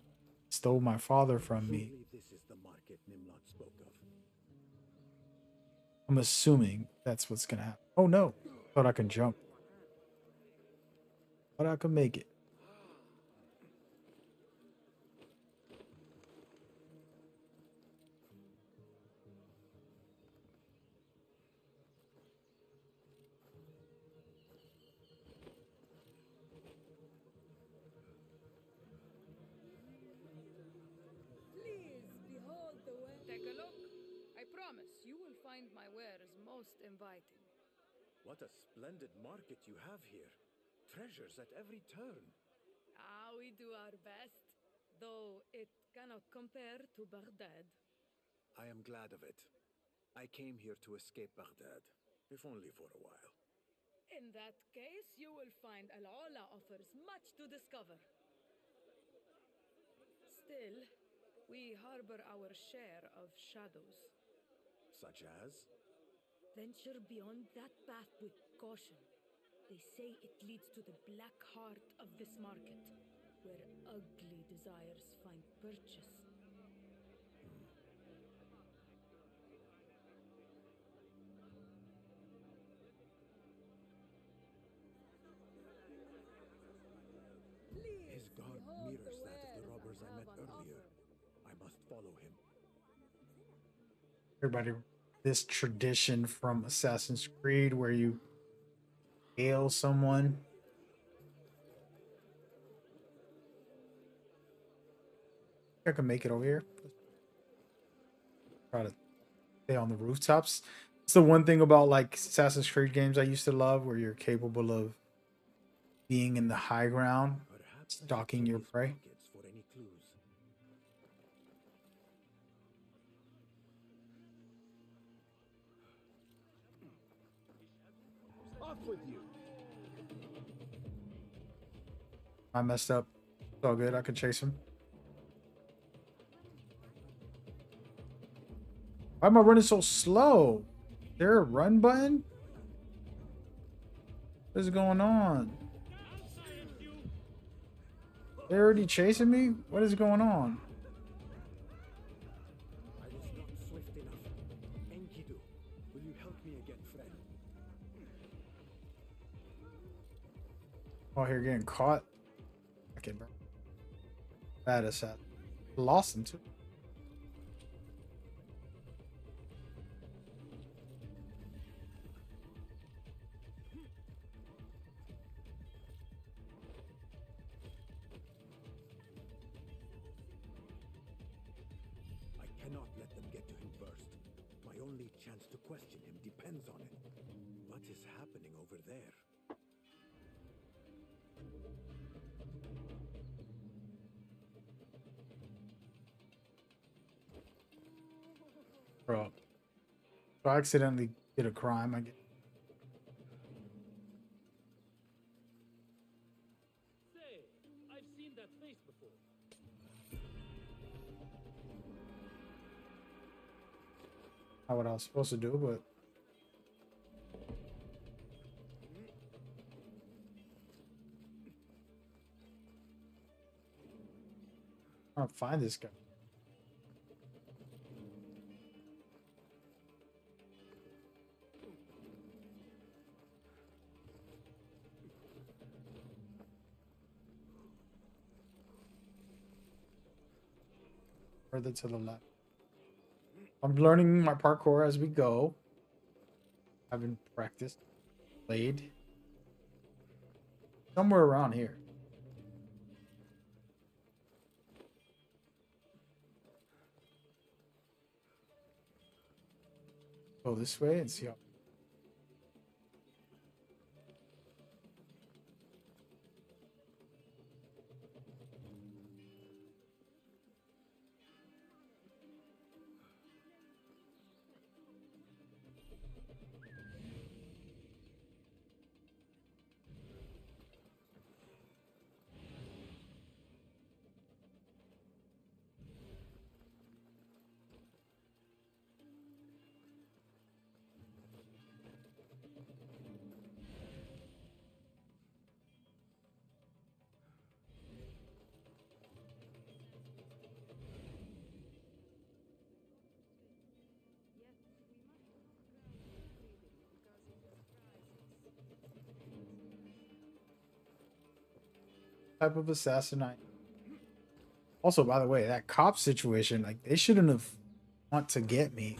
stole my father from me. Surely this is the market Nimrod spoke of. I'm assuming that's what's going to happen. Oh no, thought I can jump. Thought I could make it. Please behold the way. Take a look. I promise you will find my wares most inviting. What a splendid market you have here. Treasures at every turn. Ah, we do our best, though it cannot compare to Baghdad. I am glad of it. I came here to escape Baghdad, if only for a while. In that case, you will find Al-Ola offers much to discover. Still, we harbor our share of shadows. Such as? Venture beyond that path with caution. They say it leads to the black heart of this market, where ugly desires find purchase. His garb mirrors that of the robbers I met earlier. I must follow him. Everybody, this tradition from Assassin's Creed where you hail someone. I can make it over here. Try to stay on the rooftops. It's the one thing about like Assassin's Creed games I used to love, where you're capable of being in the high ground, Perhaps I should stalking check your his prey. pockets for any clues. Off with you. I messed up. It's all good. I can chase him. Why am I running so slow? Is there a run button? What is going on? They're already chasing me? What is going on? I was not swift enough. Enkidu, will you help me again, friend? Oh, here getting caught. Okay, bro. Bad assassin. Lost him too. I cannot let them get to him first. My only chance to question him depends on it. What is happening over there? Bro. So I accidentally did a crime, I guess. Say, I've seen that face before. Not what I was supposed to do, but I'm trying to find this guy. Further to the left. I'm learning my parkour as we go. I haven't practiced, played. Somewhere around here. Go this way and see how. Type of assassin I. Also, by the way, that cop situation, like they shouldn't have want to get me.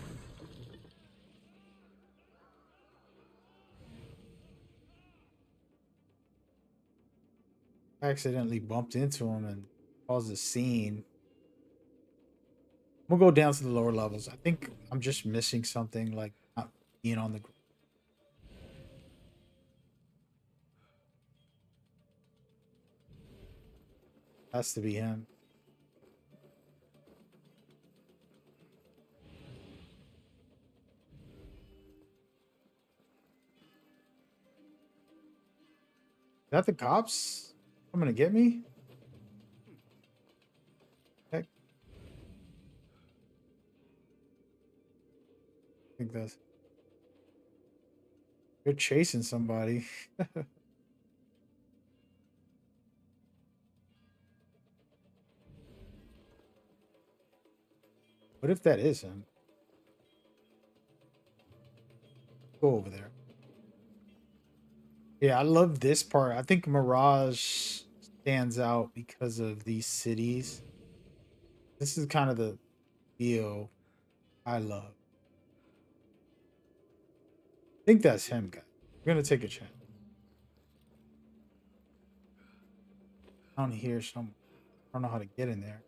I accidentally bumped into him and caused a scene. We'll go down to the lower levels. I think I'm just missing something, like not being on the. Has to be him. Is that the cops coming to get me? Heck. I think that's. You're chasing somebody. What if that is him? Go over there. Yeah, I love this part. I think Mirage stands out because of these cities. This is kind of the feel I love. I think that's him, guys. We're gonna take a chance. Down here somewhere. I don't know how to get in there.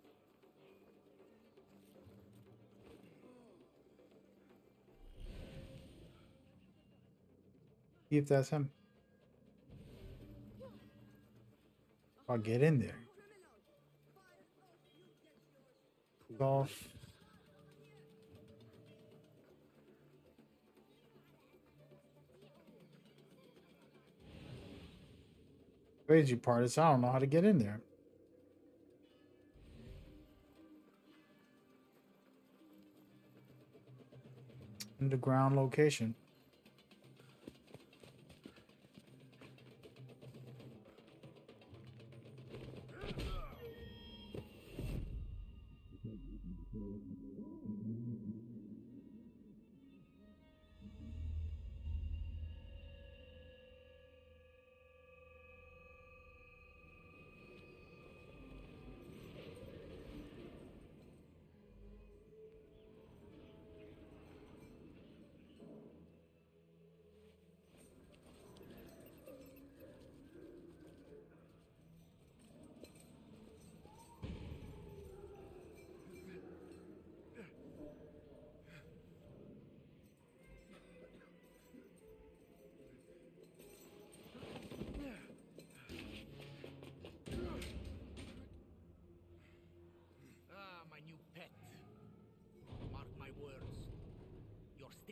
See if that's him. I'll get in there. Off. Crazy part is I don't know how to get in there. Underground location.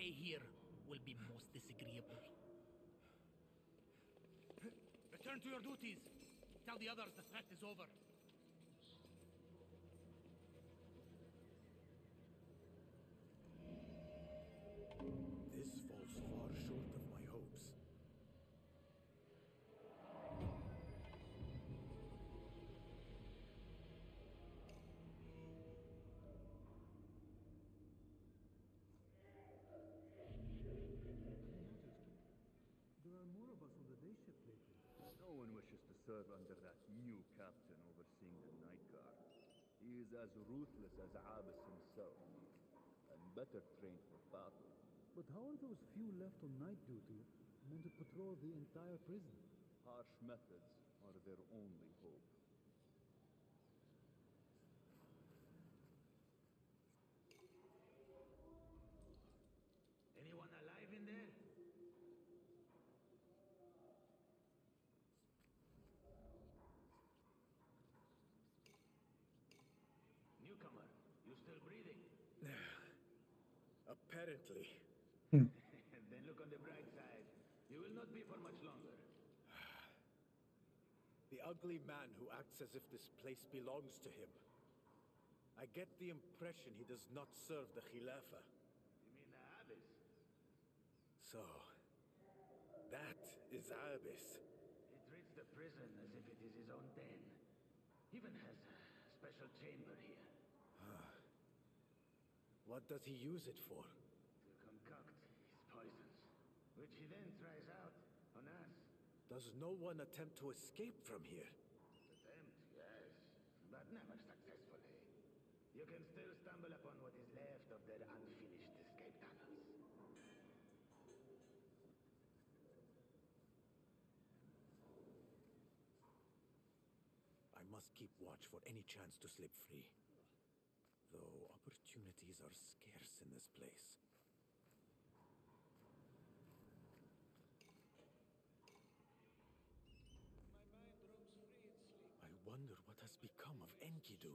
stay here will be most disagreeable. Return to your duties. Tell the others the threat is over. This falls far short of my hopes. There are more of us on the day shift lately. No one wishes to serve under that new captain overseeing the night guard. He is as ruthless as Abbas himself, and better trained for battle. But how are those few left on night duty meant to patrol the entire prison? Harsh methods are their only hope. Anyone alive in there? Newcomer, you still breathing? Apparently. Then look on the bright side. You will not be for much longer. The ugly man who acts as if this place belongs to him. I get the impression he does not serve the Khilafah. You mean the Abyss? So, that is Abyss. He treats the prison as if it is his own den. Even has a special chamber here. What does he use it for? To concoct his poisons, which he then tries out on us. Does no one attempt to escape from here? Attempt, yes, but never successfully. You can still stumble upon what is left of their unfinished escape tunnels. I must keep watch for any chance to slip free. Though opportunities are scarce in this place. I wonder what has become of Enkidu.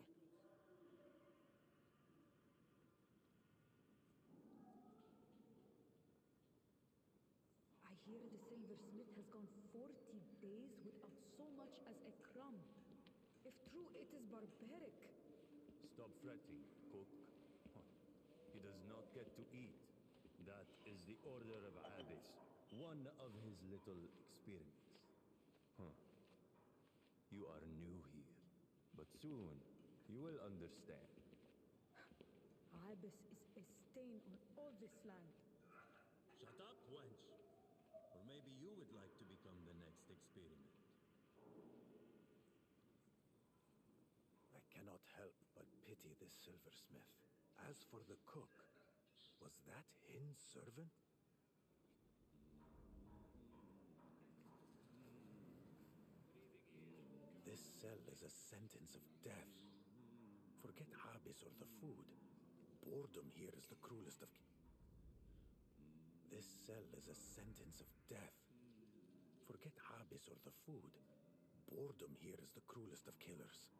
I hear the silversmith has gone 40 days without so much as a crumb. If true, it is barbaric. Stop fretting, cook. He does not get to eat. That is the order of Abyss. One of his little experiments. You are new here, but soon you will understand. Abyss is a stain on all this land. Shut up, wench. Or maybe you would like to become the next experiment. I cannot help but pity this silversmith. As for the cook, was that Hin's servant? This cell is a sentence of death. Forget Abyss or the food. Boredom here is the cruelest of... This cell is a sentence of death. Forget Abyss or the food. Boredom here is the cruelest of killers.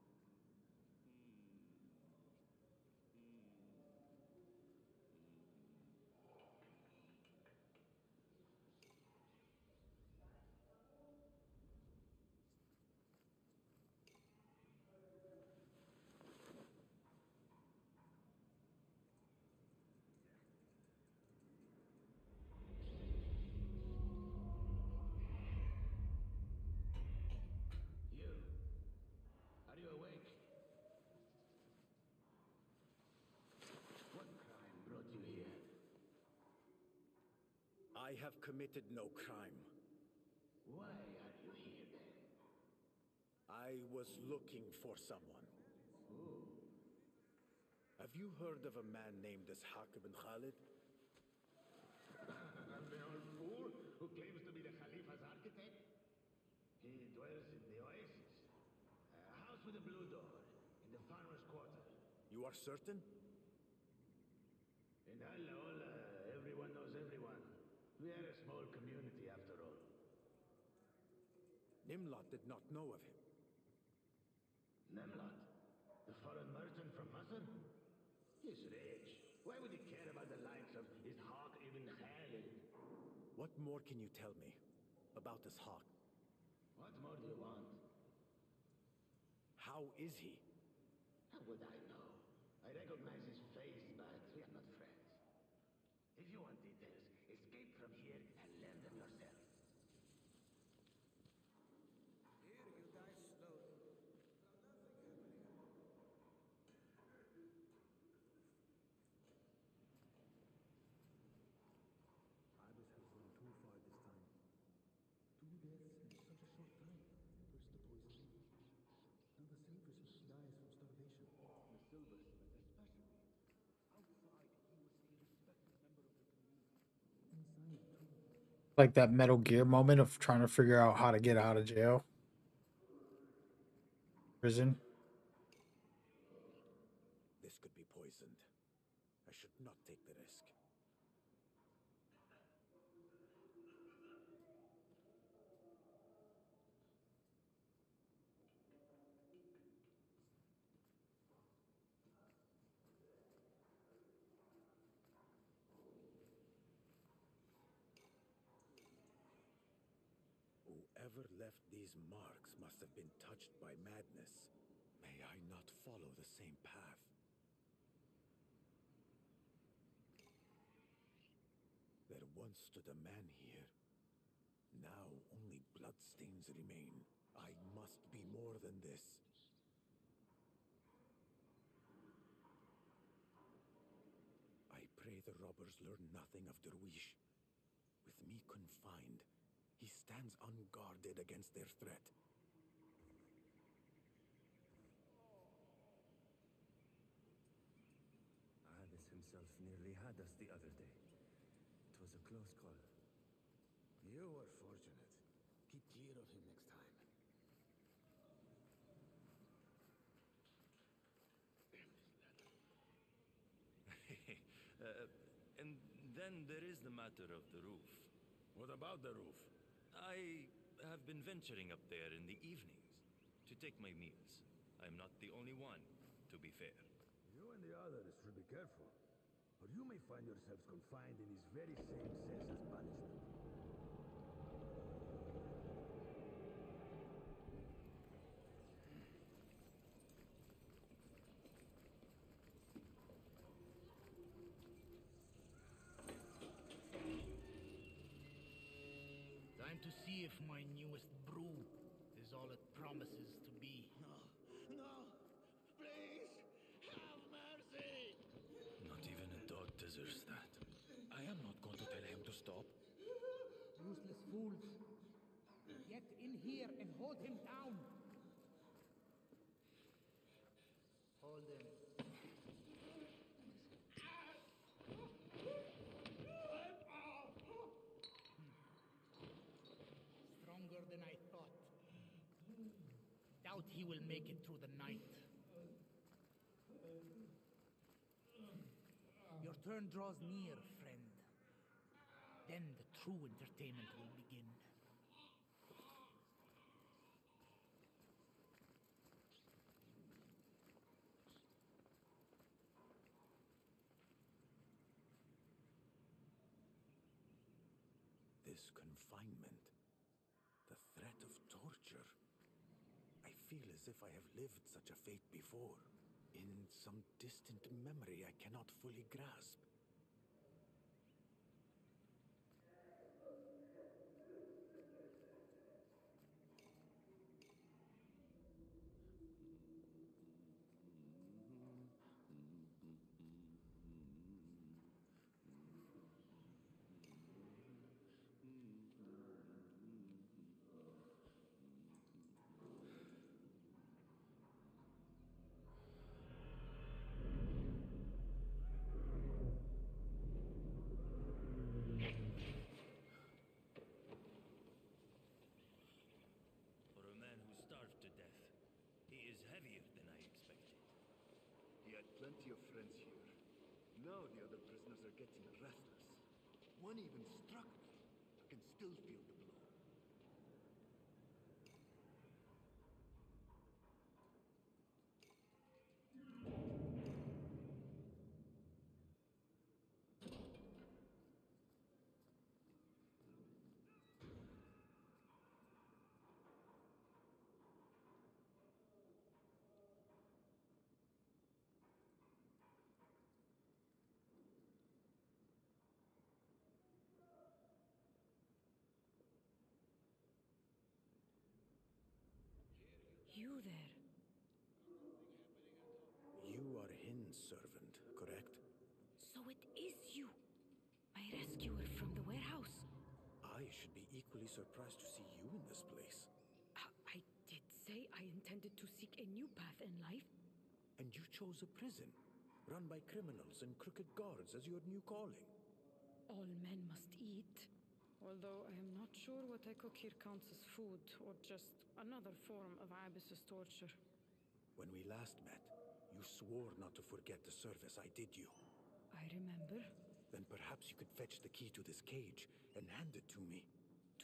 You. Are you awake? What crime brought you here? I have committed no crime. Why are you here then? I was looking for someone. Who? Have you heard of a man named Ishaq ibn Khalid? The old fool who claims to be the Khalifa's architect? He dwells in the oasis. A house with a blue door, in the farmer's quarter. You are certain? In Al-Ola, everyone knows everyone. We are a small community after all. Nimlot did not know of him. Nemlot, the foreign merchant from Masr? He's rich. Why would he care about the likes of his hawk even Khalid? What more can you tell me about this hawk? What more do you want? How is he? How would I know? I recognize his face, but we are not friends. If you want details, escape from here and learn them yourself. Here you die slowly. Nothing happening. Ibis has gone too far this time. 2 deaths in such a short time. First the poisoning. Now the silversmith dies from starvation. The silversmith especially. Outside, he was a respected member of the community. Inside too. Like that Metal Gear moment of trying to figure out how to get out of jail. Prison. This could be poisoned. I should not take the risk. Whoever left these marks must have been touched by madness. May I not follow the same path. There once stood a man here. Now only bloodstains remain. I must be more than this. I pray the robbers learn nothing of Derwish. With me confined, he stands unguarded against their threat. Ibis himself nearly had us the other day. It was a close call. You were fortunate. Keep clear of him next time. And then there is the matter of the roof. What about the roof? I have been venturing up there in the evenings to take my meals. I'm not the only one, to be fair. You and the others should be careful, or you may find yourselves confined in these very same cells as punishment. Time to see if my newest brew is all it promises to be. No, no, please, have mercy! Not even a dog deserves that. I am not going to tell him to stop. Useless fools. Get in here and hold him down. Hold him. Stronger than I thought. Doubt he will make it through the night. Your turn draws near, friend. Then the true entertainment will begin. This confinement, the threat of torture. I feel as if I have lived such a fate before. In some distant memory I cannot fully grasp. For a man who starved to death, he is heavier than I expected. He had plenty of friends here. Now the other prisoners are getting restless. One even struck me. I can still feel the blow. you there? You are Hin's servant, correct? So it is you, my rescuer from the warehouse. I should be equally surprised to see you in this place. I did say I intended to seek a new path in life. And you chose a prison, run by criminals and crooked guards as your new calling. All men must eat. Although I am not sure what I cook here counts as food, or just another form of Abyss's torture. When we last met, you swore not to forget the service I did you. I remember. Then perhaps you could fetch the key to this cage and hand it to me.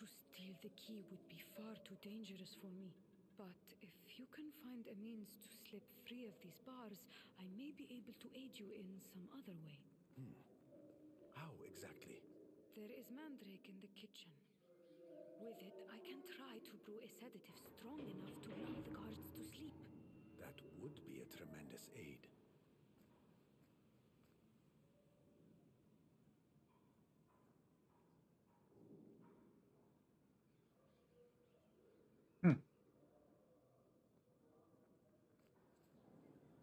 To steal the key would be far too dangerous for me. But if you can find a means to slip free of these bars, I may be able to aid you in some other way. How exactly? There is mandrake in the kitchen. With it, I can try to brew a sedative strong enough to lull the guards to sleep. That would be a tremendous aid.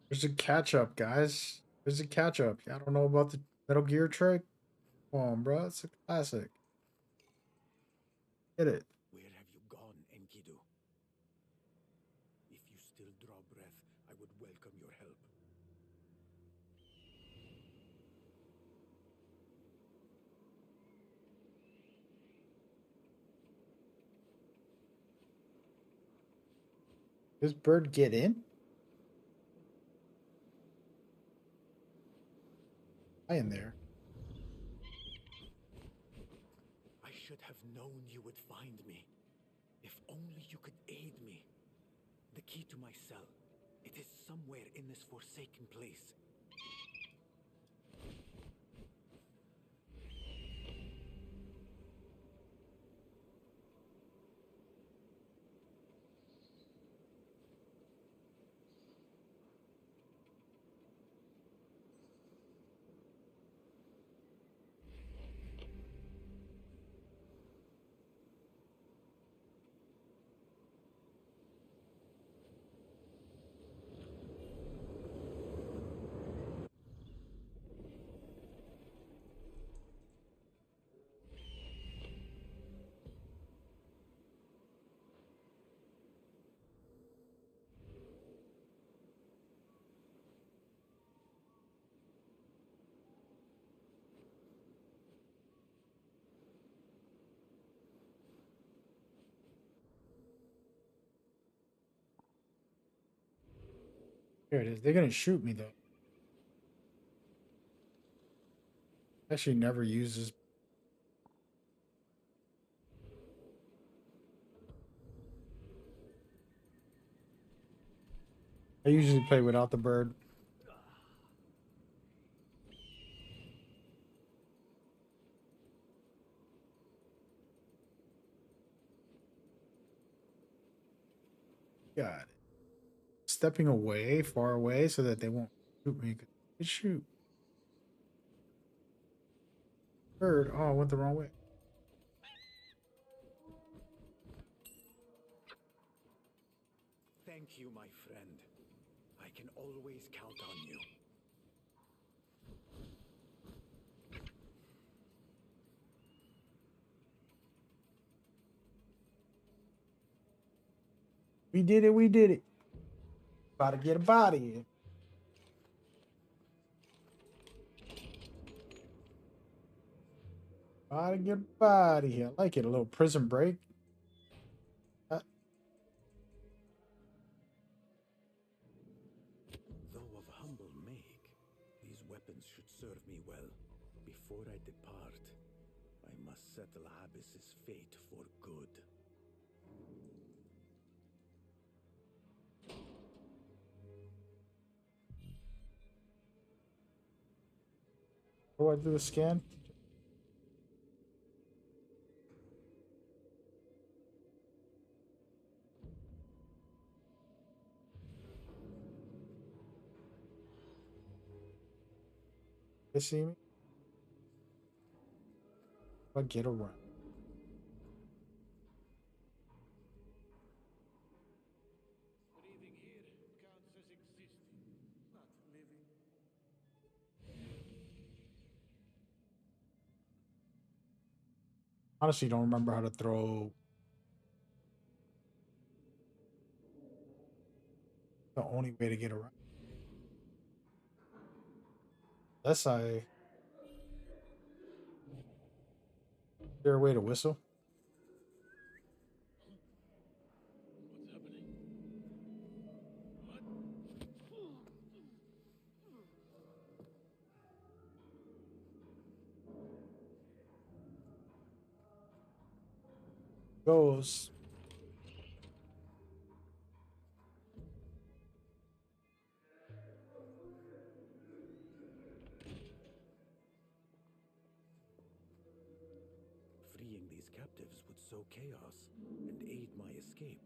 There's a catch up, guys. There's a catch up. I don't know about the Metal Gear trick. Come on, bro. It's a classic. Get it. Where have you gone, Enkidu? If you still draw breath, I would welcome your help. Does bird get in? I in there. I should have known you would find me. If only you could aid me. The key to my cell. It is somewhere in this forsaken place. Here it is. They're gonna shoot me though. Actually, never uses. I usually play without the bird. Got it. Stepping away, far away, so that they won't shoot me. They shoot. Bird. Oh, I went the wrong way. Thank you, my friend. I can always count on you. We did it. We did it. About to get a body. About to get a body. I like it. A little prison break. Though of humble make, these weapons should serve me well. Before I depart, I must settle Abyss's fate for good. Do I do a scan? They see me? I get around. Honestly, don't remember how to throw the only way to get around. Unless I is there a way to whistle? Goes. Freeing these captives would sow chaos and aid my escape.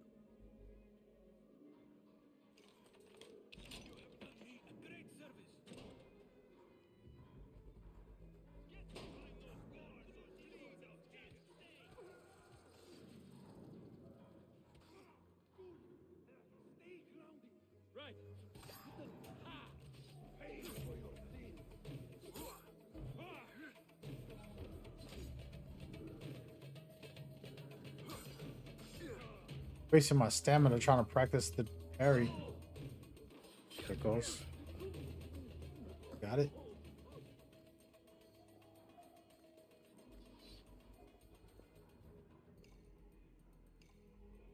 Right. Wasting my stamina trying to practice the parry. There it goes. Got it.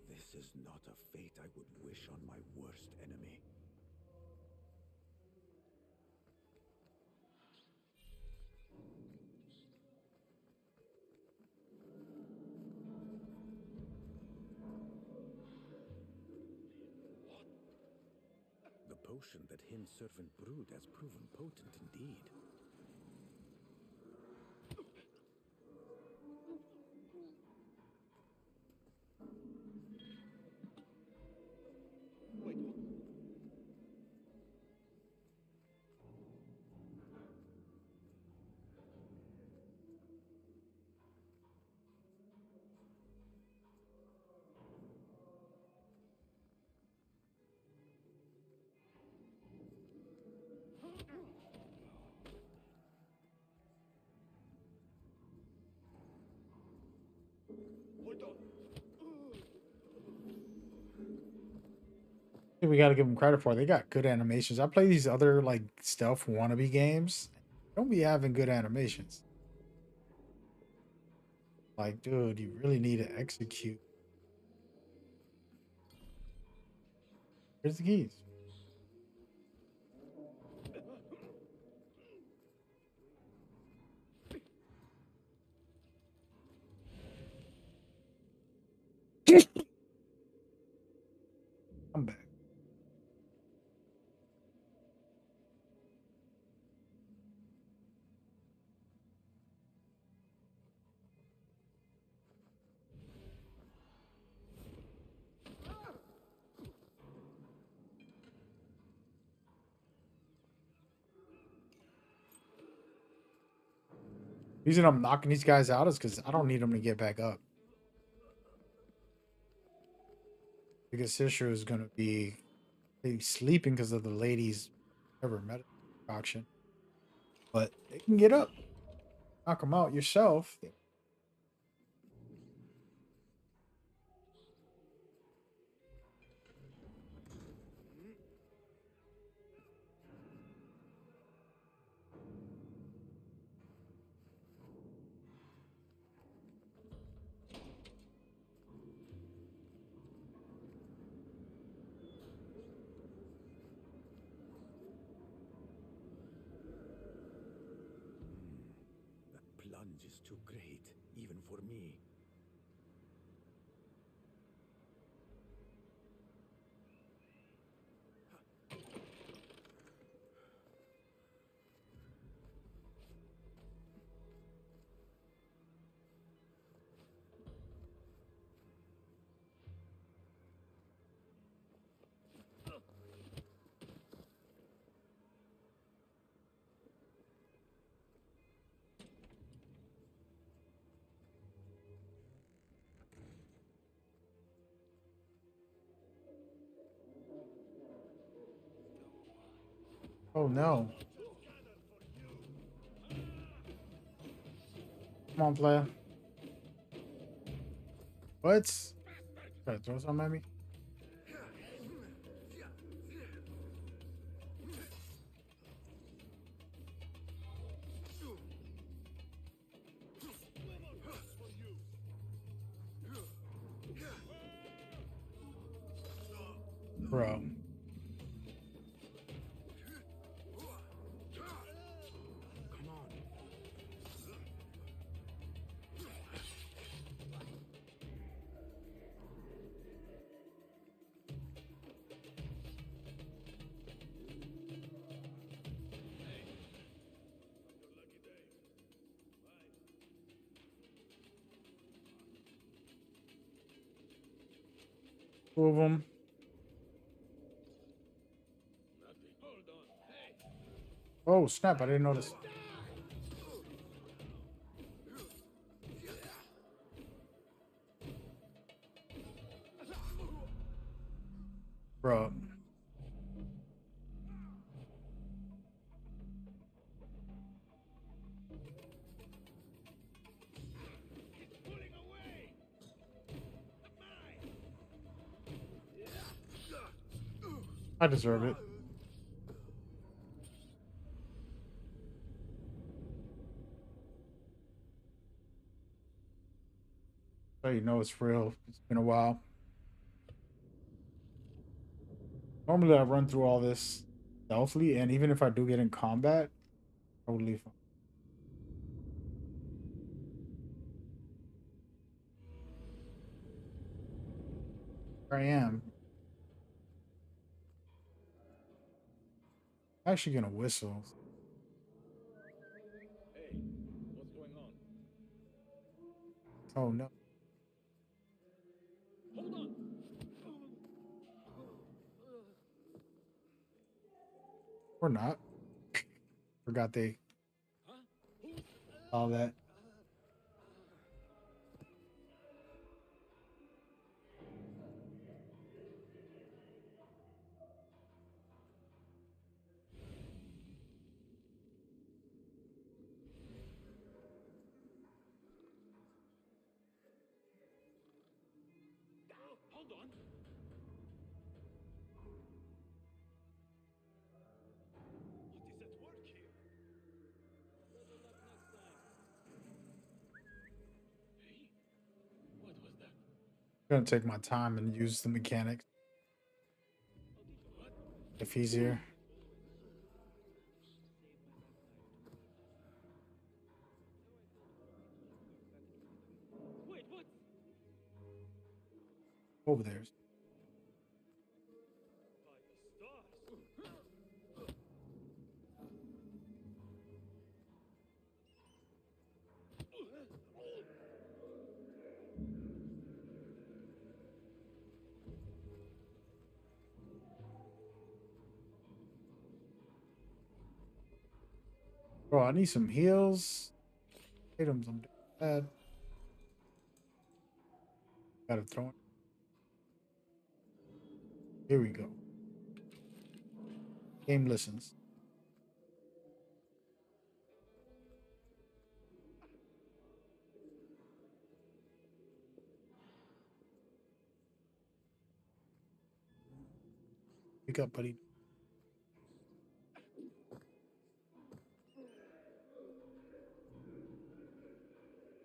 This is not a fate I would wish on my worst enemy. The potion that Hin's servant brewed has proven potent indeed. I think we got to give them credit for it. They got good animations. I play these other like stealth wannabe games. Don't be having good animations. Like, dude, you really need to execute. Here's the keys. I'm back. The reason I'm knocking these guys out is because I don't need them to get back up. Biggest issue is going to be they sleeping because of the ladies' ever medical concoction. But they can get up. Knock them out yourself. That plunge is too great, even for me. Oh no. Come on, player. What? Try to throw something at me? Bro. Two of them. Oh, snap. I didn't notice. Bro. I deserve it. So you know it's real. It's been a while. Normally I run through all this stealthily, and even if I do get in combat, totally fine. Here I am. I'm actually gonna whistle. Hey, what's going on? Oh no. Hold on! Or not. Forgot they all that. Hold on! What is at work here? Better luck next time. Hey, what was that? I'm gonna take my time and use the mechanics if he's here. Wait, what? Over there. By the stars! Bro, I need some heals. Items. I'm bad. Gotta throw it. Here we go. Game listens. Pick up, buddy.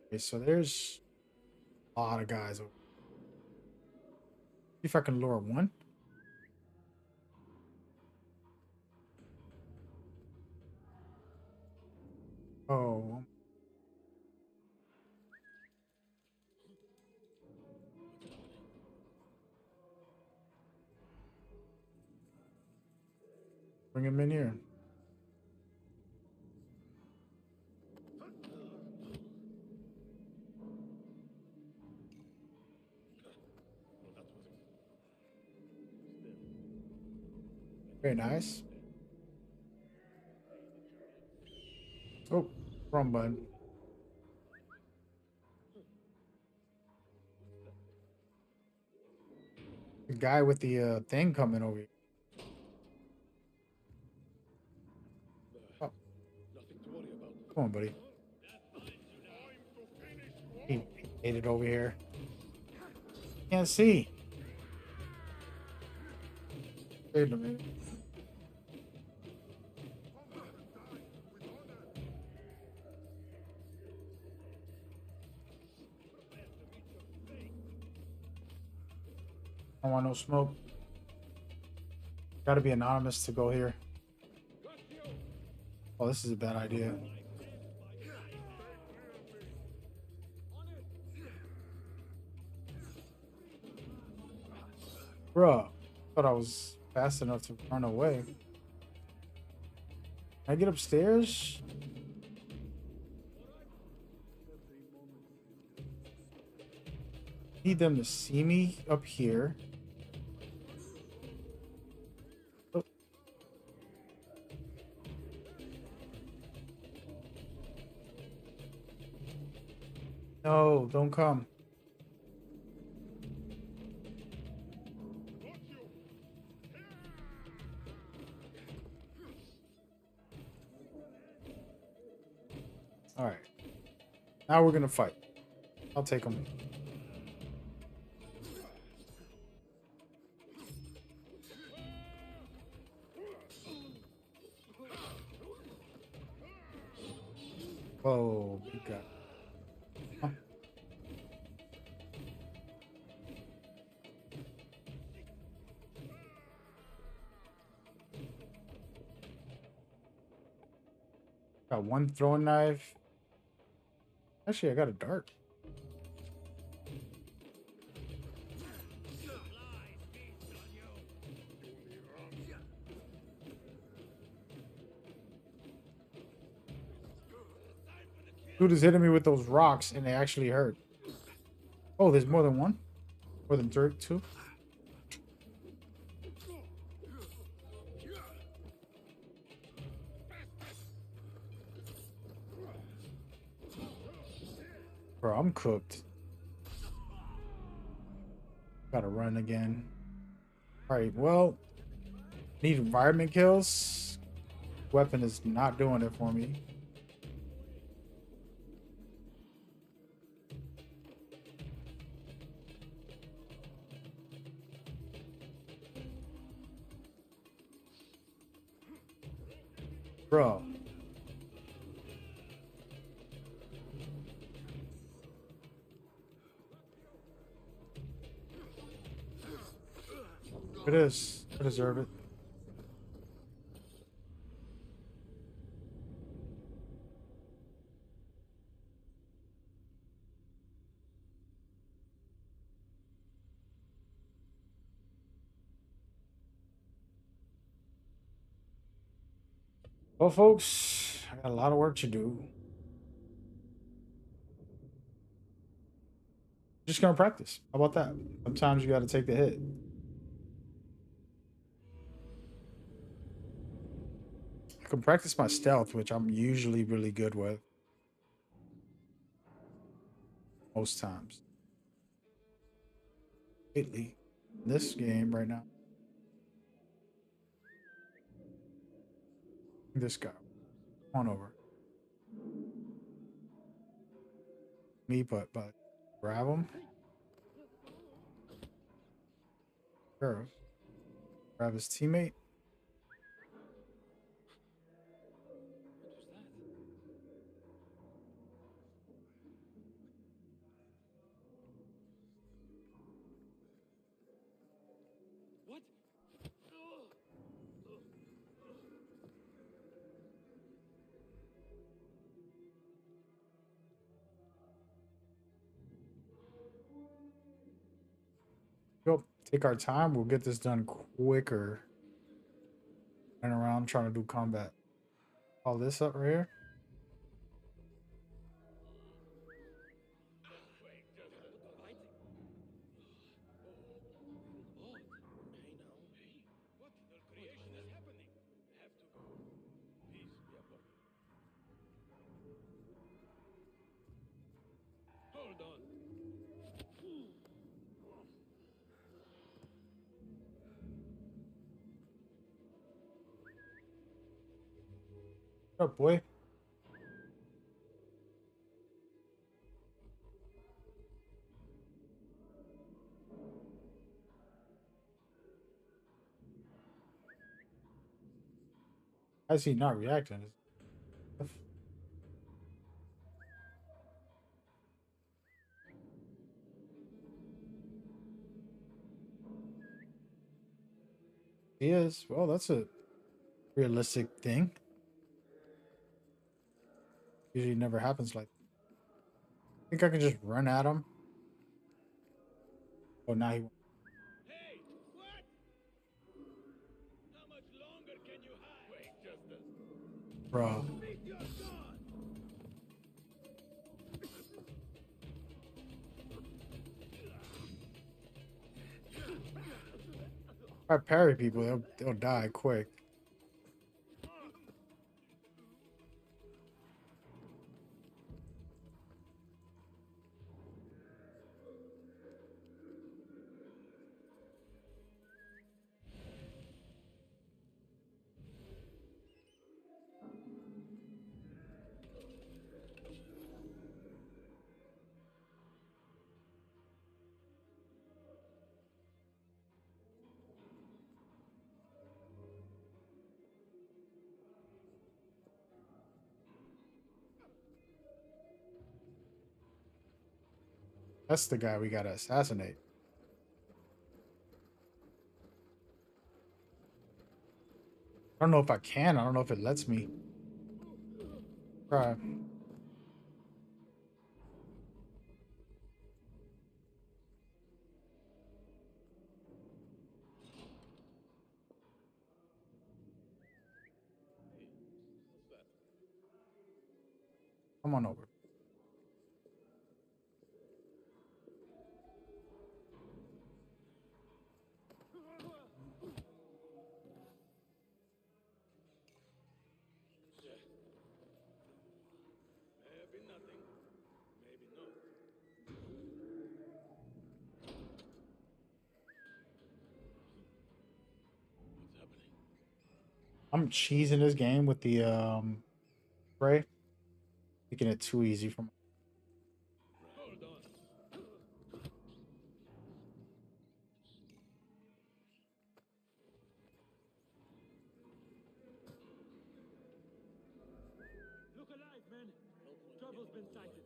Okay, so there's a lot of guys over. See if I can lure one. Oh, bring him in here. Very nice. Oh, wrong button. The guy with the thing coming over here. Oh. Nothing to worry about. Come on, buddy. He made it over here. Can't see. Wait a minute. I don't want no smoke. Gotta be anonymous to go here. Oh, this is a bad idea. Bruh, thought I was fast enough to run away. Can I get upstairs? Need them to see me up here. Oh. No, don't come. All right. Now we're gonna fight. I'll take them. Oh, big guy. Huh. Got one throwing knife. Actually, I got a dart. Dude is hitting me with those rocks and they actually hurt. Oh, there's more than one? More than two? Bro, I'm cooked. Gotta run again. Alright, well, need environment kills. Weapon is not doing it for me. Bro. It is. I deserve it. Well, folks, I got a lot of work to do. Just gonna practice. How about that? Sometimes you gotta take the hit. I can practice my stealth, which I'm usually really good with. Most times. Lately. In this game right now. This guy. Come on over. Me, but grab him. Sure. Grab his teammate. What? Go. Take our time. We'll get this done quicker. Run around trying to do combat. All this up right here. Hold on. What up, boy? How is he not reacting? He is. Well, that's a realistic thing. Usually never happens like that. I think I can just run at him. Oh, now he. Hey, what? How much longer can you hide? Wait, just a... Bro. Meet your god! If I parry people, they'll die quick. That's the guy we gotta assassinate. I don't know if I can. I don't know if it lets me. Try. Come on over. Maybe nothing. Maybe not. What's happening? I'm cheesing this game with the spray. Making it too easy for me. Hold on. Look alive, man. Trouble's been sighted.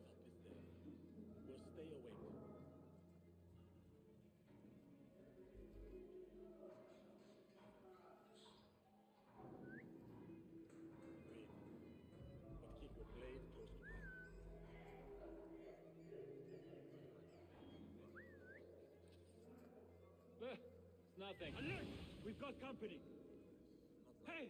We'll stay awake. Breathe. But keep your blade close to mine. It's nothing. Alert! We've got company. Hey!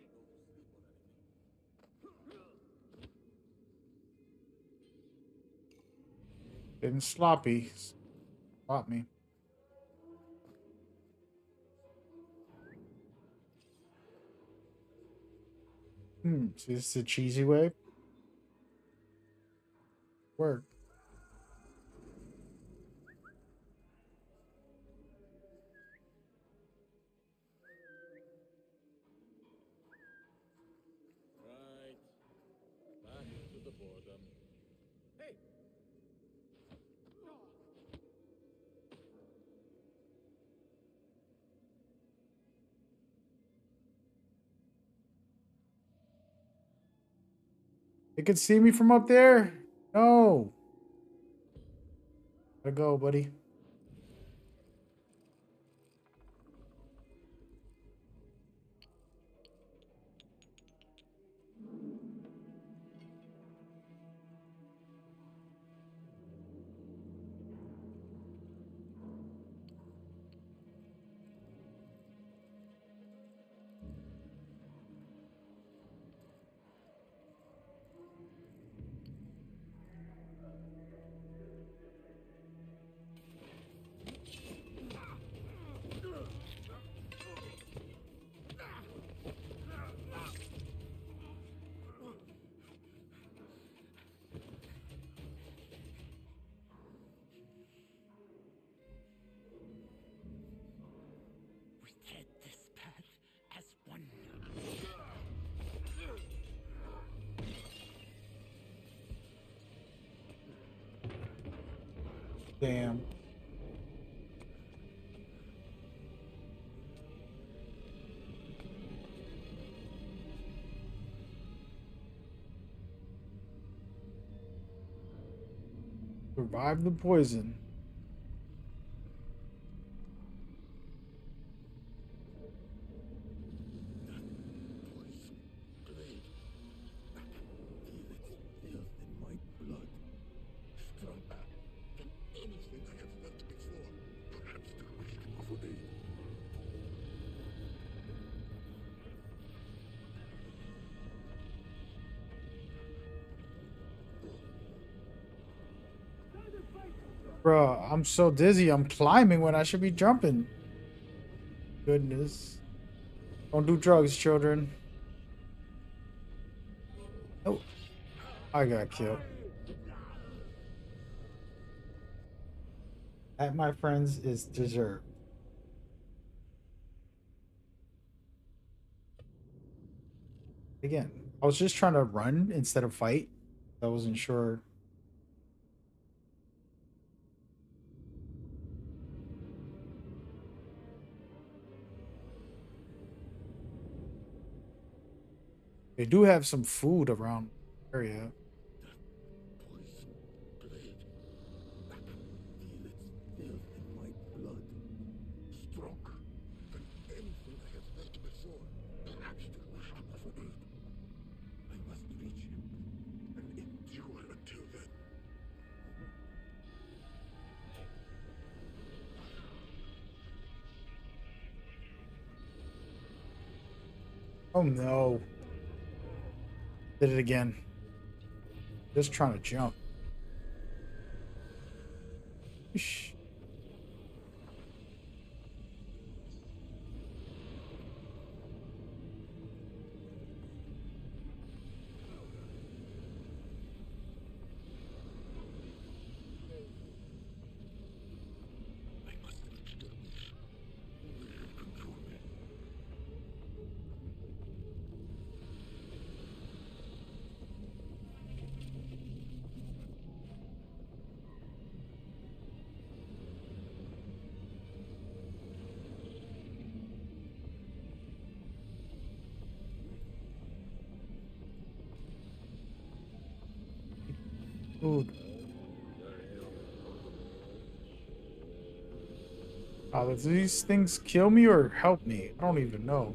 Getting sloppy. Spot me. See, this is a cheesy way. Work. Right. Back to the boredom. Hey! They could see me from up there. No. Gotta go, buddy. We tread this path as one. Damn. Survive the poison. Bruh, I'm so dizzy. I'm climbing when I should be jumping. Goodness. Don't do drugs, children. Oh, I got killed. That, my friends, is deserved. Again, I was just trying to run instead of fight. I wasn't sure. They do have some food around the area. Oh no. Did it again. Just trying to jump. Shh. Food. Do these things kill me or help me? I don't even know.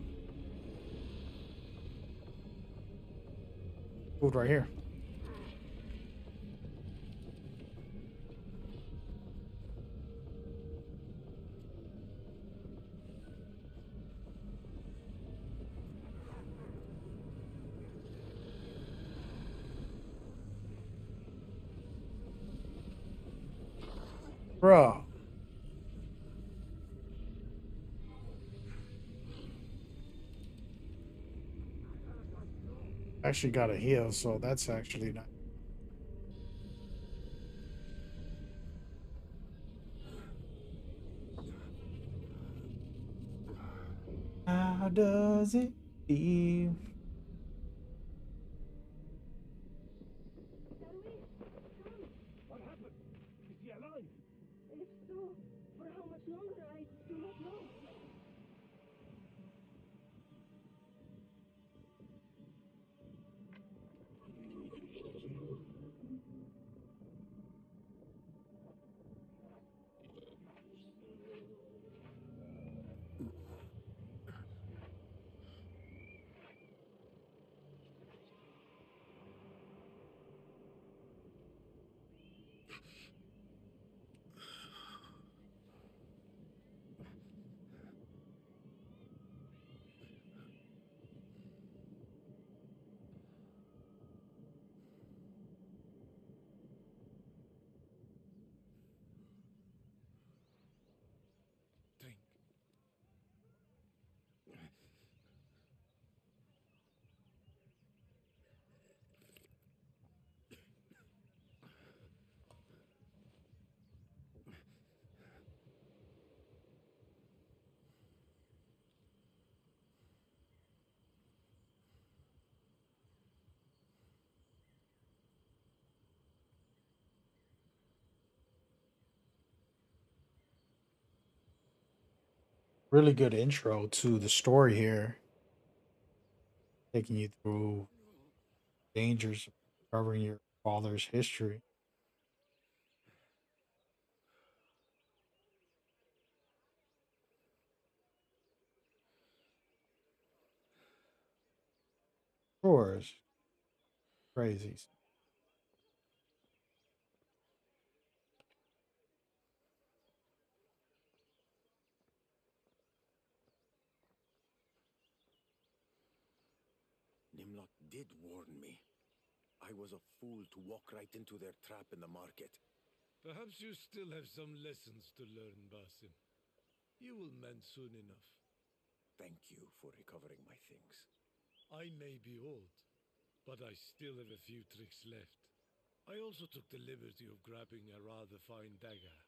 Food right here. Bruh. Actually got a heal, so that's actually not. How does it feel? What happened? Is he alive? If so, for how much longer, I do not know. Drink. Really good intro to the story here, taking you through dangers of covering your father's history. Chores. Crazy. Nimlot did warn me. I was a fool to walk right into their trap in the market. Perhaps you still have some lessons to learn, Basim. You will mend soon enough. Thank you for recovering my things. I may be old, but I still have a few tricks left. I also took the liberty of grabbing a rather fine dagger.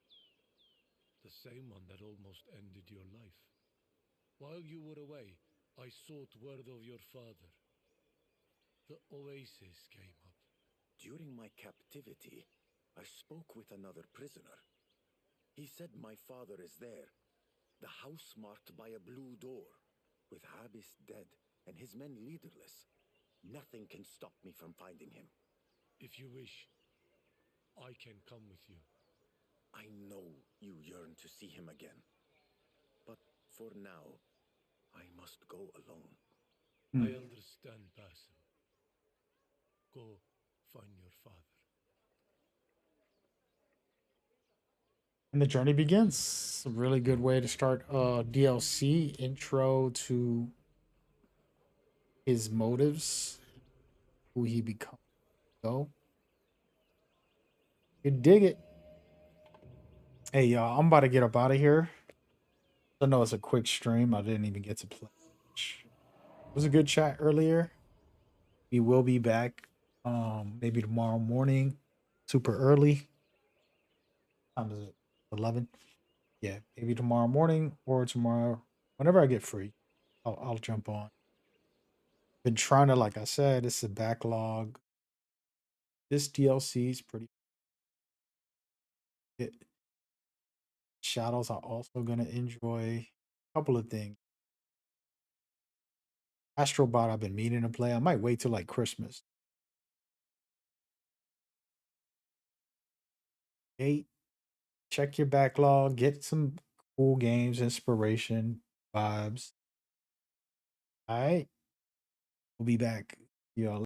The same one that almost ended your life. While you were away, I sought word of your father. The oasis came up. During my captivity, I spoke with another prisoner. He said my father is there, the house marked by a blue door, with Habis dead and his men leaderless. Nothing can stop me from finding him. If you wish, I can come with you. I know you yearn to see him again. But for now, I must go alone. I understand, Basim. Go find your father. And the journey begins. A really good way to start DLC intro to his motives, who he becomes. Go. You dig it. Hey y'all, I'm about to get up out of here. I know it's a quick stream. I didn't even get to play. It was a good chat earlier. We will be back maybe tomorrow morning, super early. What time is it? 11. Yeah, maybe tomorrow morning or tomorrow, whenever I get free, I'll jump on. Been trying to, like I said, it's a backlog. This DLC is pretty. It, Shadows are also gonna enjoy. A couple of things. Astrobot I've been meaning to play. I might wait till like Christmas. 8. Check your backlog. Get some cool games, inspiration, vibes. All right. We'll be back. Y'all.